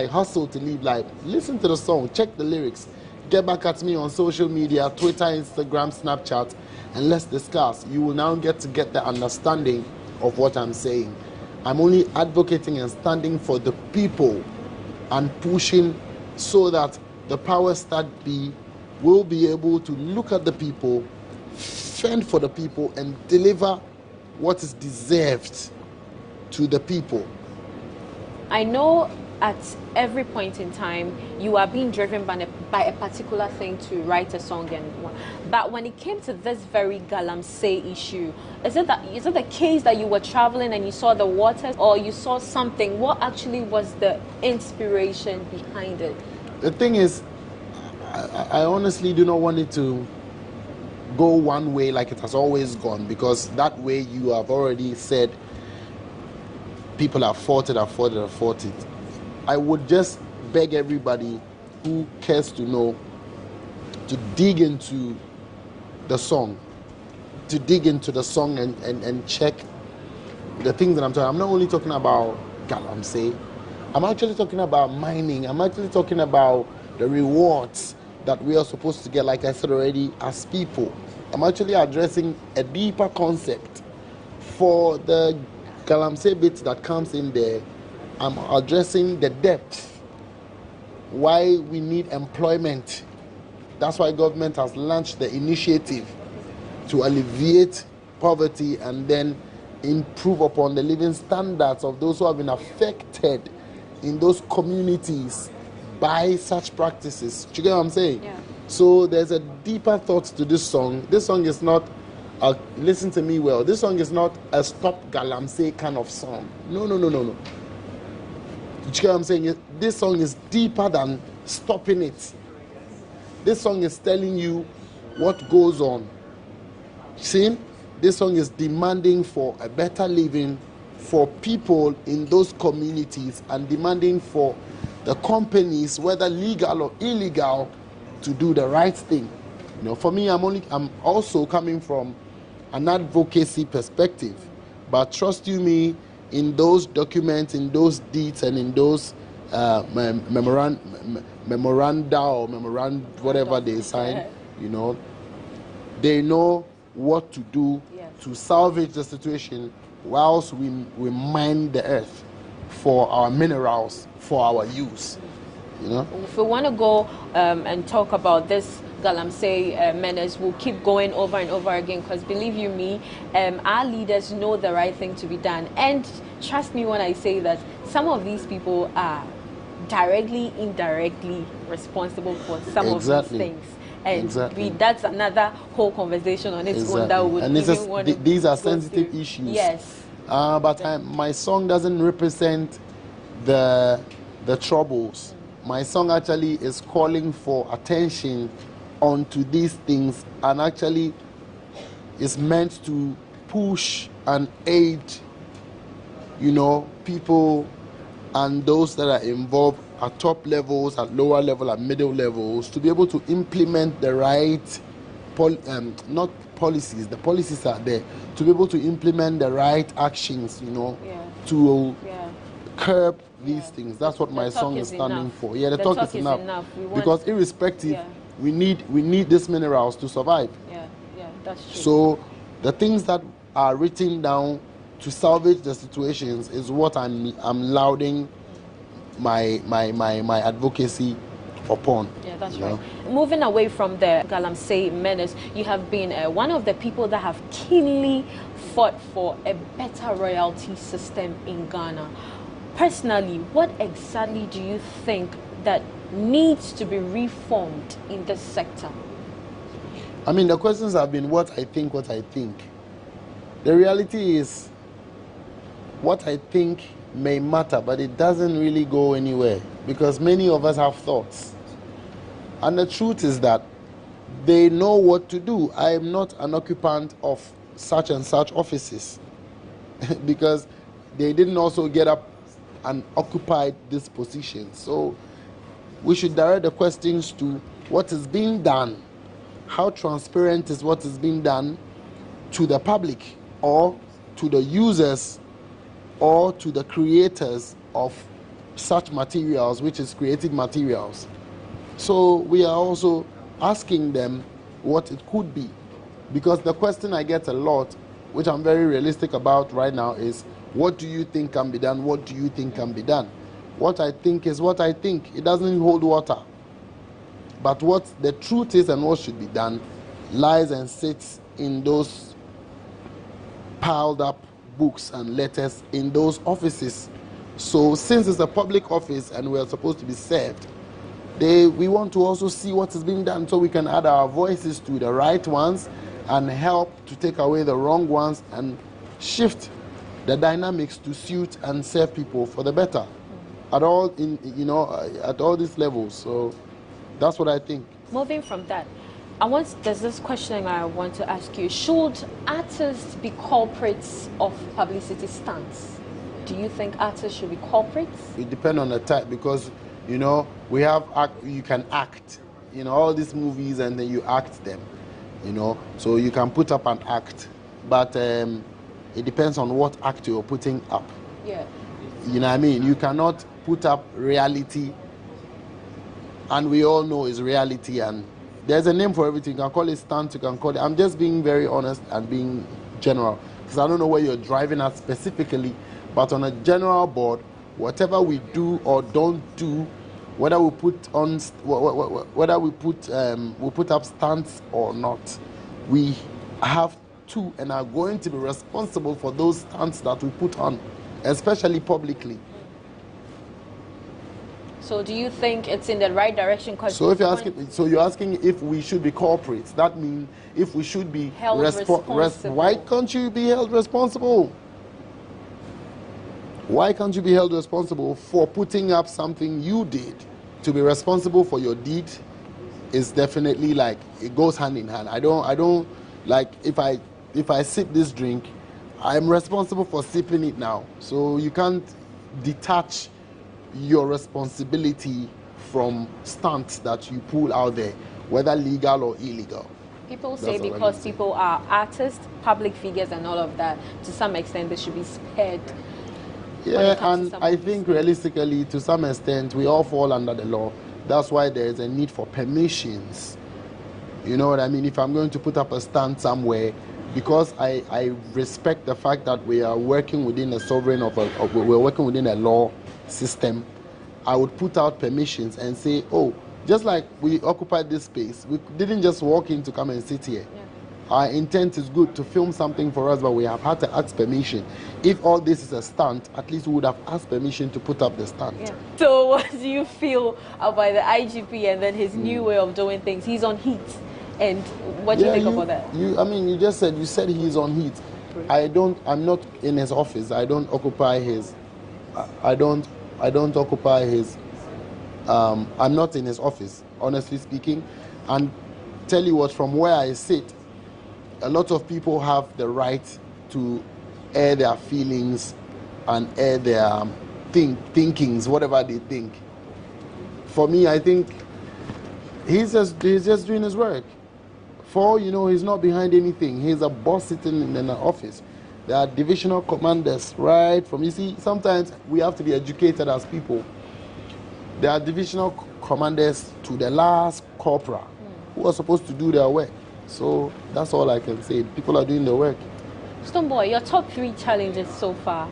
hustle to live life. Listen to the song, check the lyrics, get back at me on social media, Twitter, Instagram, Snapchat, and let's discuss. You will now get the understanding of what I'm saying. I'm only advocating and standing for the people and pushing so that the powers that be will be able to look at the people, fend for the people, and deliver what is deserved to the people. I know at every point in time you are being driven by a particular thing to write a song, but when it came to this very Galamsey issue, is it the case that you were traveling and you saw the waters, or you saw something? What actually was the inspiration behind it? The thing is, I honestly do not want it to go one way like it has always gone, because that way you have already said people have fought it. I would just beg everybody who cares to know to dig into the song, and check the things that I'm talking. I'm not only talking about Galamsey. I'm actually talking about mining. I'm actually talking about the rewards that we are supposed to get, like I said already, as people. I'm actually addressing a deeper concept. For the Galamsey bit that comes in there, I'm addressing the depth, why we need employment. That's why government has launched the initiative to alleviate poverty and then improve upon the living standards of those who have been affected in those communities by such practices. Do you get what I'm saying? Yeah. So there's a deeper thought to this song. This song is not listen to me well. This song is not a stop Galamsey kind of song. No. Do you get what I'm saying? This song is deeper than stopping it. This song is telling you what goes on. See? This song is demanding for a better living for people in those communities, and demanding for the companies, whether legal or illegal, to do the right thing. For me, I'm also coming from an advocacy perspective, but trust you me, in those documents, in those deeds, and in those memoranda or whatever they sign, they know what to do to salvage the situation whilst we mine the earth for our minerals, for our use. If we want to go and talk about this Galamsey menace, we'll keep going over and over again, because believe you me, our leaders know the right thing to be done. And trust me when I say that some of these people are directly, indirectly responsible for some of these things. And that's another whole conversation on its own that would these are sensitive issues. Yes. But my song doesn't represent the troubles. My song actually is calling for attention onto these things, and actually is meant to push and aid you know, people and those that are involved at top levels, at lower level, at middle levels, to be able to implement the right, not policies, the policies are there, to be able to implement the right actions, you know, to curb these things. That's what my song is standing for. Yeah, the talk is enough. Because irrespective, we need these minerals to survive. Yeah, that's true. So the things that are written down to salvage the situations is what I'm lauding my advocacy upon. Yeah, that's right. Moving away from the Galamsey menace, you have been one of the people that have keenly fought for a better royalty system in Ghana. Personally, what exactly do you think that needs to be reformed in this sector? I mean, the questions have been what I think. The reality is, what I think may matter, but it doesn't really go anywhere because many of us have thoughts. And the truth is that they know what to do. I am not an occupant of such and such offices because they didn't also get up and occupy this position. So we should direct the questions to what is being done. How transparent is what is being done to the public or to the users or to the creators of such materials, which is creative materials. So we are also asking them what it could be. Because the question I get a lot, which I'm very realistic about right now, is what do you think can be done? What do you think can be done? What I think is what I think. It doesn't hold water. But what the truth is and what should be done lies and sits in those piled up books and letters in those offices. So since it's a public office and we are supposed to be served, we want to also see what is being done so we can add our voices to the right ones and help to take away the wrong ones and shift the dynamics to suit and serve people for the better at all at all these levels. So that's what I think. Moving from that, there's this question I want to ask you. Should artists be culprits of publicity stunts? Do you think artists should be culprits? It depends on the type because, you know, you can act, you know, all these movies and then you act them, you know. So you can put up an act, but it depends on what act you're putting up. Yeah. You know what I mean? You cannot put up reality, and we all know it's reality, and there's a name for everything. You can call it stunt, you can call it... I'm just being very honest and being general, because I don't know where you're driving at specifically, but on a general board, whatever we do or don't do, whether we put up stunts or not, we have to and are going to be responsible for those stunts that we put on, especially publicly. So do you think it's in the right direction? So if you're asking if we should be corporates, that means if we should be held responsible. Why can't you be held responsible? Why can't you be held responsible for putting up something you did? To be responsible for your deed is definitely like, it goes hand in hand. I don't like, if I sip this drink, I'm responsible for sipping it now. So you can't detach your responsibility from stunts that you pull out there, whether legal or illegal. People say because people are artists, public figures and all of that, to some extent they should be spared. Yeah, and I think realistically, to some extent, we all fall under the law. That's why there is a need for permissions. You know what I mean? If I'm going to put up a stunt somewhere, because I respect the fact that we are working within a sovereign we're working within a law system, I would put out permissions and say, oh, just like we occupied this space, we didn't just walk in to come and sit here. Yeah. Our intent is good to film something for us, but we have had to ask permission. If all this is a stunt, at least we would have asked permission to put up the stunt. Yeah. So what do you feel about the IGP and then his new way of doing things? He's on heat. And what do you think about that? You said he's on heat. I'm not in his office. I don't occupy his I'm not in his office, honestly speaking. And tell you what, from where I sit, a lot of people have the right to air their feelings and air their thinkings, whatever they think. For me, I think he's just doing his work. For all you know, he's not behind anything. He's a boss sitting in an office. There are divisional commanders, right? You see, sometimes we have to be educated as people. There are divisional commanders to the last corporal who are supposed to do their work. So that's all I can say. People are doing their work. Stonebwoy, your top 3 challenges so far?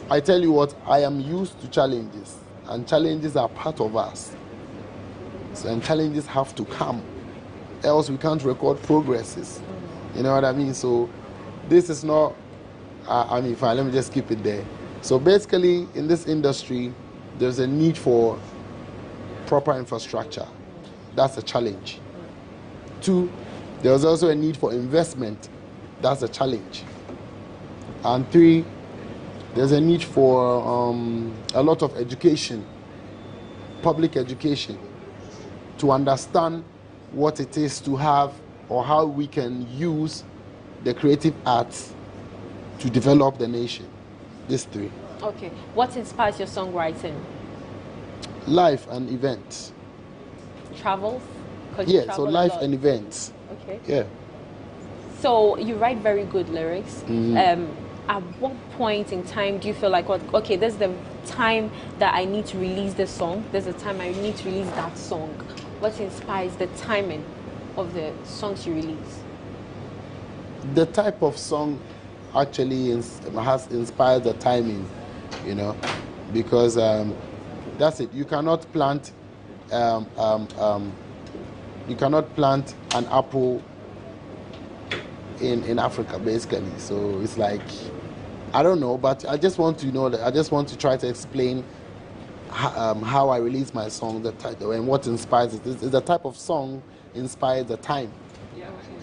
I tell you what, I am used to challenges, and challenges are part of us. And challenges have to come, else we can't record progresses. You know what I mean? So this is not, fine, let me just keep it there. So basically, in this industry, there's a need for proper infrastructure. That's a challenge. 2, there's also a need for investment. That's a challenge. And 3, there's a need for a lot of education, public education, to understand what it is to have or how we can use the creative arts to develop the nation. These 3. Okay. What inspires your songwriting? Life and events. Travels? Yeah, so life and events. Okay. Yeah. So you write very good lyrics. At what point in time do you feel like, okay, this is the time that I need to release this song, there's a time I need to release that song? What inspires the timing of the songs you release? The type of song actually has inspired the timing, you know, because that's it. You cannot plant an apple in Africa, basically. So it's like, I don't know, but I just want to know that I just want to try to explain how I release my song, the title, and what inspires it. It's the type of song inspires the time,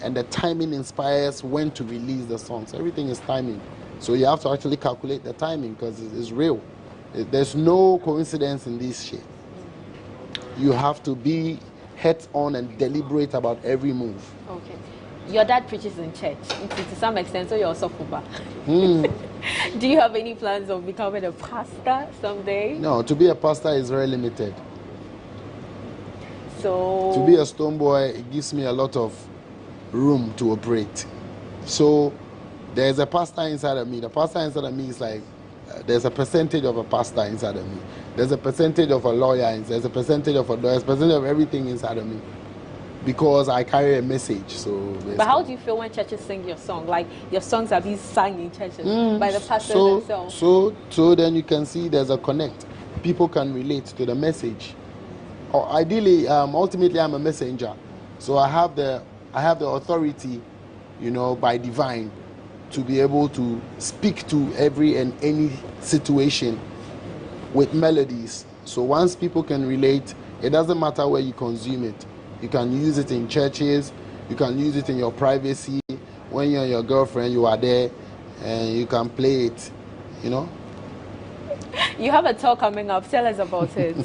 and the timing inspires when to release the song. So everything is timing. So you have to actually calculate the timing because it's real. There's no coincidence in this shit. You have to be head on and deliberate about every move. Okay. Your dad preaches in church, to some extent, so you're also Fuba. Do you have any plans of becoming a pastor someday? No, to be a pastor is very limited. So to be a Stonebwoy, it gives me a lot of room to operate. So there's a pastor inside of me. The pastor inside of me is like, there's a percentage of a pastor inside of me. There's a percentage of a lawyer, there's a percentage of a lawyer, there's a percentage of everything inside of me. Because I carry a message. So but how do you feel when churches sing your song? Like your songs are being sung in churches by the pastors themselves. So then you can see there's a connect. People can relate to the message. Or ideally, ultimately I'm a messenger. So I have the authority, you know, by divine, to be able to speak to every and any situation with melodies. So once people can relate, it doesn't matter where you consume it. You can use it in churches, you can use it in your privacy. When you're your girlfriend, you are there and you can play it, you know. You have a tour coming up, tell us about it.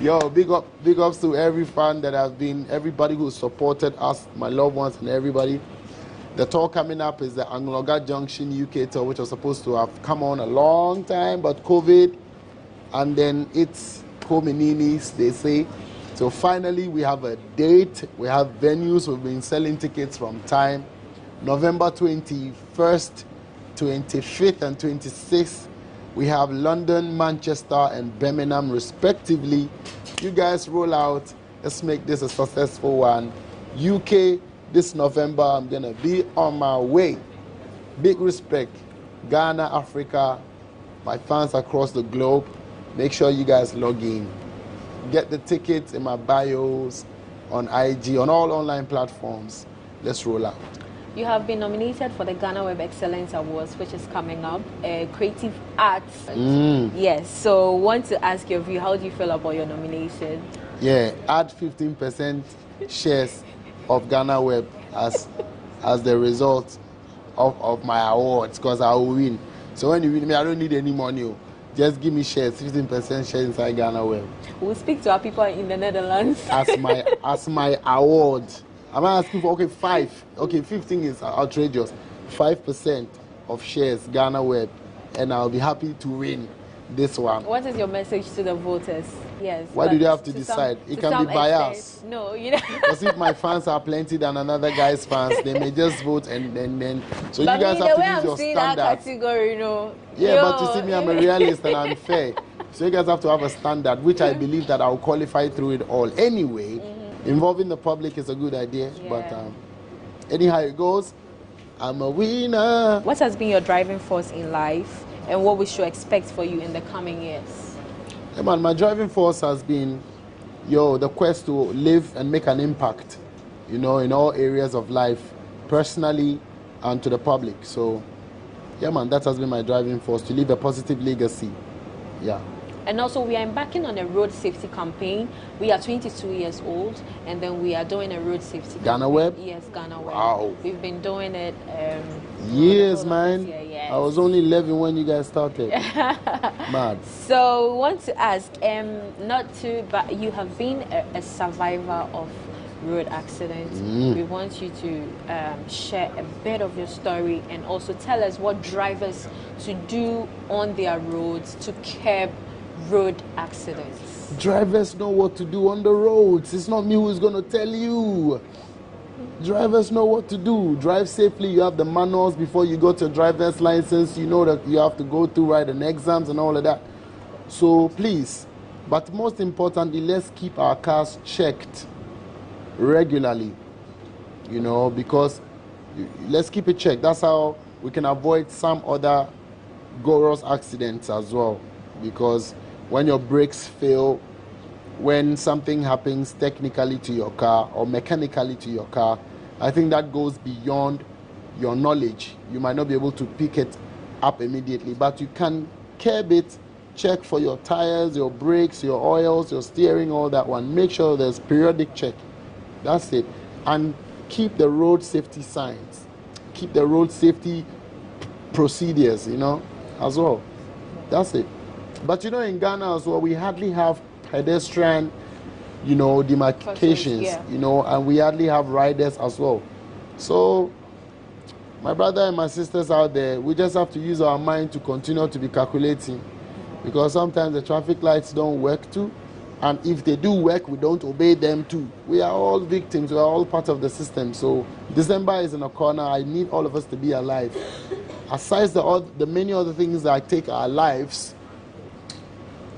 Yo, big ups to every fan that has been, everybody who supported us, my loved ones and everybody. The tour coming up is the Angloga Junction UK tour, which was supposed to have come on a long time, but COVID, and then it's Comininis, they say. So finally, we have a date, we have venues, we've been selling tickets from time. November 21st, 25th, and 26th, we have London, Manchester, and Birmingham, respectively. You guys roll out, let's make this a successful one. UK, this November, I'm gonna be on my way. Big respect, Ghana, Africa, my fans across the globe. Make sure you guys log in. Get the tickets in my bios, on IG, on all online platforms. Let's roll out. You have been nominated for the GhanaWeb Excellence Awards, which is coming up, Creative Arts. Yes, so want to ask your view, how do you feel about your nomination? Yeah, add 15% shares of GhanaWeb as the result of my awards, because I will win. So when you win me, I don't need any money. Just give me shares, 15% shares inside GhanaWeb. We'll speak to our people in the Netherlands. As my award. I'm asking for, okay, 5. Okay, 15 is outrageous. 5% of shares, GhanaWeb, and I'll be happy to win this one. What is your message to the voters? Yes. Why do they have to decide? It can be biased. No, you know. Because if my fans are plenty than another guy's fans, they may just vote and then. So but you guys have to use your standards. Category, you know. Yeah, but you see me, I'm a realist and I'm fair. So you guys have to have a standard, which I believe that I'll qualify through it all. Anyway, involving the public is a good idea, but anyhow it goes, I'm a winner. What has been your driving force in life, and what we should expect for you in the coming years? Yeah, man, my driving force has been, the quest to live and make an impact, in all areas of life, personally and to the public. So, yeah, man, that has been my driving force, to leave a positive legacy. Yeah. And also, we are embarking on a road safety campaign. We are 22 years old, and then we are doing a road safety GhanaWeb? campaign. Yes, GhanaWeb. Wow. We've been doing it years, man. Yes. I was only 11 when you guys started. Mad. So, we want to ask, but you have been a survivor of road accidents. We want you to share a bit of your story and also tell us what drivers to do on their roads to curb road accidents. Drivers know what to do on the roads. It's not me who's going to tell you. Drivers know what to do. Drive safely. You have the manuals before you go to a driver's license. You know that you have to go through writing exams and all of that. So please, but most importantly, let's keep our cars checked regularly, because let's keep it checked. That's how we can avoid some other gorgeous accidents as well, because when your brakes fail, when something happens technically to your car or mechanically to your car, I think that goes beyond your knowledge. You might not be able to pick it up immediately, but you can curb it, check for your tires, your brakes, your oils, your steering, all that one. Make sure there's periodic check. That's it. And keep the road safety signs. Keep the road safety procedures, as well. That's it. But in Ghana as well, we hardly have pedestrian, demarcations, and we hardly have riders as well. So, my brother and my sisters out there, we just have to use our mind to continue to be calculating, because sometimes the traffic lights don't work too, and if they do work, we don't obey them too. We are all victims. We are all part of the system. So, December is in a corner. I need all of us to be alive. Aside the many other things that take our lives,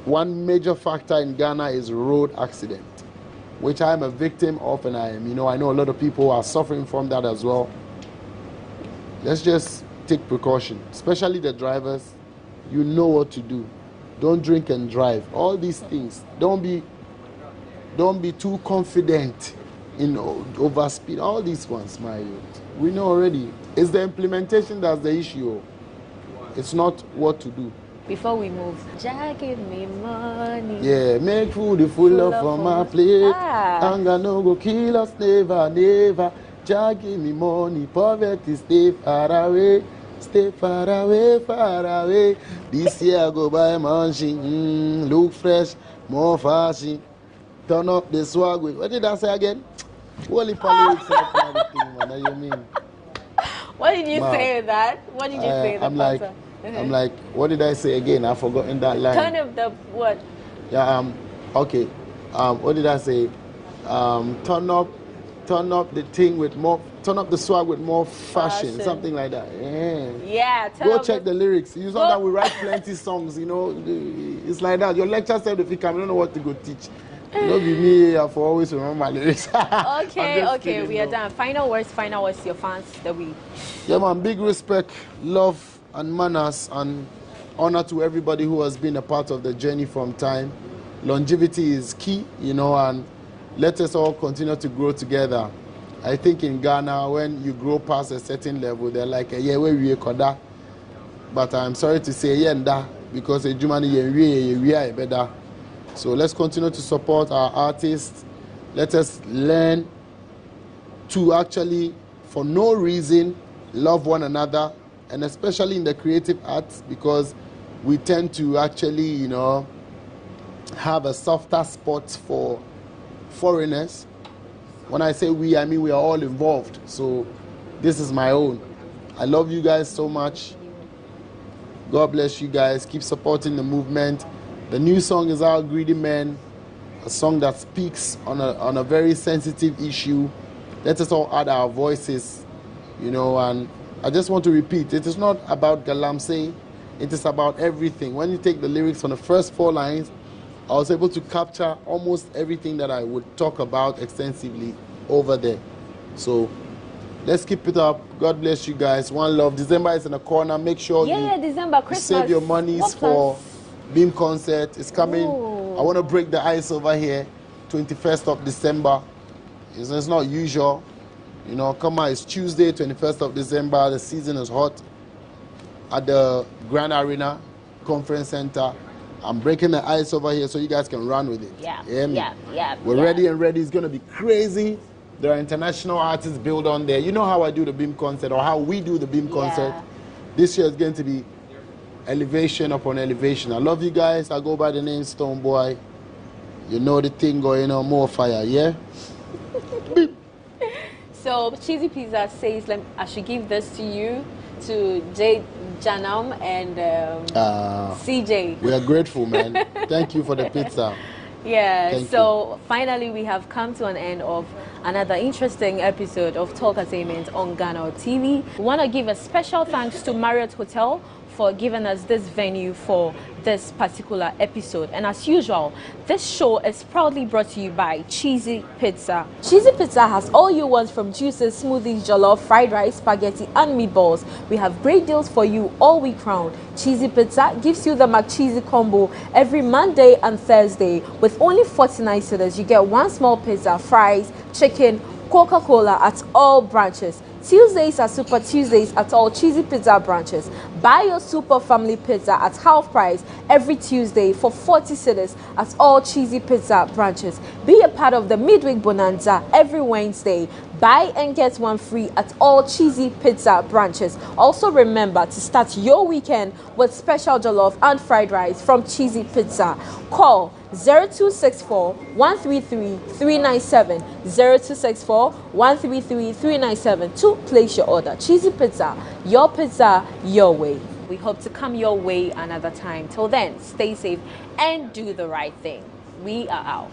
one major factor in Ghana is road accident, which I am a victim of, and I know a lot of people are suffering from that as well. Let's just take precaution, especially the drivers. You know what to do. Don't drink and drive. All these things. Don't be too confident in overspeed. All these ones, my youth. We know already. It's the implementation that's the issue. It's not what to do. Before we move, Jah give me money. Yeah, make food full of for my plate. Anger no go kill us, never, never. Jah give me money, poverty stay far away. Stay far away, far away. This year I go buy mansion, look fresh, more fashion. Turn up the swag with, what did I say again? Holy lyrics and everything, man, you mean? What did you say with that? What did you say? I'm like, what did I say again? I've forgotten that line. Turn up the what? Yeah, okay. What did I say? Turn up the thing with more, turn up the swag with more fashion. Something like that. Yeah. Go check the lyrics. You know that we write plenty songs, It's like that. Your lecture said if you can, I don't know what to go teach. Be me, I for always remember my lyrics. Okay, we are done. Final words to your fans that we. Yeah, man, big respect, love, and manners, and honor to everybody who has been a part of the journey from time. Longevity is key, and let us all continue to grow together. I think in Ghana, when you grow past a certain level, they're like, yeah, where we are. But I'm sorry to say, yeah, because a Jumani, better. So let's continue to support our artists. Let us learn to actually, for no reason, love one another, and especially in the creative arts, because we tend to actually, have a softer spot for foreigners. When I say we, I mean we are all involved. So this is my own. I love you guys so much. God bless you guys. Keep supporting the movement. The new song is out, Greedy Men, a song that speaks on a very sensitive issue. Let us all add our voices, you know, and I just want to repeat, it is not about Galamsey, it is about everything. When you take the lyrics on the first 4 lines, I was able to capture almost everything that I would talk about extensively over there. So let's keep it up. God bless you guys. One love. December is in the corner. Make sure December, Christmas. Save your monies for Beam concert. It's coming. Ooh. I want to break the ice over here. 21st of December. It's not usual. You know, come on. It's Tuesday, 21st of December. The season is hot. At the Grand Arena Conference Center. I'm breaking the ice over here so you guys can run with it. We're ready and ready. It's going to be crazy. There are international artists built on there. You know how I do the Beam concert, or how we do the Beam concert. This year is going to be elevation upon elevation. I love you guys. I go by the name Stonebwoy. You know the thing going on, more fire, yeah? So Cheesy Pizza says, I should give this to you, to Jade, Janam, and CJ. We are grateful, man. Thank you for the pizza. So finally we have come to an end of another interesting episode of Talk Entertainment on GhanaWeb TV. We want to give a special thanks to Marriott Hotel for giving us this venue for this particular episode. And as usual, this show is proudly brought to you by Cheesy Pizza. Cheesy Pizza has all you want from juices, smoothies, jollof, fried rice, spaghetti and meatballs. We have great deals for you all week round. Cheesy Pizza gives you the McCheesy combo every Monday and Thursday. With only 49 cedis, you get 1 small pizza, fries, chicken, Coca-Cola at all branches. Tuesdays are Super Tuesdays at all Cheesy Pizza branches. Buy your Super Family Pizza at half price every Tuesday for 40 cedis at all Cheesy Pizza branches. Be a part of the Midweek Bonanza every Wednesday. Buy and get 1 free at all Cheesy Pizza branches. Also remember to start your weekend with special jollof and fried rice from Cheesy Pizza. Call 0264 133 397 0264 133 397 to place your order. Cheesy Pizza, your way. We hope to come your way another time. Till then, stay safe and do the right thing. We are out.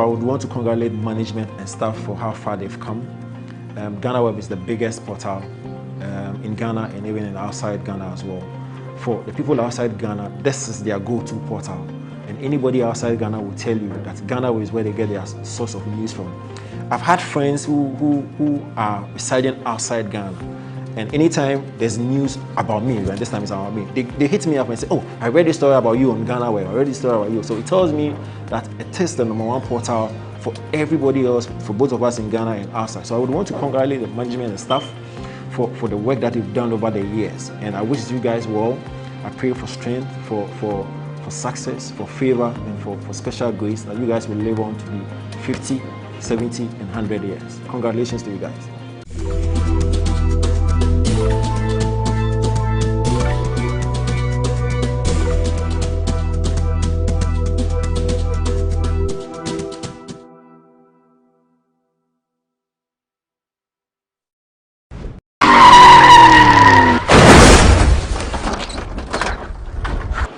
I would want to congratulate management and staff for how far they've come. GhanaWeb is the biggest portal in Ghana and even in outside Ghana as well. For the people outside Ghana, this is their go-to portal. And anybody outside Ghana will tell you that GhanaWeb is where they get their source of news from. I've had friends who are residing outside Ghana. And anytime there's news about me, and this time it's about me, they hit me up and say, oh, I read this story about you on GhanaWeb, I read this story about you. So it tells me that it is the #1 portal for everybody else, for both of us in Ghana and outside. So I would want to congratulate the management and staff for the work that you've done over the years. And I wish you guys well. I pray for strength, for success, for favor, and for special grace, that you guys will live on to be 50, 70, and 100 years. Congratulations to you guys.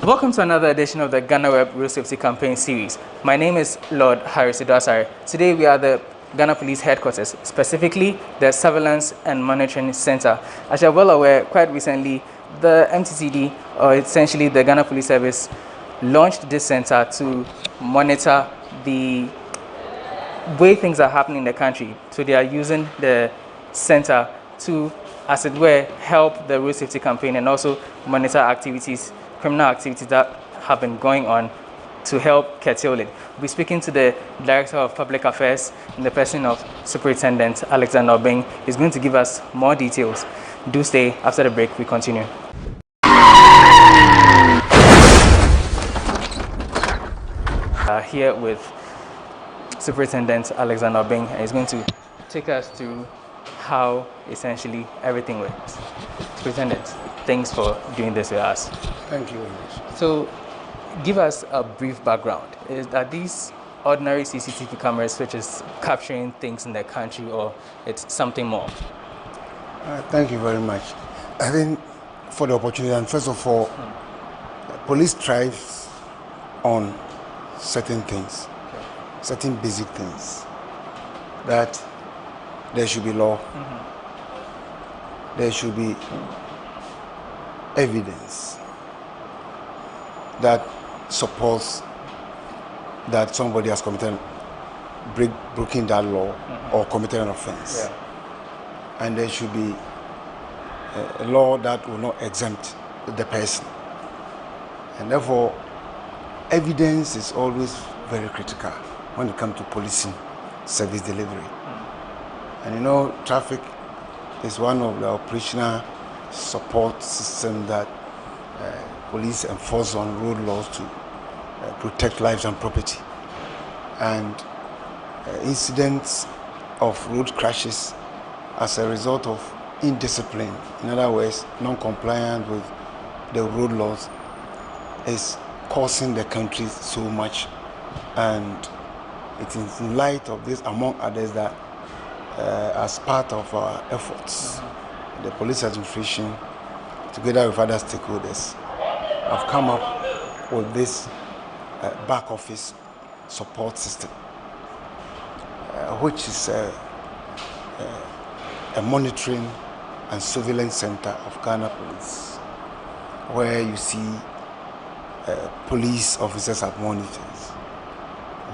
Welcome to another edition of the GhanaWeb Road Safety Campaign Series. My name is Lord Harris Idwasare. Today we are at the Ghana Police Headquarters, specifically the Surveillance and Monitoring Center. As you're well aware, quite recently, the MTCD, or essentially the Ghana Police Service, launched this center to monitor the way things are happening in the country. So they are using the center to, as it were, help the road safety campaign and also monitor activities, criminal activities that have been going on to help curtail it. We'll be speaking to the Director of Public Affairs in the person of Superintendent Alexander Obeng. He's going to give us more details. Do stay. After the break, we continue. Here with Superintendent Alexander Obeng, and he's going to take us through how essentially everything works. Superintendent, thanks for doing this with us. Thank you very much. So, give us a brief background. Are these ordinary CCTV cameras which is capturing things in the country, or it's something more? Thank you very much. I think for the opportunity, and first of all, police thrives on certain things, certain basic things, that there should be law, there should be evidence that supports that somebody has committed, broken that law or committed an offense. Yeah. And there should be a law that will not exempt the person. And therefore, evidence is always very critical when it comes to policing service delivery. And you know, traffic is one of the operational support systems that police enforce on road laws to protect lives and property. And incidents of road crashes as a result of indiscipline, in other words, non-compliance with the road laws, is costing the country so much. And it is in light of this, among others, that as part of our efforts, the police administration, together with other stakeholders, have come up with this back office support system, which is a monitoring and surveillance center of Ghana Police, where you see police officers at monitors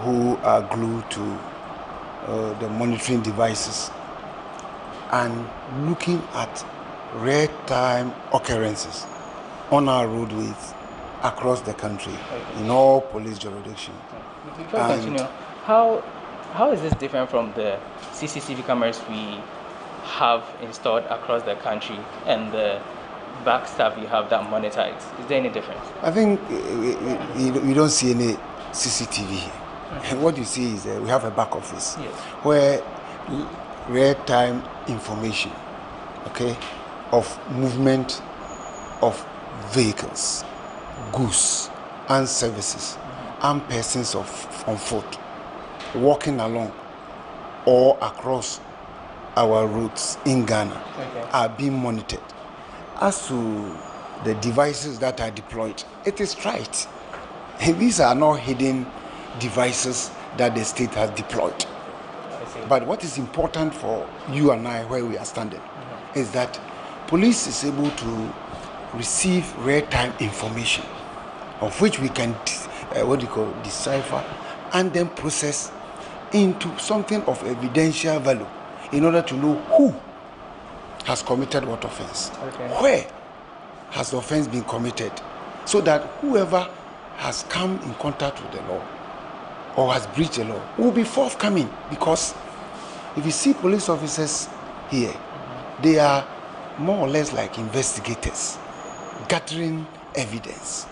who are glued to the monitoring devices and looking at real-time occurrences on our roadways across the country, in all police jurisdictions. Before we continue, how is this different from the CCTV cameras we have installed across the country and the back staff you have that monitor it? Is there any difference? I think you don't see any CCTV here. What you see is we have a back office where real-time information, of movement of vehicles, goods, and services, and persons on foot walking along or across our routes in Ghana are being monitored. As to the devices that are deployed, it is right. These are not hidden devices that the state has deployed. But what is important for you and I, where we are standing, is that police is able to receive real-time information of which we can decipher and then process into something of evidential value in order to know who has committed what offense, where has the offense been committed, so that whoever has come in contact with the law or has breached the law will be forthcoming. Because if you see police officers here, they are more or less like investigators, gathering evidence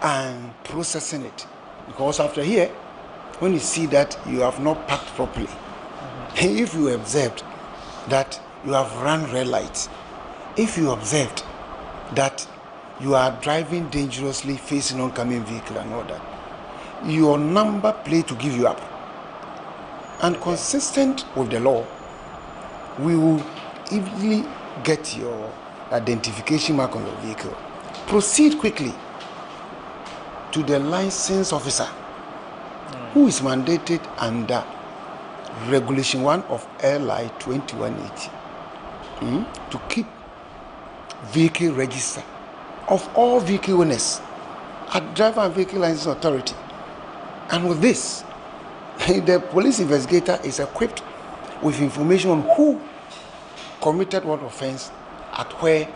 and processing it. Because after here, when you see that you have not parked properly, if you observed that you have run red lights, if you observed that you are driving dangerously facing oncoming vehicle and all that, your number plate to give you up. And consistent with the law, we will easily get your identification mark on your vehicle. Proceed quickly to the license officer who is mandated under Regulation 1 of LI 2180 to keep vehicle register of all vehicle owners at Driver and Vehicle License Authority. And with this, the police investigator is equipped with information on who committed what offense at where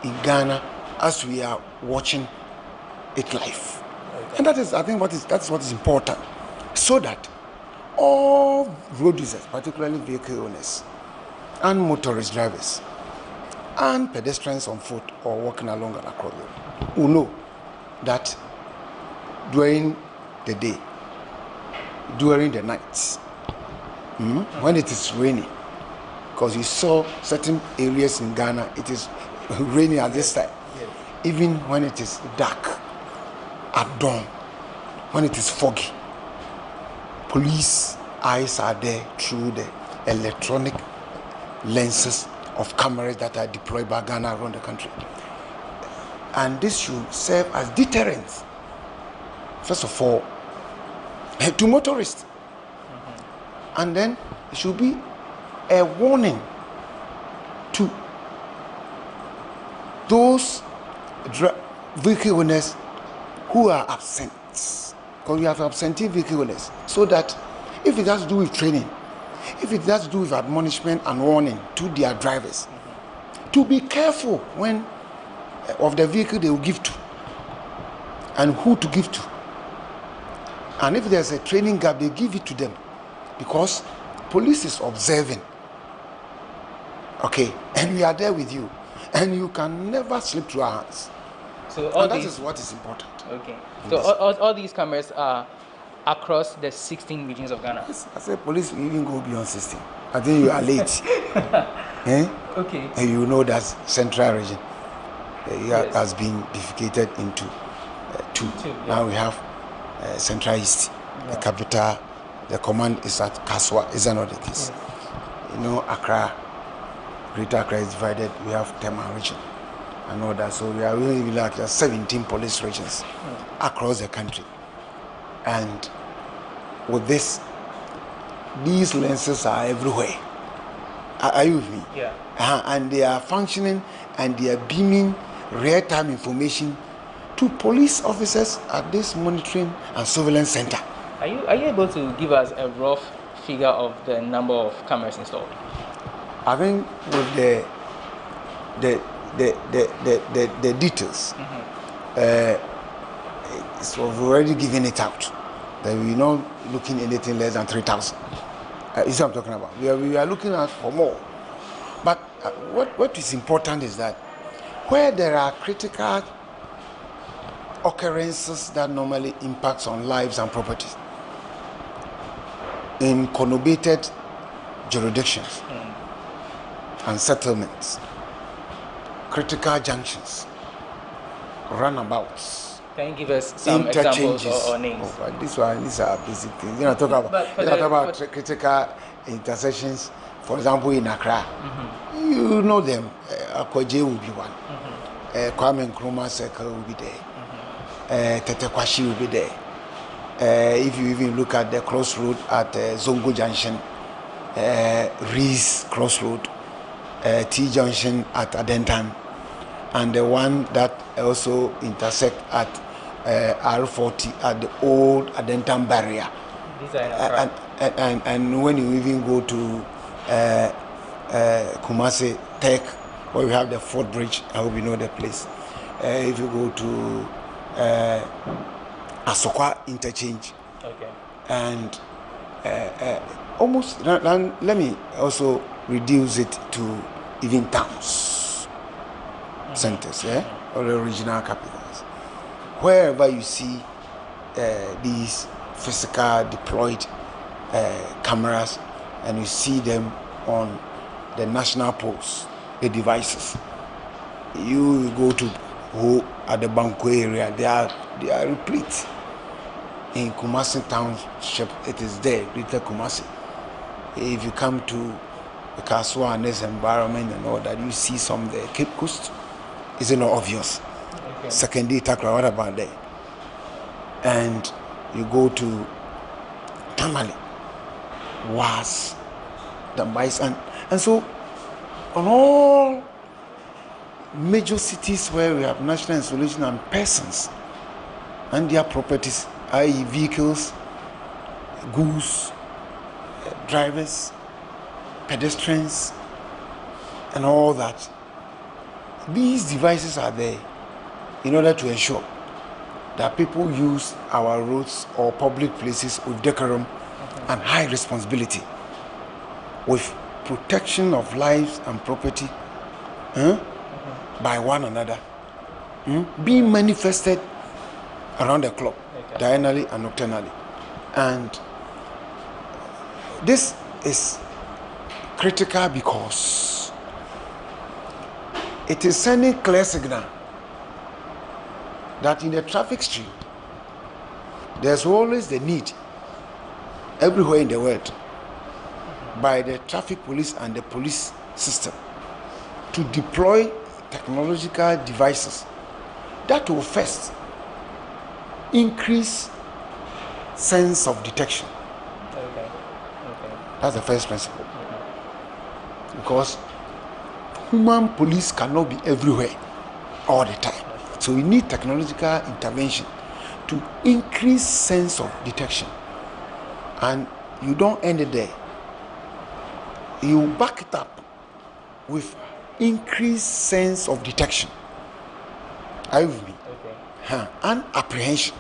in Ghana as we are watching it live. Okay. And that is, I think, that's what is important, so that all road users, particularly vehicle owners and motorist drivers and pedestrians on foot or walking along and across the road, will know that during the day, during the nights, when it is raining, because you saw certain areas in Ghana, it is raining at this time. Yes. Even when it is dark, at dawn, when it is foggy, police eyes are there through the electronic lenses of cameras that are deployed by Ghana around the country. And this should serve as deterrence, first of all, to motorists. And then it should be a warning to those vehicle owners who are absent, because we have absentee vehicle owners, so that if it has to do with training, if it has to do with admonishment and warning to their drivers, to be careful when of the vehicle they will give to and who to give to. And if there's a training gap, they give it to them, because police is observing. Okay, and we are there with you, and you can never slip through our hands. So and that is what is important. Okay. So all these cameras are across the 16 regions of Ghana. Yes, I said police will even go beyond 16. I think you are late. Okay. And you know that central region has been bifurcated into two. Yeah. Now we have Central East, the capital. The command is at Kaswa. Is that not the case? You know, Accra, Greater Accra is divided. We have Tema region and all that. So we are really like 17 police regions across the country. And with this, these lenses are everywhere. Are you with me? Yeah. And they are functioning and they are beaming real-time information to police officers at this monitoring and surveillance center. Are you able to give us a rough figure of the number of cameras installed? I think with the details, so we've already given it out. That we're not looking anything less than 3,000. Is what I'm talking about. We are looking at for more. But what is important is that where there are critical occurrences that normally impacts on lives and properties, in conurbated jurisdictions and settlements, critical junctions, runabouts, can you give us some examples or names? These are basic things. You know, talk about critical intersections. For example, in Accra, you know them. Akwaje will be one. Kwame Nkrumah Circle will be there. Tetekwashi will be there. If you even look at the crossroad at Zongo Junction, Rees Crossroad, T Junction at Adentan, and the one that also intersect at R40 at the old Adentan barrier. And when you even go to Kumasi Tech, where we have the Fort Bridge, I hope you know the place. If you go to Asokwa interchange, and almost let me also reduce it to even towns, centers, or the regional capitals. Wherever you see these physical deployed cameras, and you see them on the national posts, the devices, you go to who at the Banco area, they are replete. In Kumasi Township, it is there, Greater Kumasi. If you come to the Kaswa and this environment and all that, you see some there. Cape Coast is not obvious. Secondary Takra, what about there? And you go to Tamale, Was, Dambais, and so on all major cities where we have national installation and persons and their properties, i.e. vehicles, goods, drivers, pedestrians, and all that. These devices are there in order to ensure that people use our roads or public places with decorum and high responsibility, with protection of lives and property by one another, being manifested around the clock, diurnally and nocturnally. And this is critical because it is sending clear signal that in the traffic stream, there's always the need everywhere in the world by the traffic police and the police system to deploy technological devices that will first increase sense of detection. That's the first principle. Because human police cannot be everywhere all the time. So we need technological intervention to increase sense of detection. And you don't end it there. You back it up with increased sense of detection. Are you with me? And apprehension.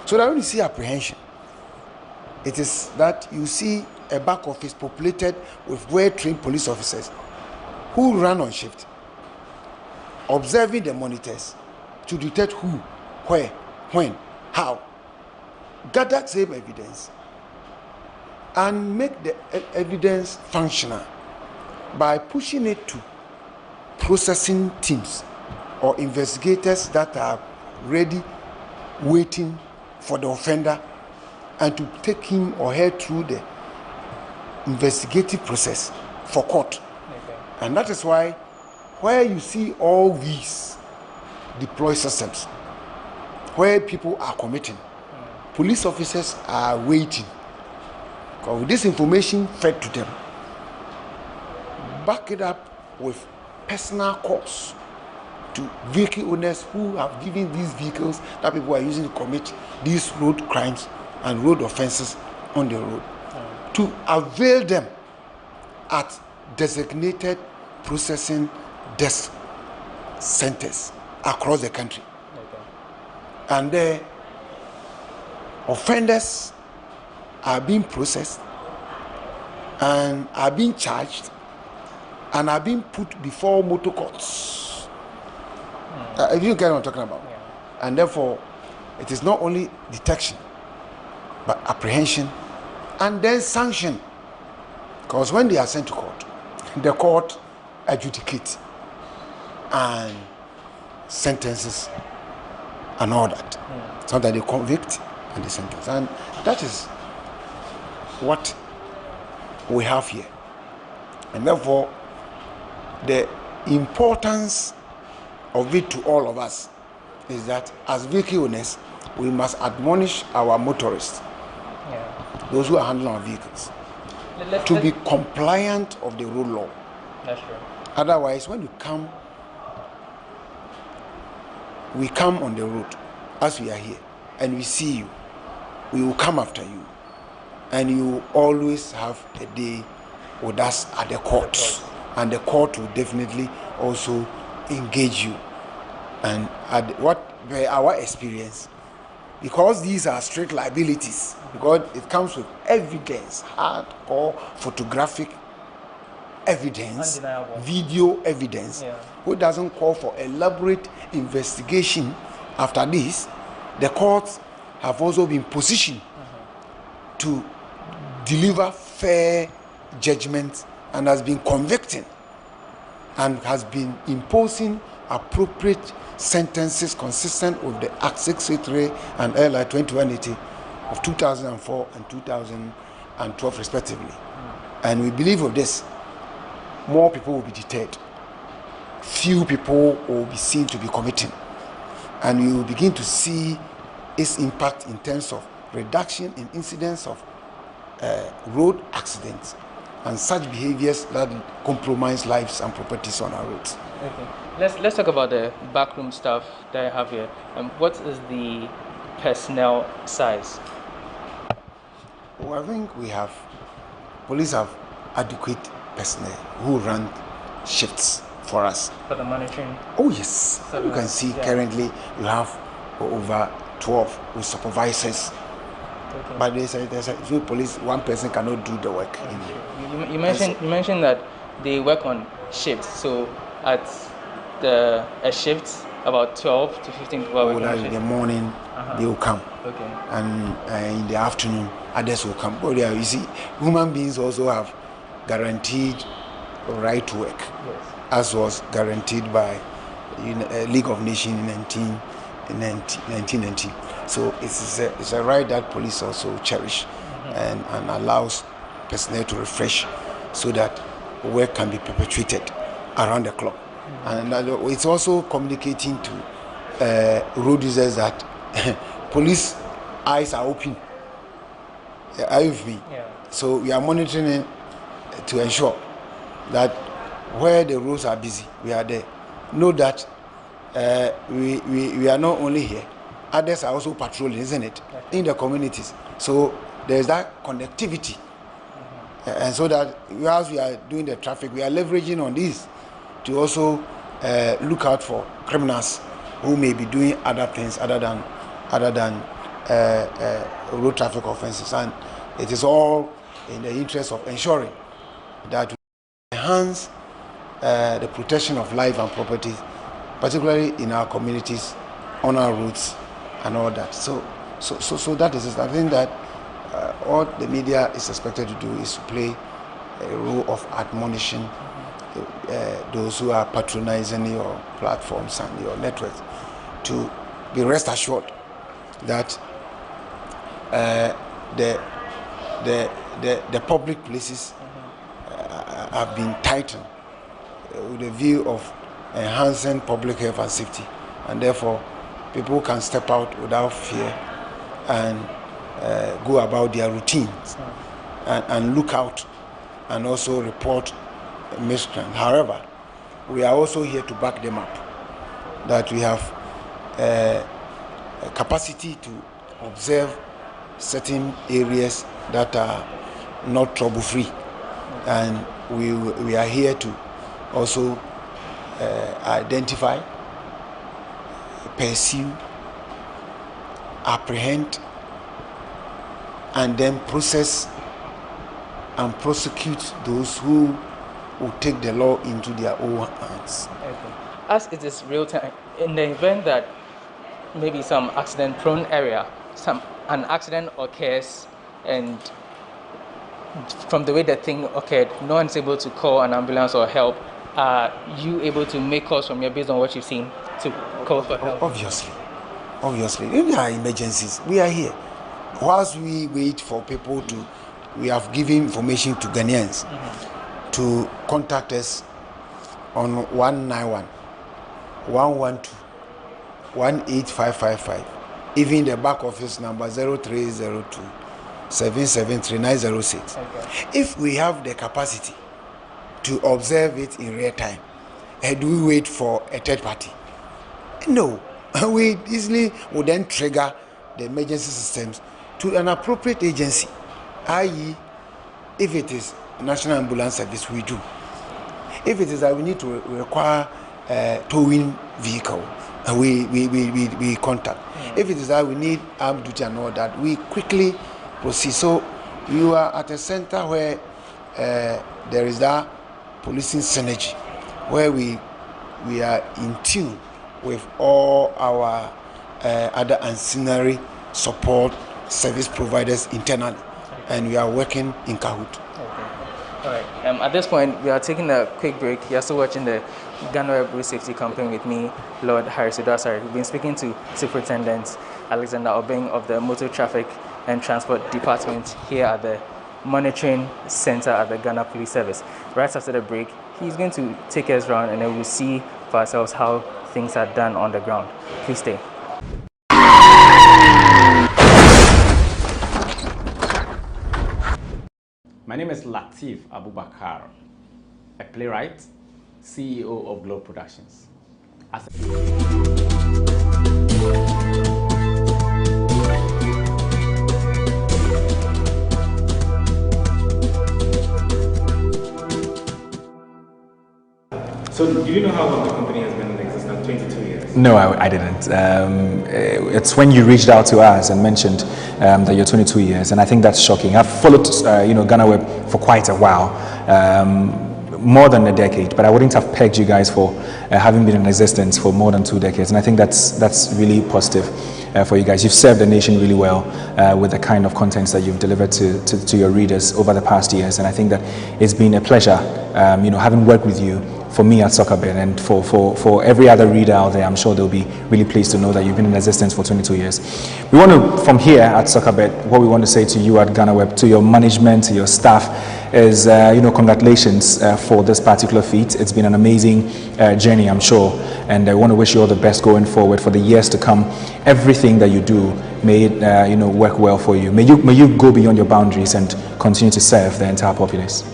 So that when you see apprehension, it is that you see a back office populated with well-trained police officers who run on shift, observing the monitors to detect who, where, when, how, gather same evidence, and make the evidence functional by pushing it to processing teams or investigators that are ready, waiting for the offender, and to take him or her through the investigative process for court. And that is why where you see all these deployed systems, where people are committing, police officers are waiting. Because with this information fed to them, back it up with personal calls to vehicle owners who have given these vehicles that people are using to commit these road crimes and road offenses on the road, to avail them at designated processing desk centers across the country. And the offenders are being processed and are being charged and are being put before motor courts. If you get what I'm talking about. And therefore, it is not only detection, but apprehension and then sanction. Because when they are sent to court, the court adjudicates and sentences and all that. So that they convict and they sentence. And that is what we have here. And therefore, the importance of it to all of us is that as vehicle owners, we must admonish our motorists, those who are handling our vehicles, to be compliant of the road law. That's true. Otherwise, when we come on the road, as we are here, and we see you, we will come after you, and you will always have a day with us at the court, and the court will definitely also engage you. And at what by our experience, because these are strict liabilities, because it comes with evidence, hardcore photographic evidence, undeniable video evidence, who doesn't call for elaborate investigation. After this, the courts have also been positioned to deliver fair judgment and has been convicting and has been imposing appropriate sentences consistent with the Act 683 and LI 2180 of 2004 and 2012 respectively. And we believe of this, more people will be deterred. Few people will be seen to be committing. And we will begin to see its impact in terms of reduction in incidents of road accidents and such behaviors that compromise lives and properties on our roads. Okay. Let's talk about the backroom staff that I have here. What is the personnel size? Well, I think police have adequate personnel who run shifts for us. For the monitoring? Oh yes. So you can see currently you have over 12 with supervisors. Okay. But there's a police, one person cannot do the work. You mentioned that they work on shifts. So at a shift, about 12 to 15 people working on in the morning, they will come. Okay. And in the afternoon, others will come. But you see, human beings also have guaranteed right to work, as was guaranteed by League of Nations in 1990. So it's a right that police also cherish and allows personnel to refresh so that work can be perpetuated around the clock. And it's also communicating to road users that police eyes are open. Are you with me? Yeah. So we are monitoring it to ensure that where the roads are busy, we are there. Know that we are not only here, others are also patrolling, isn't it, in the communities. So there's that connectivity. And so that as we are doing the traffic, we are leveraging on this to also look out for criminals who may be doing other things other than road traffic offenses. And it is all in the interest of ensuring that we enhance the protection of life and property, particularly in our communities, on our roads, and all that. So that is it. I think that all the media is expected to do is to play a role of admonishing those who are patronizing your platforms and your networks to be rest assured that the public places have been tightened with a view of enhancing public health and safety, and therefore people can step out without fear and go about their routines and look out and also report miscreant. However, we are also here to back them up, that we have a capacity to observe certain areas that are not trouble-free, and we are here to also identify, pursue, apprehend, and then process and prosecute those who will take the law into their own hands. Okay. As it is real time, in the event that maybe some accident-prone area, an accident occurs, and from the way the thing occurred, no one's able to call an ambulance or help, are you able to make calls from here based on what you've seen to call for help? Obviously. If there are emergencies, we are here. Whilst we wait for people we have given information to Ghanaians to contact us on 191, 112, 18555, even the back office number 0302 773906. If we have the capacity to observe it in real time, do we wait for a third party? No. We easily would then trigger the emergency systems to an appropriate agency, i.e., if it is National Ambulance Service, we do. If it is that we need to require a towing vehicle, we contact. If it is that we need armed duty and all that, we quickly proceed. So you are at a center where there is that policing synergy, where we are in tune with all our other ancillary support service providers internally, and we are working in Kahoot. All right. At this point, we are taking a quick break. You're still watching the GhanaWeb Road Safety Campaign with me, Lord Harassment. We've been speaking to Superintendent Alexander Obeng of the Motor Traffic and Transport Department here at the Monitoring Center at the Ghana Police Service. Right after the break, he's going to take us around and then we'll see for ourselves how things are done on the ground. Please stay. My name is Latif Abubakar, a playwright, CEO of Globe Productions. So do you know how long the company has been in existence? 22 years. No, I didn't. It's when you reached out to us and mentioned that you're 22 years, and I think that's shocking. I've followed, GhanaWeb for quite a while, more than a decade, but I wouldn't have pegged you guys for having been in existence for more than 2 decades, and I think that's really positive for you guys. You've served the nation really well with the kind of contents that you've delivered to your readers over the past years, and I think that it's been a pleasure, having worked with you. For me at Soccerbet, and for every other reader out there, I'm sure they'll be really pleased to know that you've been in existence for 22 years. We want to, from here at Soccerbet, what we want to say to you at GhanaWeb, to your management, to your staff, is congratulations for this particular feat. It's been an amazing journey, I'm sure, and I want to wish you all the best going forward for the years to come. Everything that you do, may it work well for you. May you go beyond your boundaries and continue to serve the entire populace.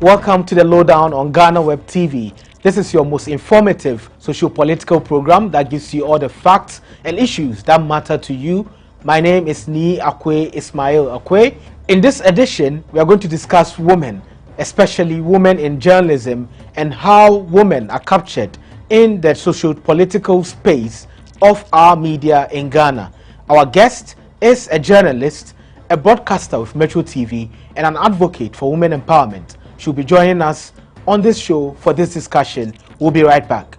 Welcome to the Lowdown on GhanaWeb TV. This is your most informative socio-political program that gives you all the facts and issues that matter to you. My name is Ni Akwe Ismail Akwe. In this edition, we are going to discuss women, especially women in journalism, and how women are captured in the socio-political space of our media in Ghana. Our guest is a journalist, a broadcaster with Metro TV, and an advocate for women empowerment. She'll be joining us on this show for this discussion. We'll be right back.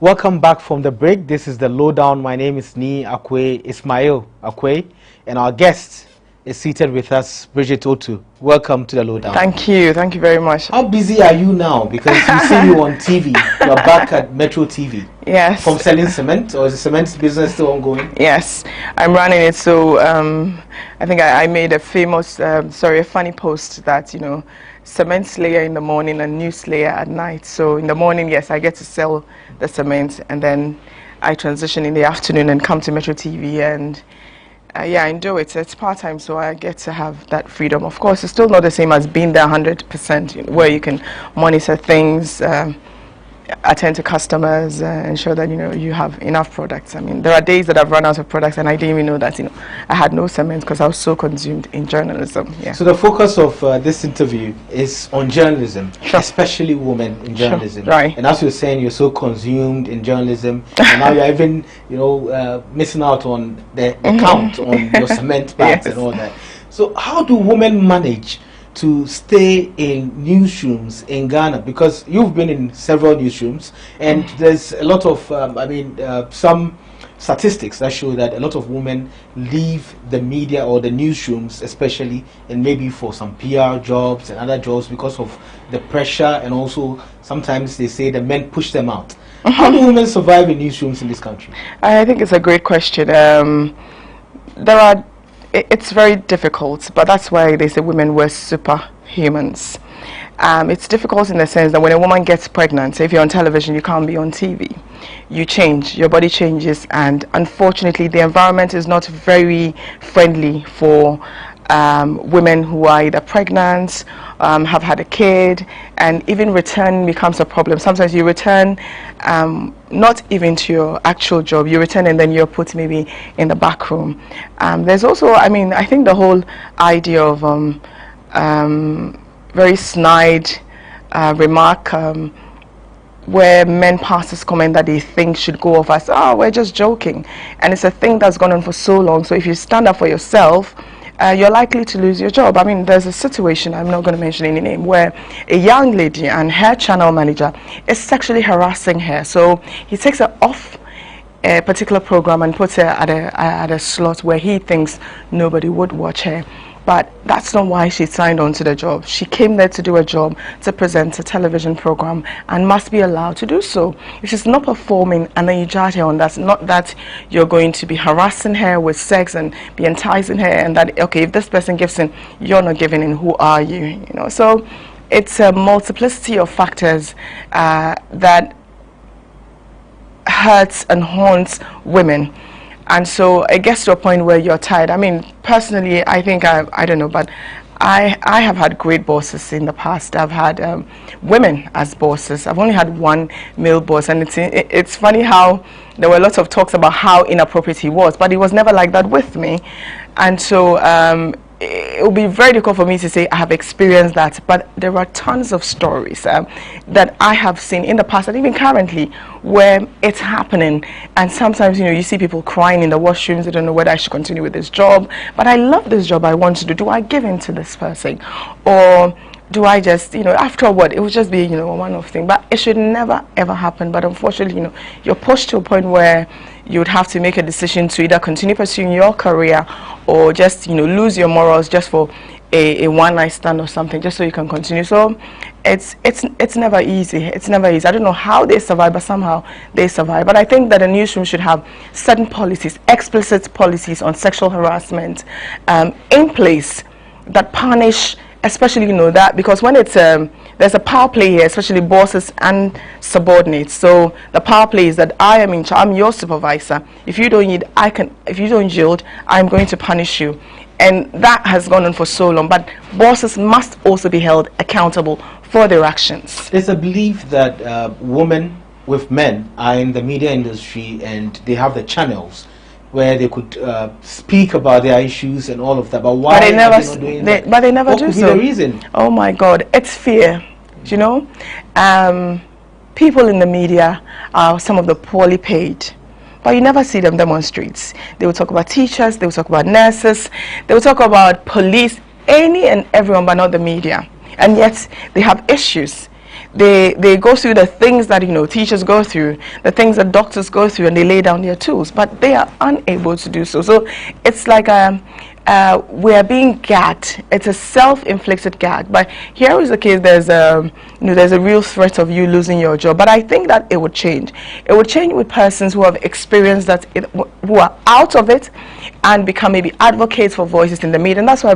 Welcome back from the break. This is the Lowdown. My name is Ni Akwe Ismail Akwe, and our guest is seated with us, Bridget Otu. Welcome to the Lowdown. Thank you very much. How busy are you now? Because we see you on TV. You're back at Metro TV. Yes. From selling cement, or is the cement business still ongoing? Yes, I'm running it. So I think I made a famous, a funny post that, cement slayer in the morning and news slayer at night. So in the morning, yes, I get to sell the cement, and then I transition in the afternoon and come to Metro TV, and yeah, I enjoy it. It's part-time, so I get to have that freedom. Of course, it's still not the same as being there 100%, where you can monitor things, attend to customers, ensure that you have enough products. I mean, there are days that I've run out of products and I didn't even know that I had no cement because I was so consumed in journalism. Yeah. So the focus of this interview is on journalism, especially women in journalism. Right. And as you're saying, you're so consumed in journalism, and now you're even missing out on the count on your cement bags and all that. So how do women manage to stay in newsrooms in Ghana? Because you've been in several newsrooms, and there's a lot of, some statistics that show that a lot of women leave the media or the newsrooms, especially, and maybe for some PR jobs and other jobs because of the pressure, and also sometimes they say the men push them out. How do women survive in newsrooms in this country? I think it's a great question. It's very difficult, but that's why they say women were superhumans. It's difficult in the sense that when a woman gets pregnant, if you're on television, you can't be on TV. You change, your body changes, and unfortunately the environment is not very friendly for women who are either pregnant, have had a kid, and even return becomes a problem. Sometimes you return not even to your actual job, you return and then you're put maybe in the back room. There's also, I think the whole idea of very snide remark where men pass this comment that they think should go off as, oh, we're just joking. And it's a thing that's gone on for so long. So if you stand up for yourself, you're likely to lose your job. There's a situation, I'm not going to mention any name, where a young lady and her channel manager is sexually harassing her. So he takes her off a particular program and puts her at a slot where he thinks nobody would watch her. But that's not why she signed on to the job. She came there to do a job, to present a television program, and must be allowed to do so. If she's not performing and then you judge her on that, not that you're going to be harassing her with sex and be enticing her, and that, okay, if this person gives in, you're not giving in, who are you? You know, so it's a multiplicity of factors that hurts and haunts women. And so it gets to a point where you're tired. I mean, personally, I think, I don't know, but I have had great bosses in the past. I've had women as bosses. I've only had one male boss, and it's funny how there were lots of talks about how inappropriate he was, but he was never like that with me. And so it will be very difficult for me to say I have experienced that, but there are tons of stories that I have seen in the past and even currently where it's happening. And sometimes, you know, you see people crying in the washrooms. They don't know whether I should continue with this job, but I love this job I want to do. Do I give in to this person, or do I just, you know, after what, it would just be, you know, a one-off thing? But it should never ever happen. But unfortunately, you know, you're pushed to a point where you would have to make a decision to either continue pursuing your career or just, you know, lose your morals just for a one-night stand or something, just so you can continue. So it's never easy. It's never easy. I don't know how they survive, but somehow they survive. But I think that a newsroom should have certain policies, explicit policies on sexual harassment in place that punish, especially, you know, that, because when it's there's a power play here, especially bosses and subordinates. So the power play is that I am in charge, I'm your supervisor. If you don't yield, if you don't yield, I'm going to punish you. And that has gone on for so long, but bosses must also be held accountable for their actions. There's a belief that women with men are in the media industry and they have the channels where they could speak about their issues and all of that, but why are they not doing that? But they never do so. What could be the reason? Oh my God, it's fear. Do you know? People in the media are some of the poorly paid, but you never see them demonstrate. They will talk about teachers, they will talk about nurses, they will talk about police, any and everyone, but not the media. And yet they have issues. They go through the things that, you know, teachers go through, the things that doctors go through, and they lay down their tools, but they are unable to do so. So it's like we are being gagged. It's a self-inflicted gag. But here is the case. There's there's a real threat of you losing your job. But I think that it would change. It would change with persons who have experienced that, who are out of it, and become maybe advocates for voices in the media. And that's why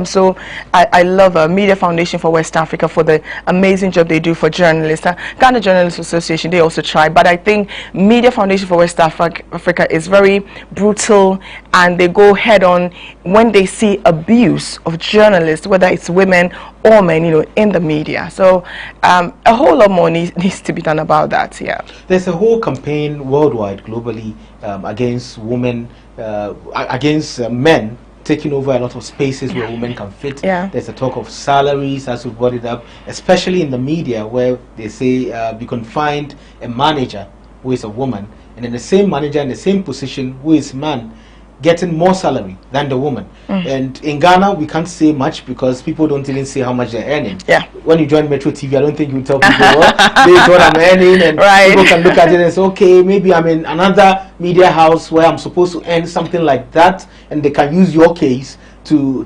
I love Media Foundation for West Africa for the amazing job they do for journalists. Ghana Journalists Association, they also try. But I think Media Foundation for West Africa is very brutal, and they go head on when they see abuse of journalists, whether it's women or men, you know, in the media. So a whole lot more needs to be done about that. Yeah, there's a whole campaign worldwide, globally, against women, against men taking over a lot of spaces where women can fit. Yeah. There's a talk of salaries, as we brought it up, especially in the media, where they say you can find a manager who is a woman, and then the same manager in the same position who is man, getting more salary than the woman. And in Ghana, we can't say much because people don't even say how much they're earning. Yeah. When you join Metro TV, I don't think you tell people, well, this is what I'm earning, and people can look at it and say, okay, maybe I'm in another media house where I'm supposed to earn something like that, and they can use your case to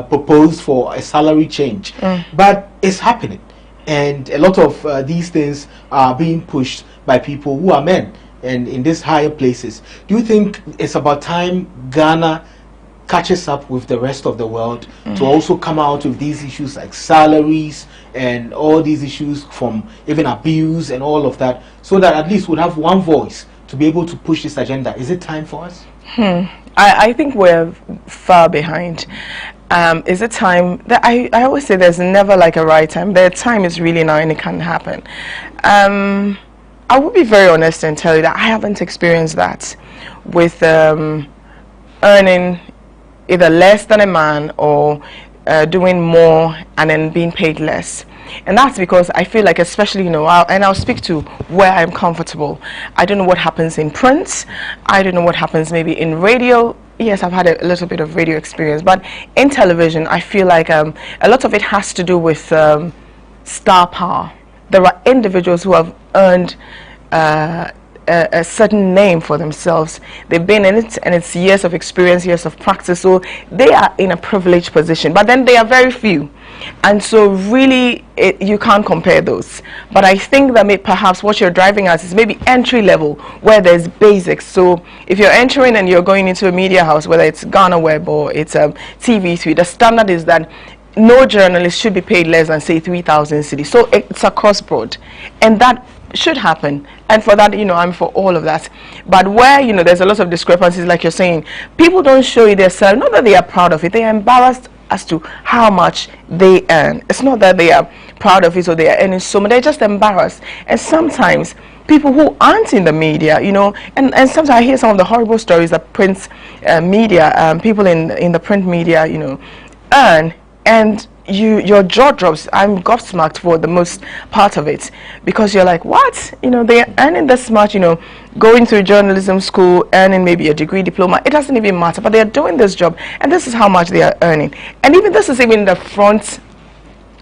propose for a salary change. But it's happening, and a lot of these things are being pushed by people who are men and in these higher places. Do you think it's about time Ghana catches up with the rest of the world to also come out with these issues like salaries and all these issues from even abuse and all of that, so that at least we'll have one voice to be able to push this agenda? Is it time for us? I think we're far behind. Is it time? That I always say there's never like a right time. The time is really now, and it can happen. I will be very honest and tell you that I haven't experienced that with earning either less than a man or doing more and then being paid less. And that's because I feel like, especially, you know, I'll speak to where I'm comfortable. I don't know what happens in print. I don't know what happens maybe in radio. Yes, I've had a little bit of radio experience, but in television, I feel like a lot of it has to do with star power. There are individuals who have earned a certain name for themselves. They've been in it, and it's years of experience, years of practice, so they are in a privileged position. But then they are very few, and so really you can't compare those. But I think that perhaps what you're driving at is maybe entry level, where there's basics. So if you're entering and you're going into a media house, whether it's GhanaWeb or it's TV3, the standard is that no journalist should be paid less than, say, 3,000 cedis. So it's across board, and that should happen. And for that, I'm for all of that. But where, there's a lot of discrepancies, like you're saying, people don't show you their salary. Not that they are proud of it, they are embarrassed as to how much they earn. It's not that they are proud of it or they are earning so much, they're just embarrassed. And sometimes people who aren't in the media, and sometimes I hear some of the horrible stories that print media, people in the print media, earn, and your jaw drops. I'm gobsmacked for the most part of it, because you're like, what? They're earning this much, going through journalism school, earning maybe a degree, diploma. It doesn't even matter, but they're doing this job, and this is how much they are earning. And even this is even the front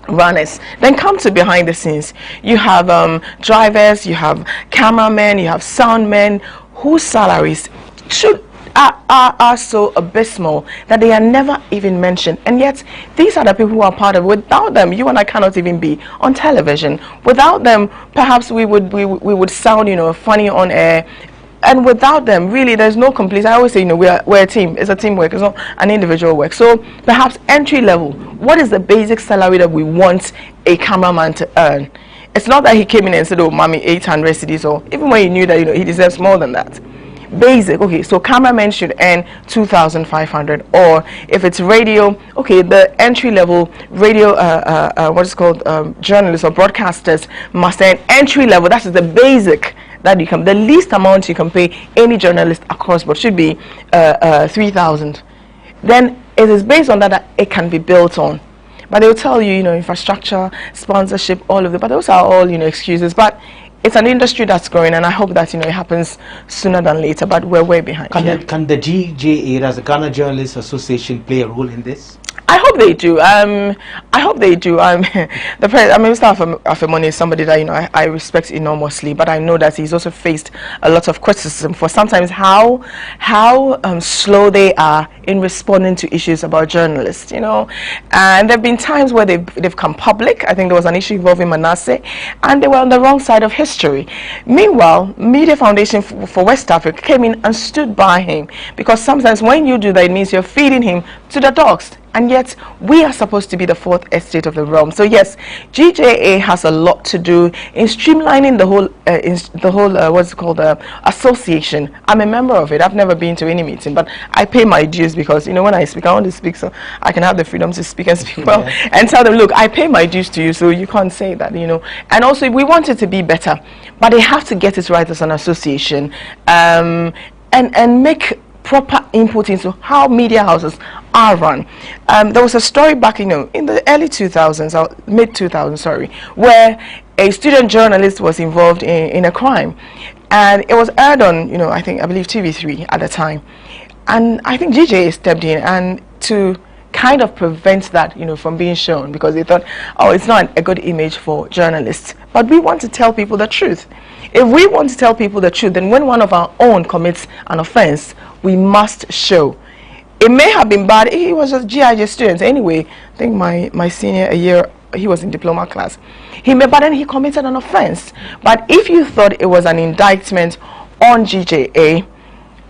runners. Then come to behind the scenes. You have drivers, you have cameramen, you have soundmen, whose salaries are so abysmal that they are never even mentioned. And yet these are the people who are part of it. Without them, you and I cannot even be on television. Without them, perhaps we would sound funny on air. And without them, really, there's no complete. I always say, we're a team. It's a teamwork. It's not an individual work. So perhaps entry level, what is the basic salary that we want a cameraman to earn? It's not that he came in and said, oh, mommy, 800 cedis, or even when he knew that he deserves more than that. Basic, okay, so cameramen should earn 2,500, or if it's radio, okay, the entry level radio what is called journalists or broadcasters must earn entry level. That is the basic that you can, the least amount you can pay any journalist across board should be 3,000. Then it is based on that it can be built on. But they'll tell you, infrastructure, sponsorship, all of it, but those are all excuses. But it's an industry that's growing, and I hope that it happens sooner than later, but we're way behind. Can the GJA, as the Ghana Journalists Association, play a role in this? I hope they do. I hope they do. Mr. Afemoni is somebody that I respect enormously, but I know that he's also faced a lot of criticism for sometimes how slow they are in responding to issues about journalists. And there've been times where they've come public. I think there was an issue involving Manasseh, and they were on the wrong side of history. Meanwhile, Media Foundation for West Africa came in and stood by him, because sometimes when you do that, it means you're feeding him to the dogs. And yet, we are supposed to be the fourth estate of the realm. So yes, GJA has a lot to do in streamlining the whole what's it called, association. I'm a member of it. I've never been to any meeting, but I pay my dues, because when I speak, I want to speak so I can have the freedom to speak and speak well, and tell them, look, I pay my dues to you, so you can't say that, And also, we want it to be better, but they have to get it right as an association, and make proper input into how media houses are run. There was a story back, in the early 2000s, or mid 2000s, sorry, where a student journalist was involved in a crime, and it was aired on, I believe TV3 at the time, and I think GJA stepped in and to kind of prevent that, from being shown, because they thought, oh, it's not a good image for journalists. But we want to tell people the truth. If we want to tell people the truth, then when one of our own commits an offense, we must show. It may have been bad. He was just GIJ student. Anyway, I think my senior a year, he was in diploma class. But then he committed an offense. But if you thought it was an indictment on GJA,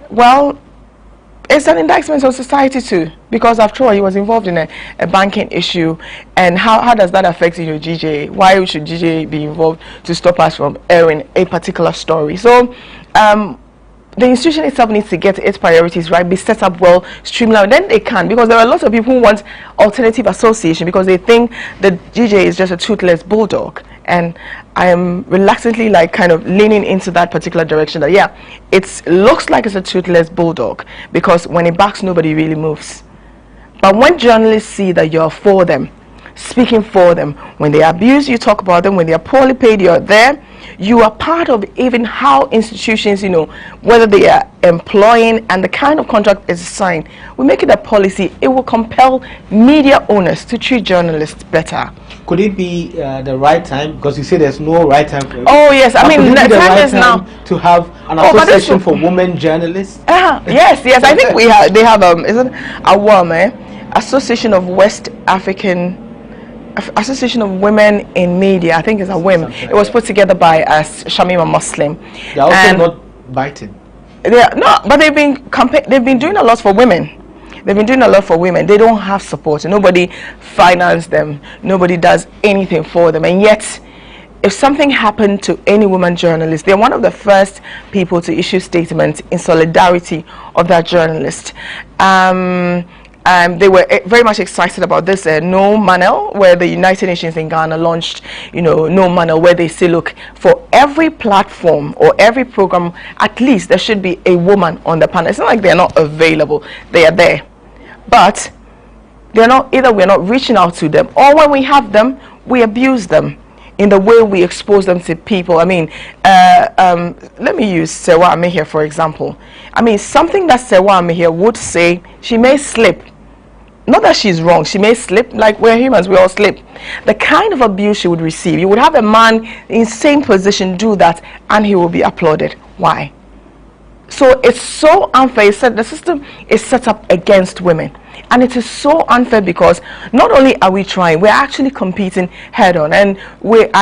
well, it's an indictment on society too, because after all, he was involved in a banking issue. And how does that affect GJA? Why should GJA be involved to stop us from airing a particular story? So the institution itself needs to get its priorities right, be set up well, streamlined. Then they can, because there are a lot of people who want alternative association, because they think that GJA is just a toothless bulldog. And I am reluctantly kind of leaning into that particular direction, that yeah, it looks like it's a toothless bulldog, because when it barks, nobody really moves. But when journalists see that you're for them, speaking for them, when they abuse, you talk about them, when they are poorly paid, you're there, you are part of even how institutions, whether they are employing and the kind of contract is signed. We make it a policy. It will compel media owners to treat journalists better. Could it be the right time? Because you say there's no right time for it. Oh yes, I mean the time is now to have an association for women journalists. Yes, I think they have isn't a Association of West African Association of Women in Media. I think it's a WIM. It was put together by Shamima Muslim. They're also not biting. But they've been doing a lot for women. They've been doing a lot for women. They don't have support. Nobody finances them. Nobody does anything for them. And yet, if something happened to any woman journalist, they're one of the first people to issue statements in solidarity of that journalist. They were very much excited about this No Manel, where the United Nations in Ghana launched, No Manel, where they say, look, for every platform or every program, at least there should be a woman on the panel. It's not like they're not available. They are there. But they're not, either we're not reaching out to them, or when we have them, we abuse them in the way we expose them to people. I mean, let me use Sewa Amehia, for example. I mean, something that Sewa Amehia would say, she may slip. Not that she's wrong, she may slip, like we're humans, we all slip. The kind of abuse she would receive, you would have a man in same position do that and he will be applauded. Why? So it's so unfair. The system is set up against women. And it is so unfair because not only are we trying, we're actually competing head on. And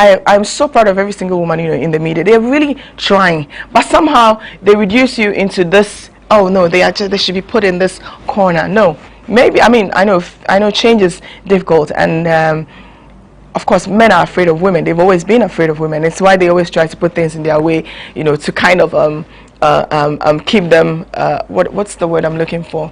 I'm so proud of every single woman in the media. They're really trying. But somehow they reduce you into this, oh no, they should be put in this corner. No. Maybe, I mean, I know change is difficult, and of course men are afraid of women. They've always been afraid of women. It's why they always try to put things in their way, to kind of keep them, what's the word I'm looking for?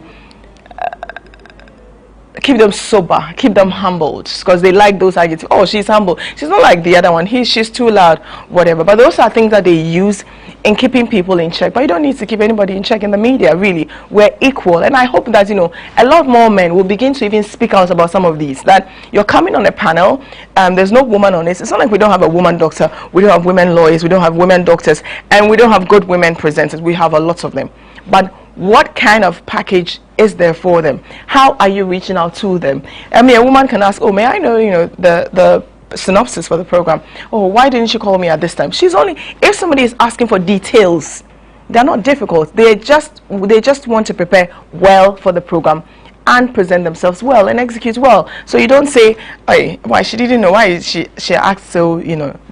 Keep them sober, keep them humbled, because they like those adjectives. Oh, she's humble. She's not like the other one. She's too loud, whatever. But those are things that they use in keeping people in check. But you don't need to keep anybody in check in the media, really. We're equal. And I hope that, a lot more men will begin to even speak out about some of these. That you're coming on a panel, there's no woman on it. It's not like we don't have a woman doctor, we don't have women lawyers, we don't have women doctors, and we don't have good women presenters. We have a lot of them. But what kind of package is there for them? How are you reaching out to them? I mean, a woman can ask, oh, may I know, the synopsis for the program? Oh, why didn't you call me at this time? If somebody is asking for details, they're not difficult. They just want to prepare well for the program and present themselves well and execute well. So you don't say, hey, why she didn't know, why she acts so,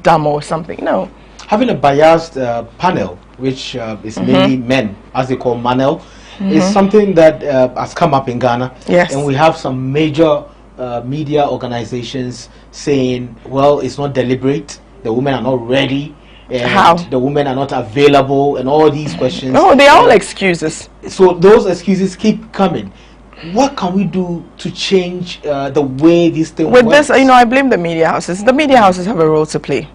dumb or something. No. Having a biased panel, which is mainly men, as they call Manel, is something that has come up in Ghana. Yes. And we have some major media organizations saying, well, it's not deliberate, the women are not ready, and the women are not available, and all these questions. No, they are all excuses. So those excuses keep coming. What can we do to change the way these things work? With this, I blame the media houses. The media houses have a role to play.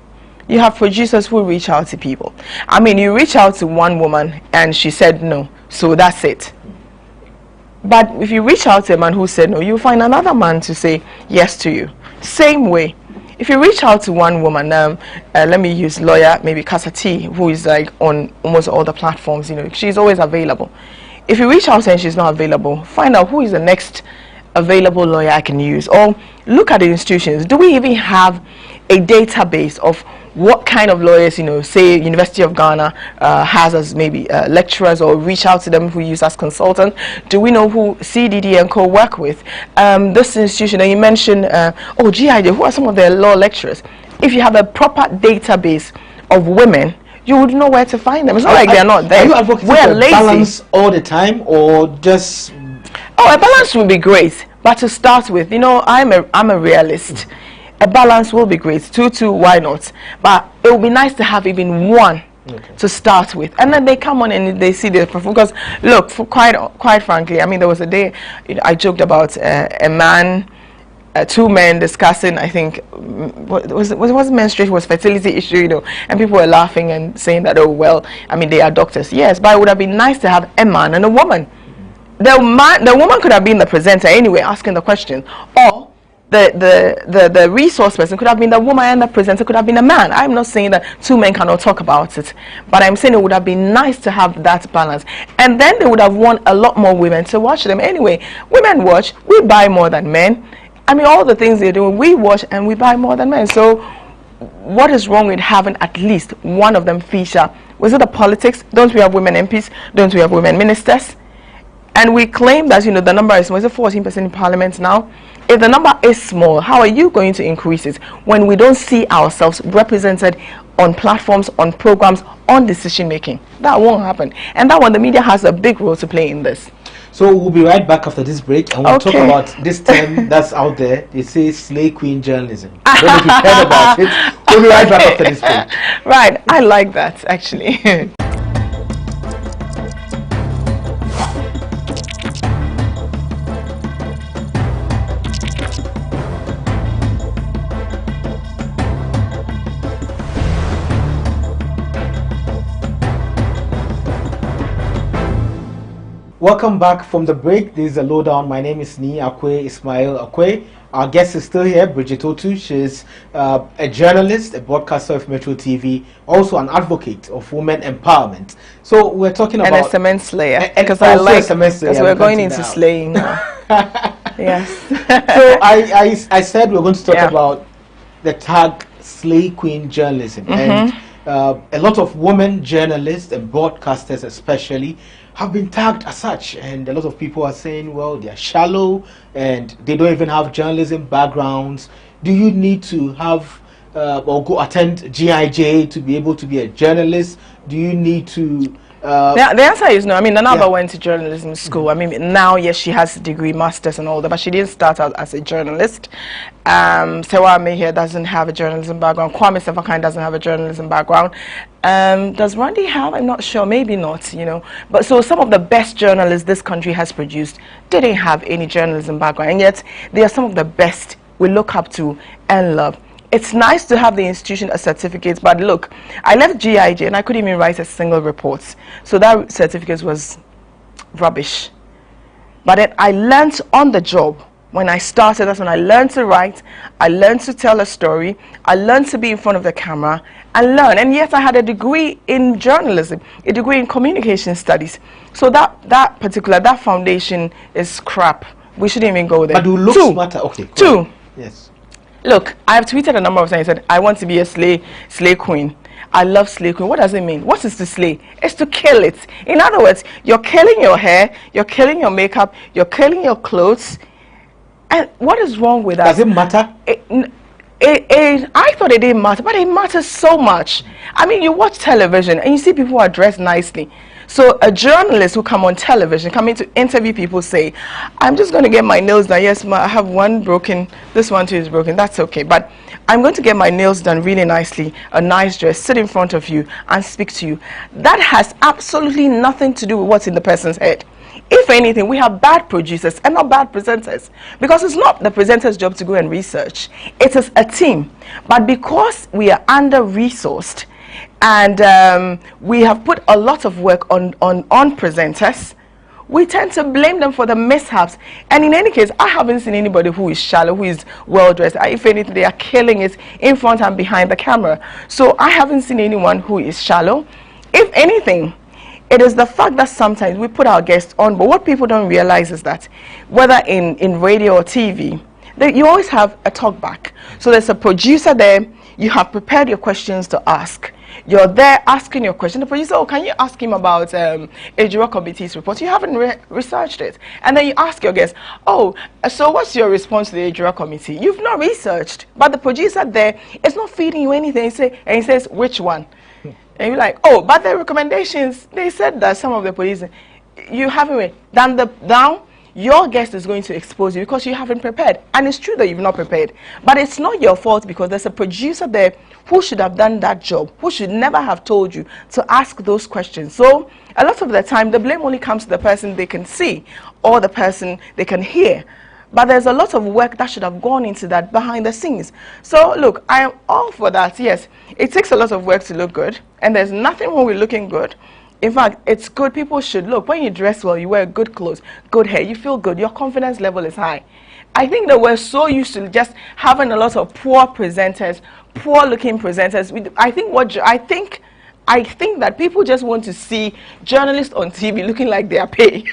You have producers who reach out to people. I mean, you reach out to one woman and she said no, so that's it. But if you reach out to a man who said no, you find another man to say yes to you. Same way. If you reach out to one woman, let me use lawyer, maybe Kasati, who is like on almost all the platforms, she's always available. If you reach out and she's not available, find out who is the next available lawyer I can use. Or look at the institutions. Do we even have a database of what kind of lawyers, say University of Ghana has as maybe lecturers, or reach out to them who use as consultants? Do we know who CDD and co work with? This institution, and you mentioned, GIJ, who are some of their law lecturers? If you have a proper database of women, you would know where to find them. It's not like they're not there. Are you advocating for lazy. Balance all the time, or just... Oh, a balance would be great, but to start with, I'm a realist. A balance will be great. 2-2, why not? But it would be nice to have even one to start with, and then they come on and they see the performance. Because look, for quite frankly, I mean, there was a day I joked about a man, two men discussing. I think was menstruation, was fertility issue, and people were laughing and saying that, oh well, I mean, they are doctors. Yes, but it would have been nice to have a man and a woman. The woman could have been the presenter anyway, asking the question, or the resource person could have been the woman and the presenter could have been a man. I'm not saying that two men cannot talk about it, but I'm saying it would have been nice to have that balance. And then they would have won a lot more women to watch them. Anyway, women watch, we buy more than men. I mean, all the things they're doing, we watch and we buy more than men. So what is wrong with having at least one of them feature? Was it the politics? Don't we have women MPs? Don't we have women ministers? And we claim that, you know, the number is small. Is it 14% in parliament now? If the number is small, how are you going to increase it when we don't see ourselves represented on platforms, on programs, on decision making? That won't happen. And that one, the media has a big role to play in this. So we'll be right back after this break, and we'll talk about this term that's out there. It says slay queen journalism. I don't know if you've heard about it. We'll be right back after this break. Right, I like that actually. Welcome back from the break. This is a lowdown. My name is Ni Akwe Ismail Akwe. Our guest is still here, Bridget Otu. She's a journalist, a broadcaster of Metro TV, also an advocate of women empowerment. So we're talking about... And a cement slayer. Because I like, because we're going into slaying now. Yes. So I said we're going to talk about the tag slay queen journalism. And a lot of women journalists and broadcasters especially have been tagged as such, and a lot of people are saying, well, they are shallow and they don't even have journalism backgrounds. Do you need to have or go attend GIJ to be able to be a journalist? Do you need to the answer is no. I mean, Nanaba went to journalism school. I mean, now, yes, she has a degree, masters and all that, but she didn't start out as a journalist. Sewa Meher doesn't have a journalism background. Kwame Sefakan doesn't have a journalism background. Does Randy have? I'm not sure. Maybe not, you know. But so some of the best journalists this country has produced didn't have any journalism background, and yet they are some of the best we look up to and love. It's nice to have the institution as certificates, but look, I left GIJ and I couldn't even write a single report. So that certificate was rubbish. But then I learned on the job. When I started, that's when I learned to write, I learned to tell a story, I learned to be in front of the camera and learn. And yet I had a degree in journalism, a degree in communication studies. So that foundation is crap. We shouldn't even go there. But do looks matter? Okay. Cool. Yes. Look, I've tweeted a number of times. I said, I want to be a slay queen. I love slay queen. What does it mean? What is to slay? It's to kill it. In other words, you're killing your hair, you're killing your makeup, you're killing your clothes. And what is wrong with that? Does it matter? I thought it didn't matter, but it matters so much. I mean, you watch television and you see people who are dressed nicely. So a journalist who come on television, coming to interview people, say, I'm just going to get my nails done. Yes, I have one broken. This one too is broken. That's okay. But I'm going to get my nails done really nicely, a nice dress, sit in front of you and speak to you. That has absolutely nothing to do with what's in the person's head. If anything, we have bad producers and not bad presenters, because it's not the presenter's job to go and research. It is a team. But because we are under-resourced and we have put a lot of work on presenters, we tend to blame them for the mishaps. And in any case, I haven't seen anybody who is shallow, who is well-dressed. If anything, they are killing it in front and behind the camera. So I haven't seen anyone who is shallow. If anything, it is the fact that sometimes we put our guests on, but what people don't realize is that whether in radio or TV, you always have a talk back. So there's a producer there, you have prepared your questions to ask. You're there asking your question. The producer, oh, can you ask him about a juror committee's report? You haven't researched it. And then you ask your guest, oh, so what's your response to the juror committee? You've not researched. But the producer there is not feeding you anything. And he says, which one? And you're like, oh, but the recommendations, they said that some of the police, you haven't read. Down, your guest is going to expose you because you haven't prepared. And it's true that you've not prepared. But it's not your fault because there's a producer there who should have done that job, who should never have told you to ask those questions. So a lot of the time, the blame only comes to the person they can see or the person they can hear. But there's a lot of work that should have gone into that behind the scenes. So look, I am all for that. Yes, it takes a lot of work to look good, and there's nothing wrong with looking good. In fact, it's good. People should look. When you dress well, you wear good clothes, good hair, you feel good. Your confidence level is high. I think that we're so used to just having a lot of poor presenters, poor-looking presenters. I think that people just want to see journalists on TV looking like they are paid.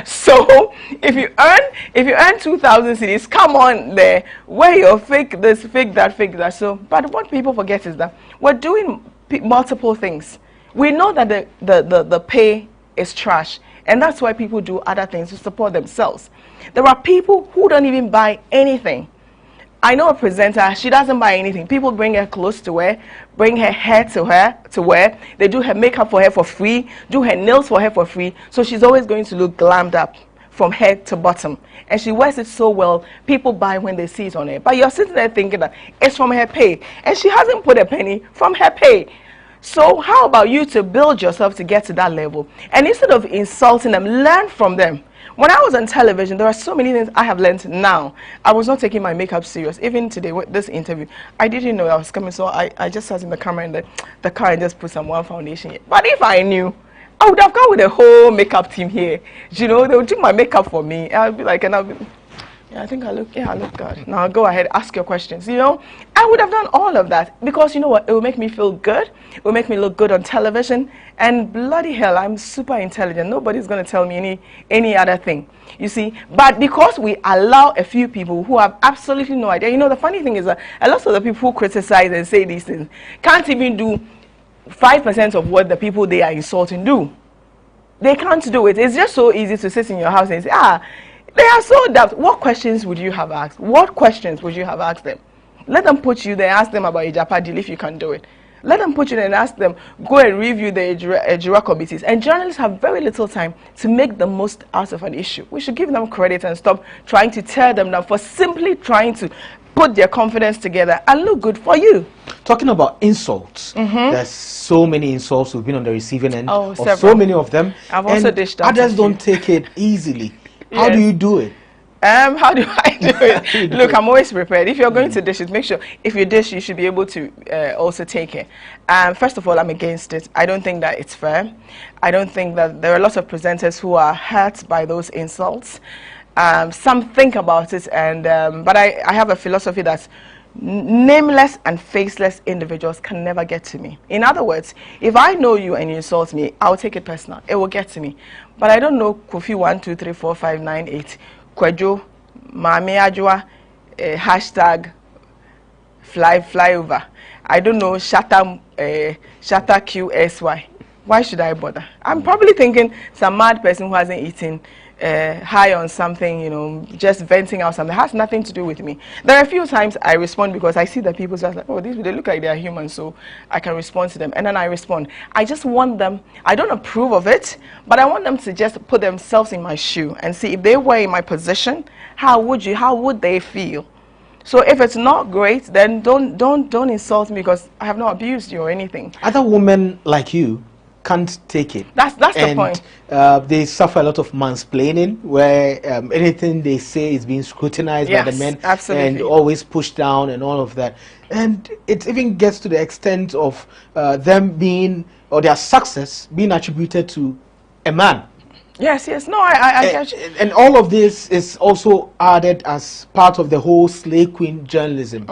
So if you earn 2,000 cedis, come on there, wear your fake this, fake that, fake that. So, but what people forget is that we're doing multiple things. We know that the pay is trash, and that's why people do other things to support themselves. There are people who don't even buy anything. I know a presenter, she doesn't buy anything. People bring her clothes to wear, bring her hair to wear. They do her makeup for her for free, do her nails for her for free. So she's always going to look glammed up from head to bottom. And she wears it so well, people buy when they see it on her. But you're sitting there thinking that it's from her pay. And she hasn't put a penny from her pay. So how about you to build yourself to get to that level? And instead of insulting them, learn from them. When I was on television, there are so many things I have learned now. I was not taking my makeup serious. Even today, with this interview, I didn't know I was coming, so I just sat in the camera in the car and just put some one foundation here. But if I knew, I would have gone with a whole makeup team here. You know, they would do my makeup for me. I'll be like, and I'll be, yeah, I think I look good. Now go ahead, ask your questions. You know, I would have done all of that because you know what? It will make me feel good. It will make me look good on television. And bloody hell, I'm super intelligent. Nobody's going to tell me any other thing. You see, but because we allow a few people who have absolutely no idea. You know, the funny thing is that a lot of the people who criticize and say these things can't even do 5% of what the people they are insulting do. They can't do it. It's just so easy to sit in your house and say, they are so daft. What questions would you have asked? What questions would you have asked them? Let them put you there, ask them about Ijapa deal if you can do it. Let them put you there and ask them, go and review the Ejura committees. And journalists have very little time to make the most out of an issue. We should give them credit and stop trying to tear them down for simply trying to put their confidence together and look good for you. Talking about insults, there's so many insults we've been on the receiving end of several. so many of them. I've also dished out others don't take it easily. How do you do it? How do I do it? Look, I'm always prepared. If you're going to dish it, make sure if you dish, you should be able to also take it. First of all, I'm against it. I don't think that it's fair. I don't think that there are lots of presenters who are hurt by those insults. Some think about it, and but I have a philosophy that nameless and faceless individuals can never get to me. In other words, if I know you and you insult me, I'll take it personal. It will get to me. But I don't know Kofi 1, 2, 3, 4, 5, 9, 8, Kwejo, Mami Ajwa, hashtag flyover. I don't know Shatta QSY. Why should I bother? I'm probably thinking some mad person who hasn't eaten high on something, you know, just venting out something. It has nothing to do with me. There are a few times I respond because I see that people just like, oh, they look like they are human, so I can respond to them. And then I respond. I just want them, I don't approve of it, but I want them to just put themselves in my shoe and see if they were in my position, how would they feel? So if it's not great, then don't insult me because I have not abused you or anything. Other women like you can't take it. That's the point. They suffer a lot of mansplaining, where anything they say is being scrutinized by the men, and always pushed down and all of that. And it even gets to the extent of them being, or their success being attributed to a man. Yes, no, I and all of this is also added as part of the whole slay queen journalism.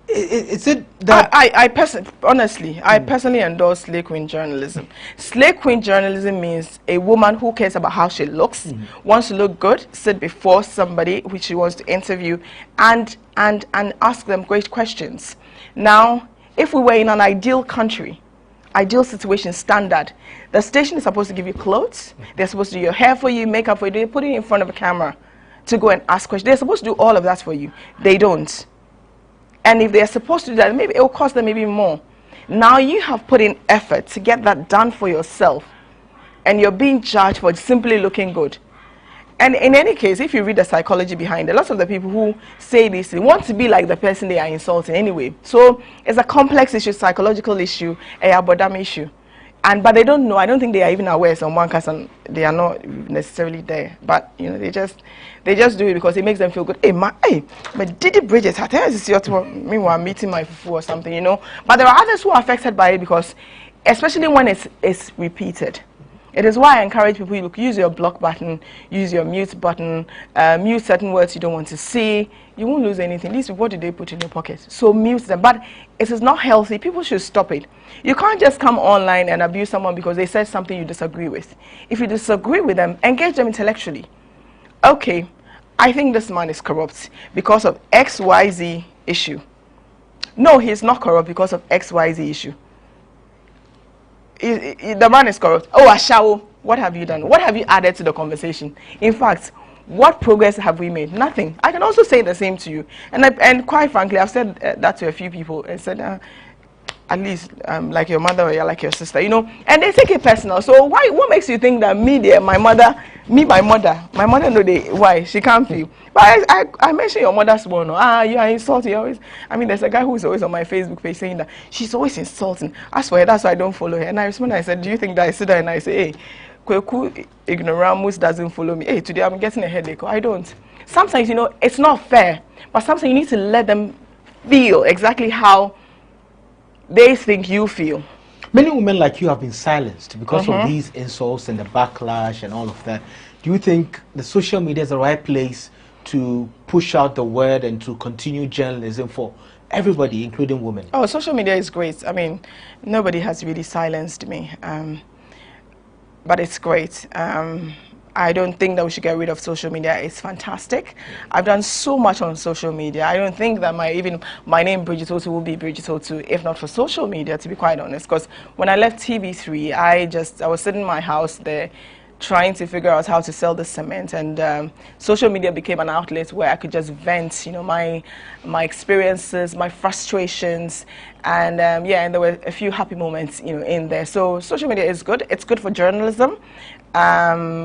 Is it that I personally endorse slay queen journalism. Slay queen journalism means a woman who cares about how she looks, wants to look good, sit before somebody which she wants to interview, and ask them great questions. Now, if we were in an ideal country, ideal situation, standard, the station is supposed to give you clothes, they're supposed to do your hair for you, makeup for you, they put it in front of a camera to go and ask questions. They're supposed to do all of that for you. They don't. And if they're supposed to do that, maybe it will cost them maybe more. Now you have put in effort to get that done for yourself, and you're being judged for simply looking good. And in any case, if you read the psychology behind it, lots of the people who say this want to be like the person they are insulting anyway. So it's a complex issue, psychological issue, a bodam issue. But they don't know. I don't think they are even aware. Someone can, they are not necessarily there. But you know, they just do it because it makes them feel good. But Didi Bridges, I tell you, meanwhile meeting my fufu or something, you know. But there are others who are affected by it because especially when it's repeated. It is why I encourage people, look, use your block button, use your mute button, mute certain words you don't want to see. You won't lose anything. These people, what do they put in your pocket? So mute them. But it is not healthy. People should stop it. You can't just come online and abuse someone because they said something you disagree with. If you disagree with them, engage them intellectually. Okay, I think this man is corrupt because of XYZ issue. No, he's not corrupt because of XYZ issue. The man is corrupt. Oh, Ashawo, what have you done? What have you added to the conversation? In fact, what progress have we made? Nothing. I can also say the same to you. And quite frankly, I've said that to a few people. I said, at least like your mother or you're like your sister, you know, and they take it personal. So what makes you think that my mother, no, why? She can't feel. But I mentioned your mother's one. You are insulting. Always. I mean, there's a guy who's always on my Facebook page saying that she's always insulting. As for her, that's why I don't follow her. And I responded, I said, do you think that I sit there and I say, hey, Kweku ignoramus doesn't follow me. Hey, today I'm getting a headache. I don't. Sometimes, you know, it's not fair. But sometimes you need to let them feel exactly how they think you feel. Many women like you have been silenced because of these insults and the backlash and all of that. Do you think the social media is the right place to push out the word and to continue journalism for everybody, including women? Oh, social media is great. I mean, nobody has really silenced me, but it's great. I don't think that we should get rid of social media. It's fantastic. I've done so much on social media. I don't think that my name Bridget Otu will be Bridget Otu if not for social media, to be quite honest. Because when I left TV3, I was sitting in my house there trying to figure out how to sell the cement, and social media became an outlet where I could just vent, you know, my experiences, my frustrations, and and there were a few happy moments, you know, in there. So social media is good. It's good for journalism.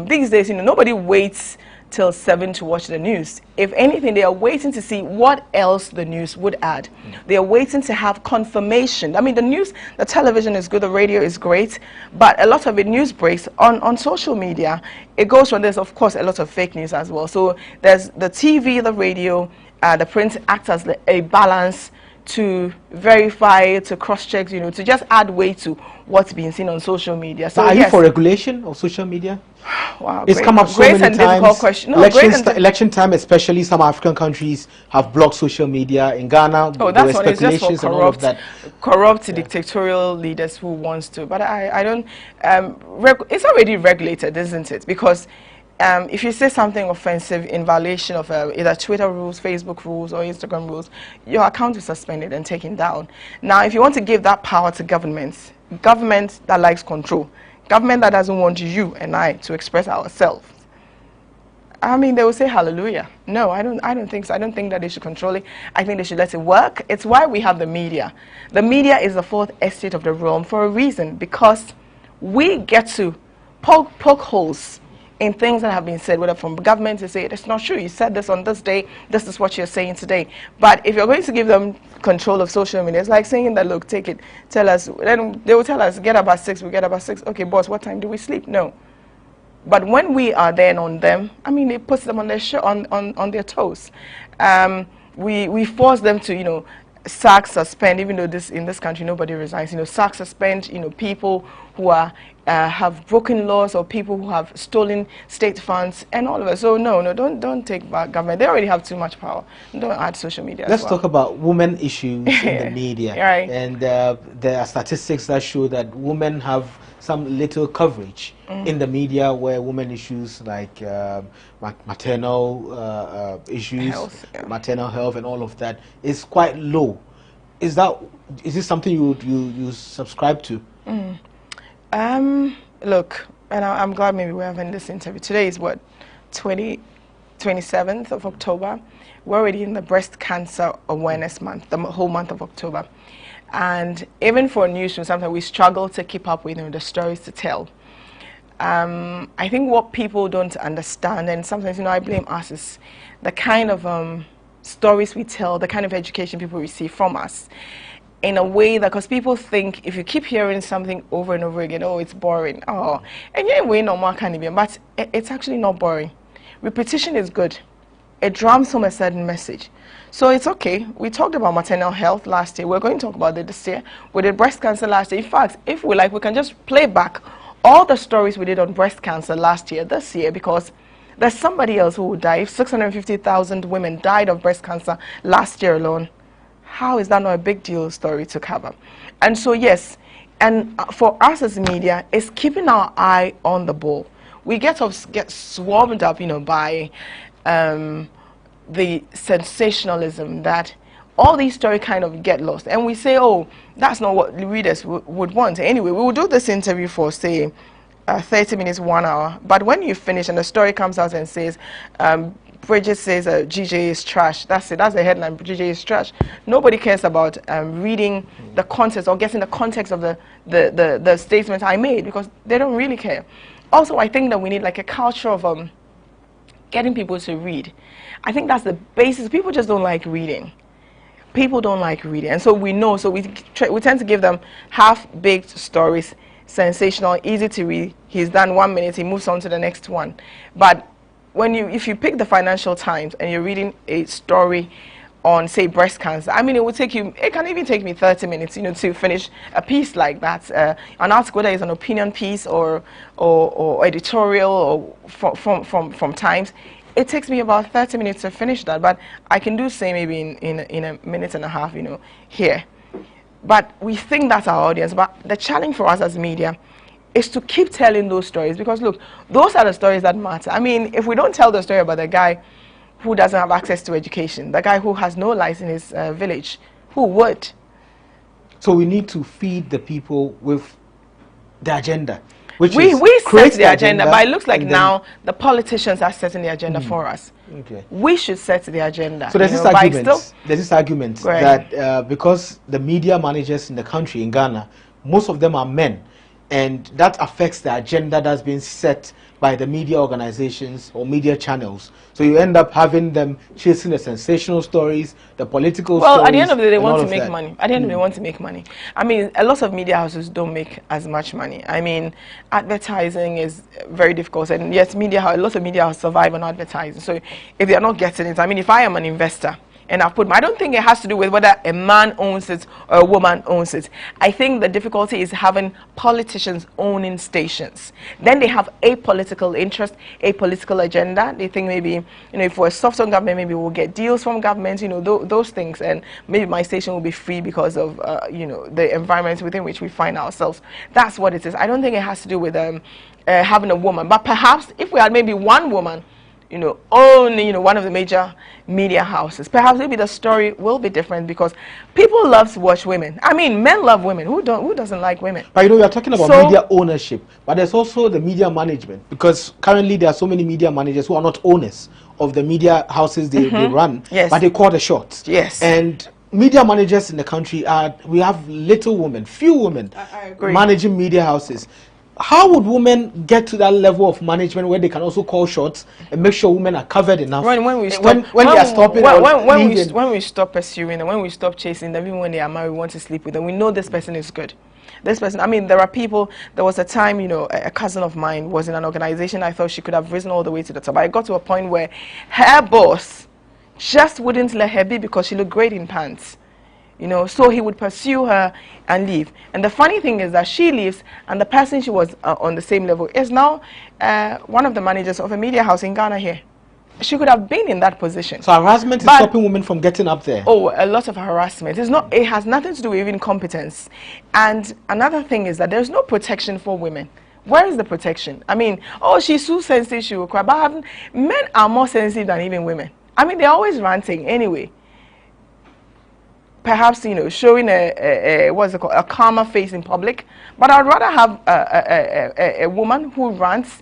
These days, you know, nobody waits till 7 to watch the news. If anything, they are waiting to see what else the news would add. They are waiting to have confirmation. I mean, the news, the television is good, the radio is great, but a lot of it news breaks on social media. It goes from, there's of course a lot of fake news as well. So there's the TV, the radio, the print acts as a balance to verify, to cross-check, you know, to just add weight to what's being seen on social media. So are you for regulation of social media? Wow, it's come up so many times. No, election time, especially some African countries have blocked social media. In Ghana, there were speculations and all of that. Corrupt dictatorial leaders who wants to. But I don't. It's already regulated, isn't it? Because if you say something offensive in violation of either Twitter rules, Facebook rules, or Instagram rules, your account is suspended and taken down. Now, if you want to give that power to government that likes control, government that doesn't want you and I to express ourselves, I mean, they will say hallelujah. No, I don't think so. I don't think that they should control it. I think they should let it work. It's why we have the media. The media is the fourth estate of the realm for a reason, because we get to poke holes in things that have been said, whether from government to say, it's not true, you said this on this day, this is what you're saying today. But if you're going to give them control of social media, it's like saying that, look, take it, tell us, then they will tell us, get up at 6, we get up at 6. Okay, boss, what time do we sleep? No. But when we are then on them, I mean, it puts them on their on their toes. We force them to, you know, sack, suspend, even though in this country nobody resigns, you know, sack, suspend, you know, people who are have broken laws, or people who have stolen state funds and all of it. So no, don't take back government. They already have too much power. Don't add social media. Let's talk about women issues in the media. Right. And there are statistics that show that women have some little coverage in the media, where women issues like maternal issues, maternal health, and all of that is quite low. Is this something you subscribe to? Look, and I'm glad maybe we're having this interview. Today is what, 27th of October. We're already in the breast cancer awareness month, the whole month of October. And even for newsroom, sometimes we struggle to keep up with, you know, the stories to tell. I think what people don't understand, and sometimes, you know, I blame us, is the kind of stories we tell, the kind of education people receive from us, in a way that, because people think if you keep hearing something over and over again, oh, it's boring. Oh, and yeah, we know more can be, but it's actually not boring. Repetition is good. it drums home a certain message. So it's okay. We talked about maternal health last year. We're going to talk about it this year. We did breast cancer last year. In fact, if we like, we can just play back all the stories we did on breast cancer last year, this year, because there's somebody else who would die. If 650,000 women died of breast cancer last year alone, how is that not a big deal story to cover? And so, yes, and for us as media, it's keeping our eye on the ball. We get swarmed up, by the sensationalism that all these stories kind of get lost. And we say, oh, that's not what the readers would want. Anyway, we will do this interview for, say, 30 minutes, 1 hour. But when you finish and the story comes out and says, Bridget says GJ is trash. That's it. That's the headline. GJ is trash. Nobody cares about reading the context or guessing the context of the statement I made, because they don't really care. Also, I think that we need like a culture of getting people to read. I think that's the basis. People just don't like reading. People don't like reading, and so we know. So we tend to give them half-baked stories, sensational, easy to read. He's done 1 minute, he moves on to the next one. But if you pick the Financial Times and you're reading a story on, say, breast cancer, I mean, it can even take me 30 minutes, to finish a piece like that. An article, whether it's an opinion piece or editorial or from Times, it takes me about 30 minutes to finish that. But I can do, say, maybe in a minute and a half, here. But we think that's our audience. But the challenge for us as media is to keep telling those stories, because look, those are the stories that matter. I mean, if we don't tell the story about the guy who doesn't have access to education, the guy who has no lights in his village, who would? So we need to feed the people with the agenda. Which we set the agenda, but it looks like now the politicians are setting the agenda for us. Okay. We should set the agenda. So there's this argument that because the media managers in the country, in Ghana, most of them are men, and that affects the agenda that's been set by the media organizations or media channels. So you end up having them chasing the sensational stories, the political stories. Well, at the end of the day, they want to make money. At the end of the day, they want to make money. I mean, a lot of media houses don't make as much money. I mean, advertising is very difficult. And yes, a lot of media houses survive on advertising. So if they're not getting it, I mean, if I am an investor, and I don't think it has to do with whether a man owns it or a woman owns it. I think the difficulty is having politicians owning stations. Then they have a political interest, a political agenda. They think maybe, if we're soft on government, maybe we'll get deals from government, those things. And maybe my station will be free because of, the environment within which we find ourselves. That's what it is. I don't think it has to do with having a woman. But perhaps if we had maybe one woman, own, one of the major media houses, perhaps maybe the story will be different, because people love to watch women. I mean, men love women. Who doesn't like women? But we are talking about media ownership, but there's also the media management, because currently there are so many media managers who are not owners of the media houses they run, but they call the shots. Yes. And media managers in the country we have few women managing media houses. How would women get to that level of management where they can also call shots and make sure women are covered enough? When we stop pursuing them, when we stop chasing them, even when they are married, we want to sleep with them. We know this person is good. This person, I mean, there are people. There was a time, a cousin of mine was in an organization. I thought she could have risen all the way to the top. I got to a point where her boss just wouldn't let her be because she looked great in pants. So he would pursue her and leave. And the funny thing is that she leaves, and the person she was on the same level is now one of the managers of a media house in Ghana here. She could have been in that position. So harassment is stopping women from getting up there? Oh, a lot of harassment. It has nothing to do with incompetence. And another thing is that there's no protection for women. Where is the protection? I mean, she's so sensitive, she will cry. But men are more sensitive than even women. I mean, they're always ranting anyway. Perhaps, showing a calmer face in public. But I'd rather have a woman who rants,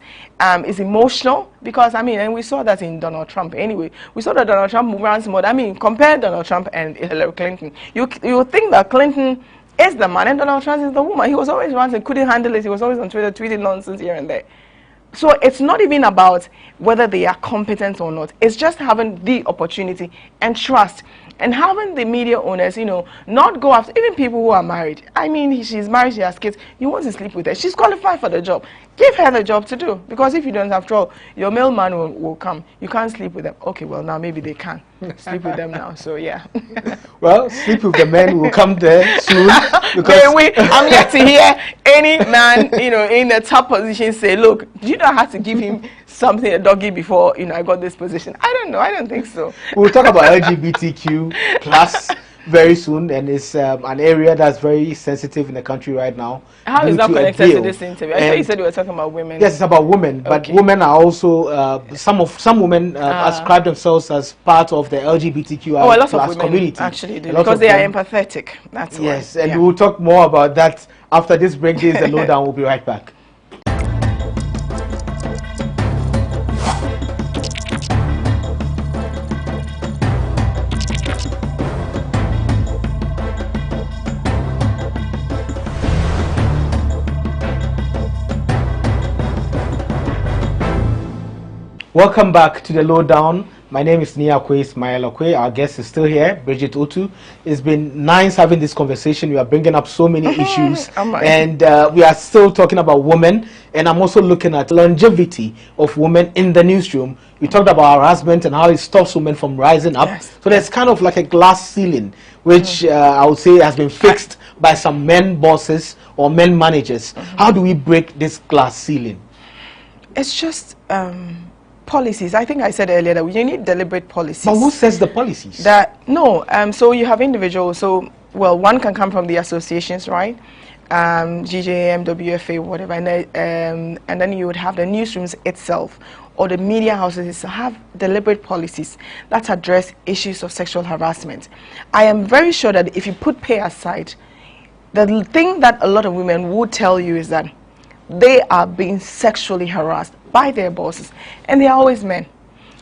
is emotional, because, and we saw that in Donald Trump anyway. We saw that Donald Trump rants more. Compare Donald Trump and Hillary Clinton. You think that Clinton is the man and Donald Trump is the woman. He was always ranting, couldn't handle it. He was always on Twitter tweeting nonsense here and there. So it's not even about whether they are competent or not. It's just having the opportunity and trust, and having the media owners, you know, not go after even people who are married. I mean, she's married, she has kids. You want to sleep with her. She's qualified for the job. Give her the job to do. Because if you don't, after all, your mailman will come. You can't sleep with them. Okay, well, now maybe they can sleep with them now. So, yeah. Well, sleep with the men will come there soon. Because I'm yet to hear any man, you know, in the top position say, look, do you know I had to give him something, a doggy, before, you know, I got this position? I don't know. I don't think so. We'll talk about LGBTQ plus very soon, and it's an area that's very sensitive in the country right now. How is that connected to this interview? I thought you said you were talking about women. Yes, it's about women, but women are also some women ascribe themselves as part of the LGBTQI plus community. Actually do, because they are empathetic. That's why. Yes, and we'll talk more about that after this break. This is the lowdown. We'll be right back. Welcome back to the lowdown. My name is Nia Akwe Ismail Akwe. Our guest is still here, Bridget Otu. It's been nice having this conversation. We are bringing up so many issues, and we are still talking about women. And I'm also looking at longevity of women in the newsroom. We talked about harassment and how it stops women from rising up. Yes. So there's kind of like a glass ceiling, which I would say has been fixed by some men bosses or men managers. How do we break this glass ceiling? It's just policies. I think I said earlier that you need deliberate policies. But who sets the policies? So you have individuals. So, well, one can come from the associations, right? GJM, WFA, whatever, and then you would have the newsrooms itself or the media houses have deliberate policies that address issues of sexual harassment. I am very sure that if you put pay aside, the thing that a lot of women would tell you is that they are being sexually harassed by their bosses, and they are always men.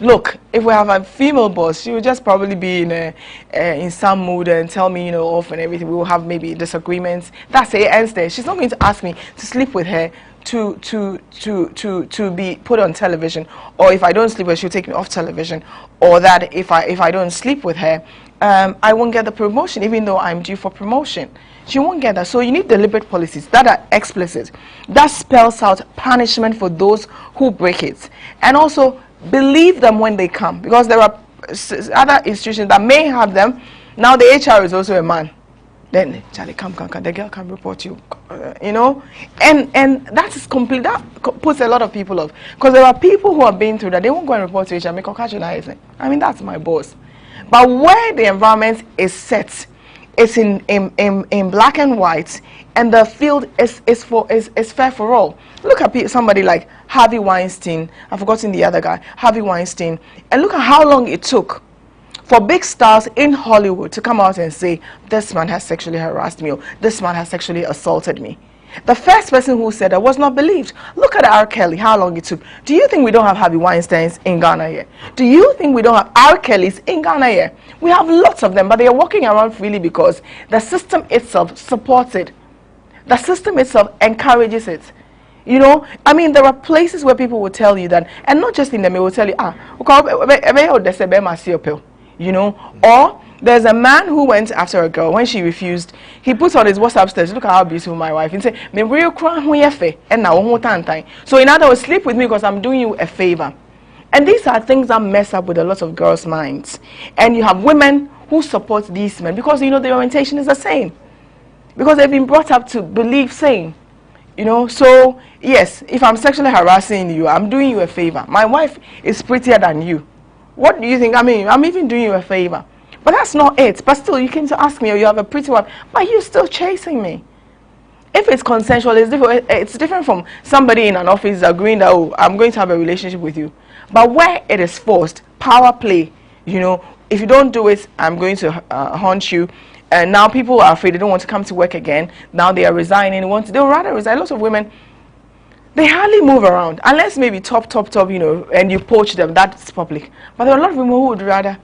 Look, if we have a female boss, she would just probably be in some mood and tell me, you know, off and everything. We will have maybe disagreements. That's it, ends there. She's not going to ask me to sleep with her to be put on television, or if I don't sleep with her, she'll take me off television, or that if I don't sleep with her, I won't get the promotion, even though I'm due for promotion. She won't get that. So you need deliberate policies that are explicit, that spells out punishment for those who break it, and also believe them when they come, because there are other institutions that may have them. Now the HR is also a man. Then Charlie, come, the girl can report you, you know, and that is complete. That puts a lot of people off, because there are people who have been through that. They won't go and report to HR. Make a I mean, that's my boss. But where the environment is set, it's in black and white, and the field is fair for all. Look at somebody like Harvey Weinstein. I've forgotten the other guy, Harvey Weinstein, and look at how long it took for big stars in Hollywood to come out and say, this man has sexually harassed me, or this man has sexually assaulted me. The first person who said that was not believed. Look at R. Kelly, how long it took. Do you think we don't have Harvey Weinsteins in Ghana here? Do you think we don't have R. Kellys in Ghana here? We have lots of them, but they are walking around freely because the system itself supports it. The system itself encourages it. You know, I mean, there are places where people will tell you that, and not just in them, they will tell you, you know, or there's a man who went after a girl when she refused. He puts on his WhatsApp status, look at how beautiful my wife, and say, so in other words, sleep with me because I'm doing you a favor. And these are things that mess up with a lot of girls' minds. And you have women who support these men because, you know, their orientation is the same. Because they've been brought up to believe same. You know, so yes, if I'm sexually harassing you, I'm doing you a favor. My wife is prettier than you. What do you think? I mean, I'm even doing you a favor. But that's not it. But still, you came to ask me, or you have a pretty wife, but you're still chasing me. If it's consensual, it's different from somebody in an office agreeing that, oh, I'm going to have a relationship with you. But where it is forced, power play, you know, if you don't do it, I'm going to haunt you. And now people are afraid, they don't want to come to work again. Now they are resigning. They'll rather resign. Lots of women, they hardly move around. Unless maybe top, you know, and you poach them. That's public. But there are a lot of women who would rather,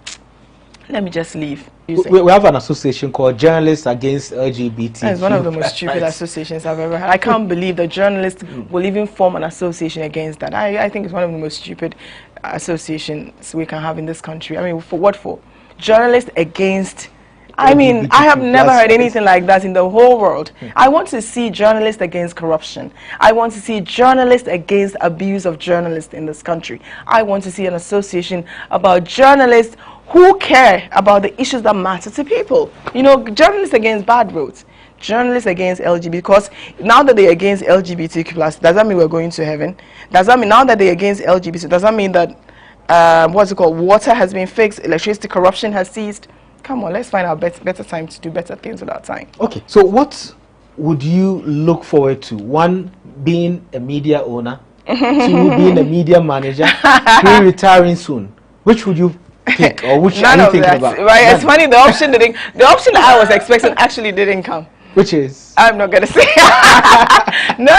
let me just leave. We have an association called Journalists Against LGBT. It's one of the most stupid associations I've ever had. I can't believe that journalists will even form an association against that. I think it's one of the most stupid associations we can have in this country. I mean, for what for? Journalists against... I mean, I have never heard anything like that in the whole world. I want to see journalists against corruption. I want to see journalists against abuse of journalists in this country. I want to see an association about journalists who care about the issues that matter to people. You know, journalists against bad roads, journalists against LGBT, because now that they're against LGBTQ+, does that mean we're going to heaven? Does that mean now that they're against LGBT, does that mean that, what's it called, water has been fixed, electricity corruption has ceased? Come on, let's find out better time to do better things with our time. Okay, so what would you look forward to? One, being a media owner. Two, being a media manager. Three, retiring soon. Which would you pick, or which are you thinking about? Right, it's funny, the option that I was expecting actually didn't come. Which is? I'm not gonna say. No,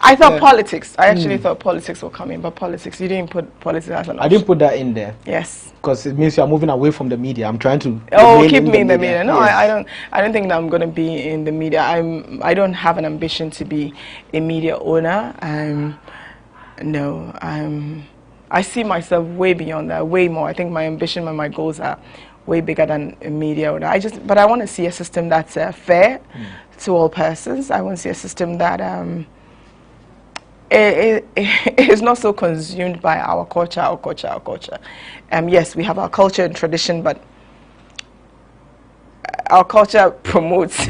I thought politics. I actually thought politics will come in, but politics, you didn't put politics as an option. I didn't put that in there. Yes. Because it means you're moving away from the media. I'm trying to keep me in the media. No, yes. I don't think that I'm gonna be in the media. I don't have an ambition to be a media owner. I see myself way beyond that, way more. I think my ambition and my goals are way bigger than a media owner. But I want to see a system that's fair to all persons. I want to see a system that is not so consumed by our culture. Yes, we have our culture and tradition, but our culture promotes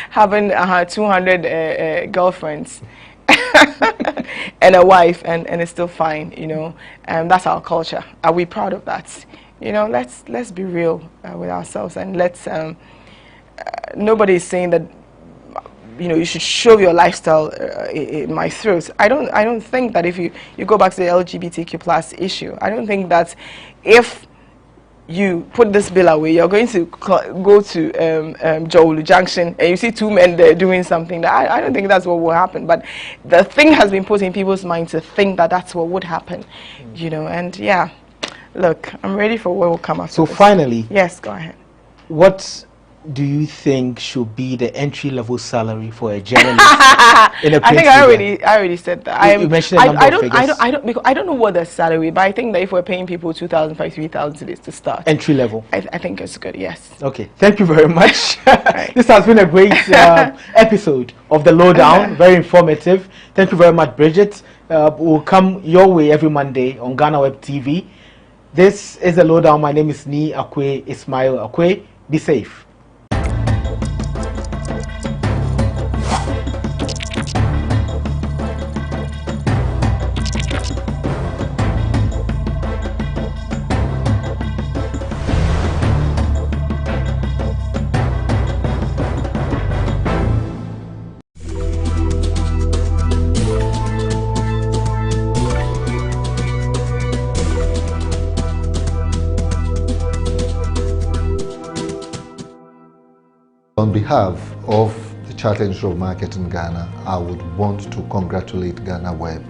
having 200 girlfriends and a wife, and it's still fine, you know. That's our culture. Are we proud of that? You know, let's be real with ourselves, and let's. Nobody is saying that, you know, you should show your lifestyle in my throat. I don't think that if you go back to the LGBTQ+ issue, I don't think that if you put this bill away, you're going to go to Jowulu Junction and you see two men there doing something. I don't think that's what will happen. But the thing has been put in people's minds to think that that's what would happen, you know. And yeah, look, I'm ready for what will come after. So finally, yes, go ahead. What do you think should be the entry-level salary for a journalist? I think I already said that. You mentioned a number of figures. I don't know what the salary, but I think that if we're paying people 2,500, 3,000 today to start, entry level, I think it's good. Yes. Okay. Thank you very much. This has been a great episode of the Lowdown. Very informative. Thank you very much, Bridget. We'll come your way every Monday on GhanaWeb TV. This is the Lowdown. My name is Ni Akwe Ismail Akwe. Be safe. On behalf of the Chartered Institute of Marketing in Ghana, I would want to congratulate GhanaWeb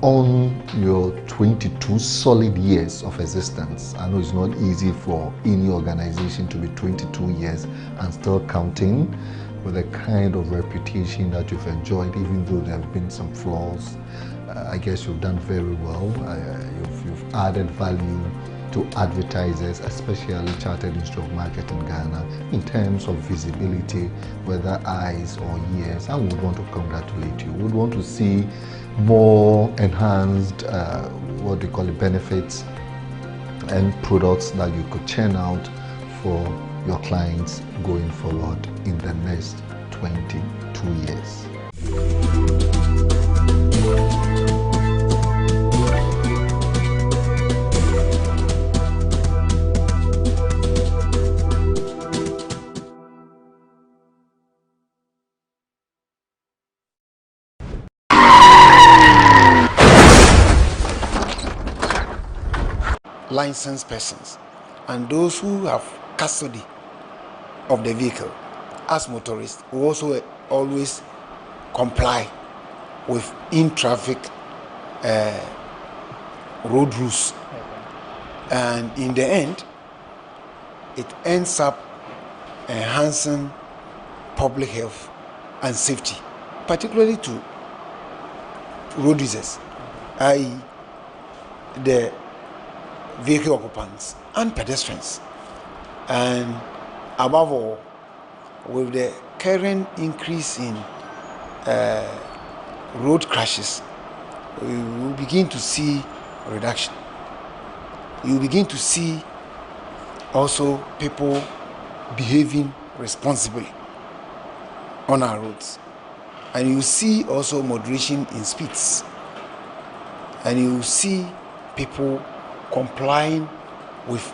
on your 22 solid years of existence. I know it's not easy for any organization to be 22 years and still counting, with the kind of reputation that you've enjoyed, even though there have been some flaws. I guess you've done very well. You've added value to advertisers, especially Chartered Institute of Marketing in Ghana, in terms of visibility, whether eyes or ears. I would want to congratulate you. We would want to see more enhanced, what do you call it, benefits and products that you could churn out for your clients going forward in the next 22 years. Licensed persons and those who have custody of the vehicle as motorists will also always comply with in-traffic road rules. And in the end, it ends up enhancing public health and safety, particularly to road users, i.e. the vehicle occupants and pedestrians. And above all, with the current increase in road crashes, we will begin to see a reduction. You will begin to see also people behaving responsibly on our roads. And you see also moderation in speeds. And you see people complying with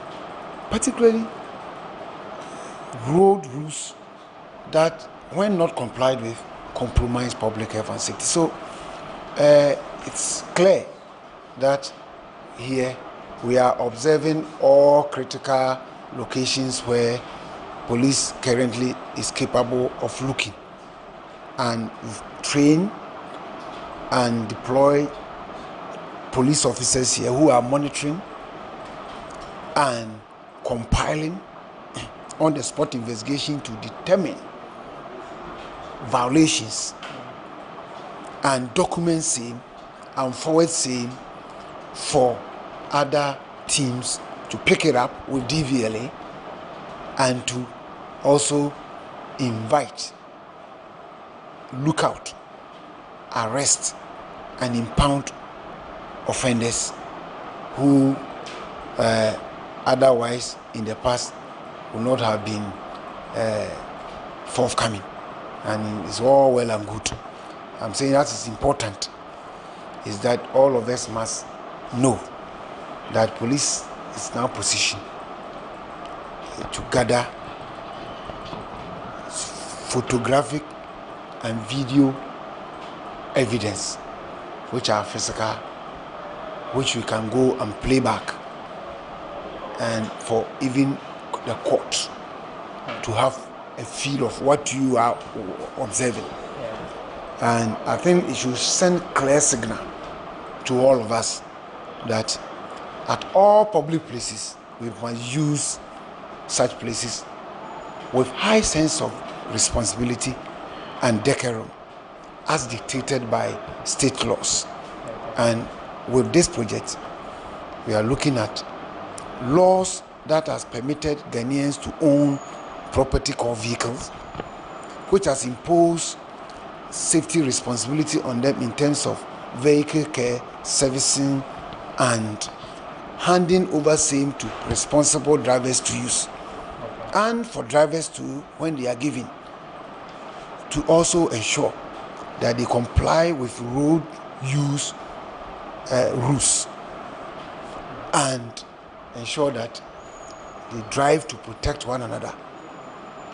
particularly road rules that, when not complied with, compromise public health and safety. So it's clear that here we are observing all critical locations where police currently is capable of looking, and train and deploy police officers here who are monitoring and compiling on-the-spot investigation to determine violations and document same and forward same for other teams to pick it up with DVLA, and to also invite, look out, arrest and impound offenders who otherwise in the past would not have been forthcoming. And it's all well and good. I'm saying that is important, is that all of us must know that police is now positioned to gather photographic and video evidence, which are physical, which we can go and play back, and for even the court to have a feel of what you are observing. And I think it should send clear signal to all of us that at all public places we must use such places with high sense of responsibility and decorum as dictated by state laws. And with this project, we are looking at laws that has permitted Ghanaians to own property called vehicles, which has imposed safety responsibility on them in terms of vehicle care, servicing, and handing over same to responsible drivers to use, and for drivers to, when they are given, to also ensure that they comply with road use rules, and ensure that they drive to protect one another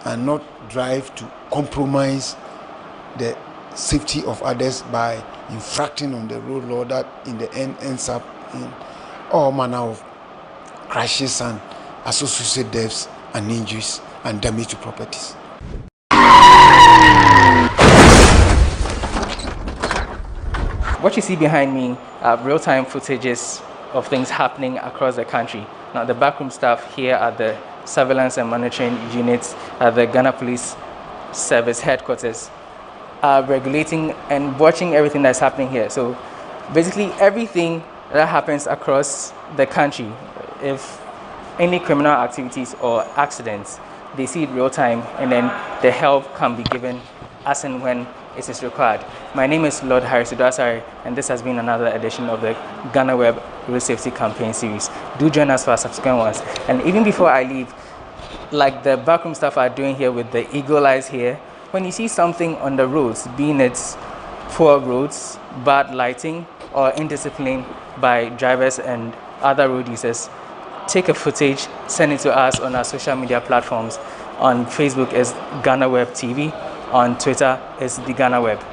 and not drive to compromise the safety of others by infracting on the road law that in the end ends up in all manner of crashes and associated deaths and injuries and damage to properties. What you see behind me are real-time footages of things happening across the country. Now, the backroom staff here at the surveillance and monitoring units at the Ghana Police Service headquarters are regulating and watching everything that's happening here. So basically everything that happens across the country, if any criminal activities or accidents, they see it real time, and then the help can be given as and when it is required. My name is Lord Harassment, and this has been another edition of the GhanaWeb Road Safety Campaign Series. Do join us for our subsequent ones. And even before I leave, like the backroom staff are doing here with the eagle eyes here, when you see something on the roads, being it poor roads, bad lighting, or indiscipline by drivers and other road users, take a footage, send it to us on our social media platforms. On Facebook is GhanaWeb TV, on Twitter is the GhanaWeb.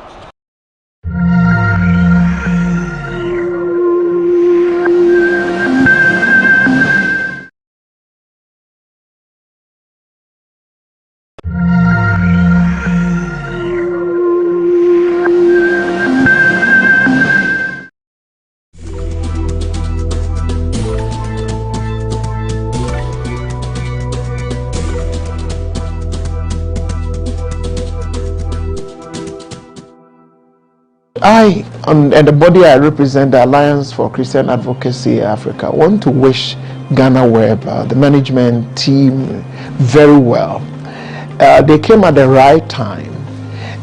I and the body I represent, the Alliance for Christian Advocacy Africa, want to wish GhanaWeb, the management team, very well. They came at the right time,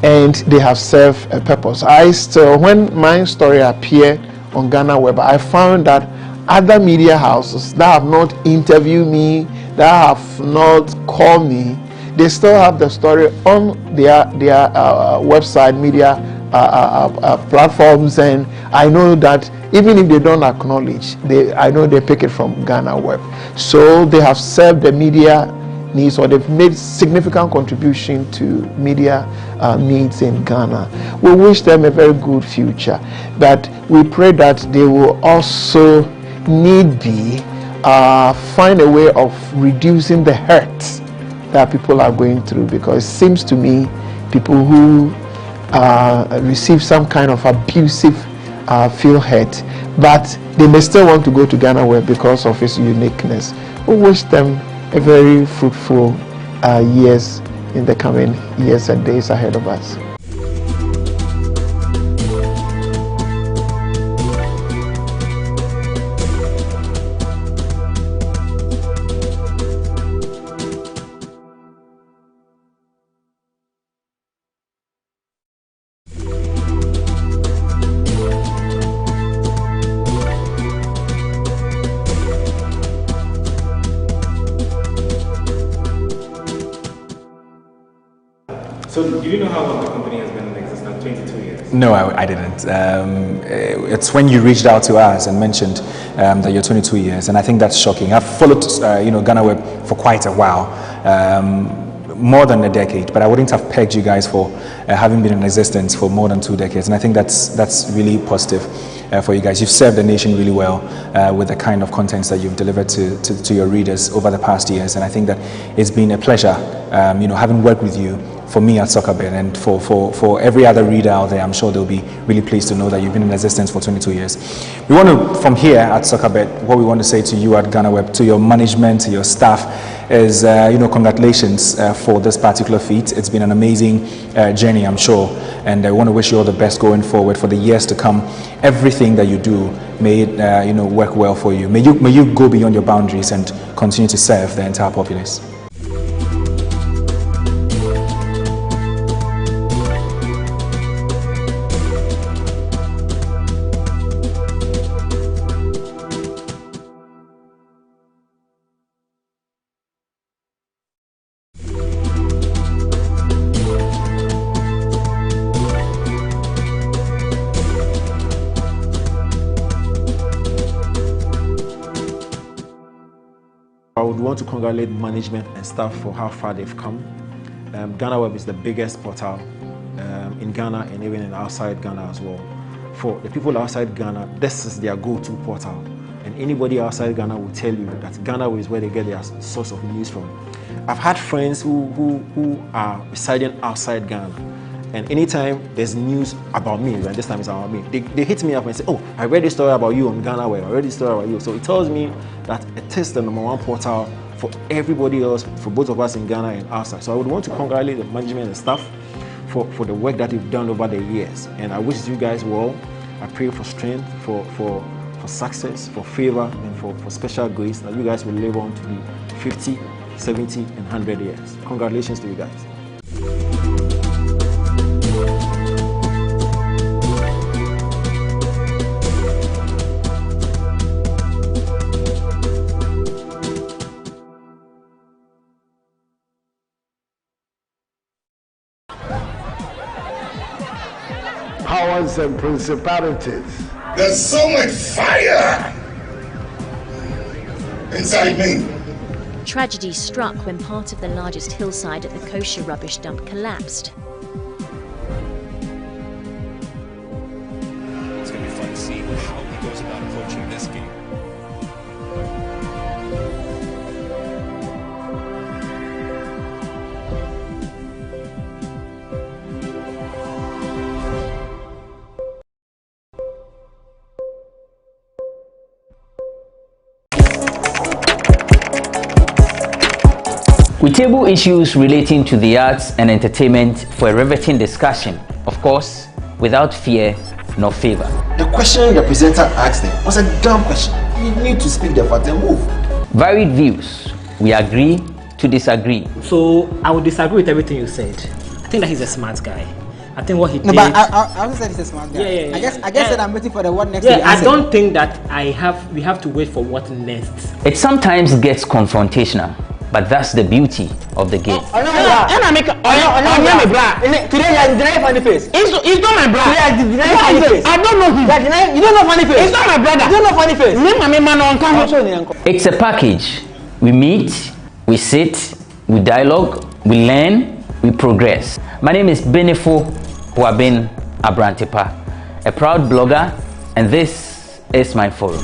and they have served a purpose. When my story appeared on GhanaWeb, I found that other media houses that have not interviewed me, that have not called me, they still have the story on their website, media platforms, and I know that even if they don't acknowledge, I know they pick it from GhanaWeb. So they have served the media needs, or they've made significant contribution to media needs in Ghana. We wish them a very good future, but we pray that they will also need be find a way of reducing the hurt that people are going through, because it seems to me people who receive some kind of abusive feel hurt, but they may still want to go to GhanaWeb because of its uniqueness. We wish them a very fruitful years in the coming years and days ahead of us. So, do you know how long the company has been in existence? 22 years? No, I didn't. It's when you reached out to us and mentioned that you're 22 years, and I think that's shocking. I've followed, GhanaWeb for quite a while, more than a decade, but I wouldn't have pegged you guys for having been in existence for more than 2 decades, and I think that's really positive for you guys. You've served the nation really well with the kind of contents that you've delivered to your readers over the past years, and I think that it's been a pleasure, having worked with you. For me at Soccerbet, and for every other reader out there, I'm sure they'll be really pleased to know that you've been in existence for 22 years. We want to, from here at Soccerbet, what we want to say to you at GhanaWeb, to your management, to your staff, is congratulations for this particular feat. It's been an amazing journey, I'm sure, and I want to wish you all the best going forward for the years to come. Everything that you do, may it work well for you. May you go beyond your boundaries and continue to serve the entire populace. I would want to congratulate management and staff for how far they've come. GhanaWeb is the biggest portal in Ghana and even outside Ghana as well. For the people outside Ghana, this is their go-to portal. And anybody outside Ghana will tell you that GhanaWeb is where they get their source of news from. I've had friends who are residing outside Ghana, and anytime there's news about me, and this time it's about me, they hit me up and say, oh, I read this story about you on GhanaWeb, I read this story about you. So it tells me that it is the #1 portal for everybody else, for both of us in Ghana and outside. So I would want to congratulate the management and staff for the work that you've done over the years. And I wish you guys well. I pray for strength, for success, for favor, and for special grace, that you guys will live on to be 50, 70, and 100 years. Congratulations to you guys. Powers and principalities. There's so much fire inside me. Tragedy struck when part of the largest hillside at the kosher rubbish dump collapsed. It's going to be fun to see how he goes about approaching this game. We table issues relating to the arts and entertainment for a riveting discussion. Of course, without fear nor favor. The question the presenter asked them was a dumb question. You need to speak the fact and move. Varied views. We agree to disagree. So I would disagree with everything you said. I think that he's a smart guy. I think what he did. No, but I also said he's a smart guy. Yeah. I guess that I'm waiting for the what next. Yeah, I don't think that we have to wait for what next. It sometimes gets confrontational, but that's the beauty of the game. Today you are denying funny face. It's not my brother. You are denying funny face. I don't know him. You don't know funny face. It's not my brother. You don't know funny face. It's a package. We meet, we sit, we dialogue, we learn, we progress. My name is Benefo Abrantepa, a proud blogger, and this is my forum.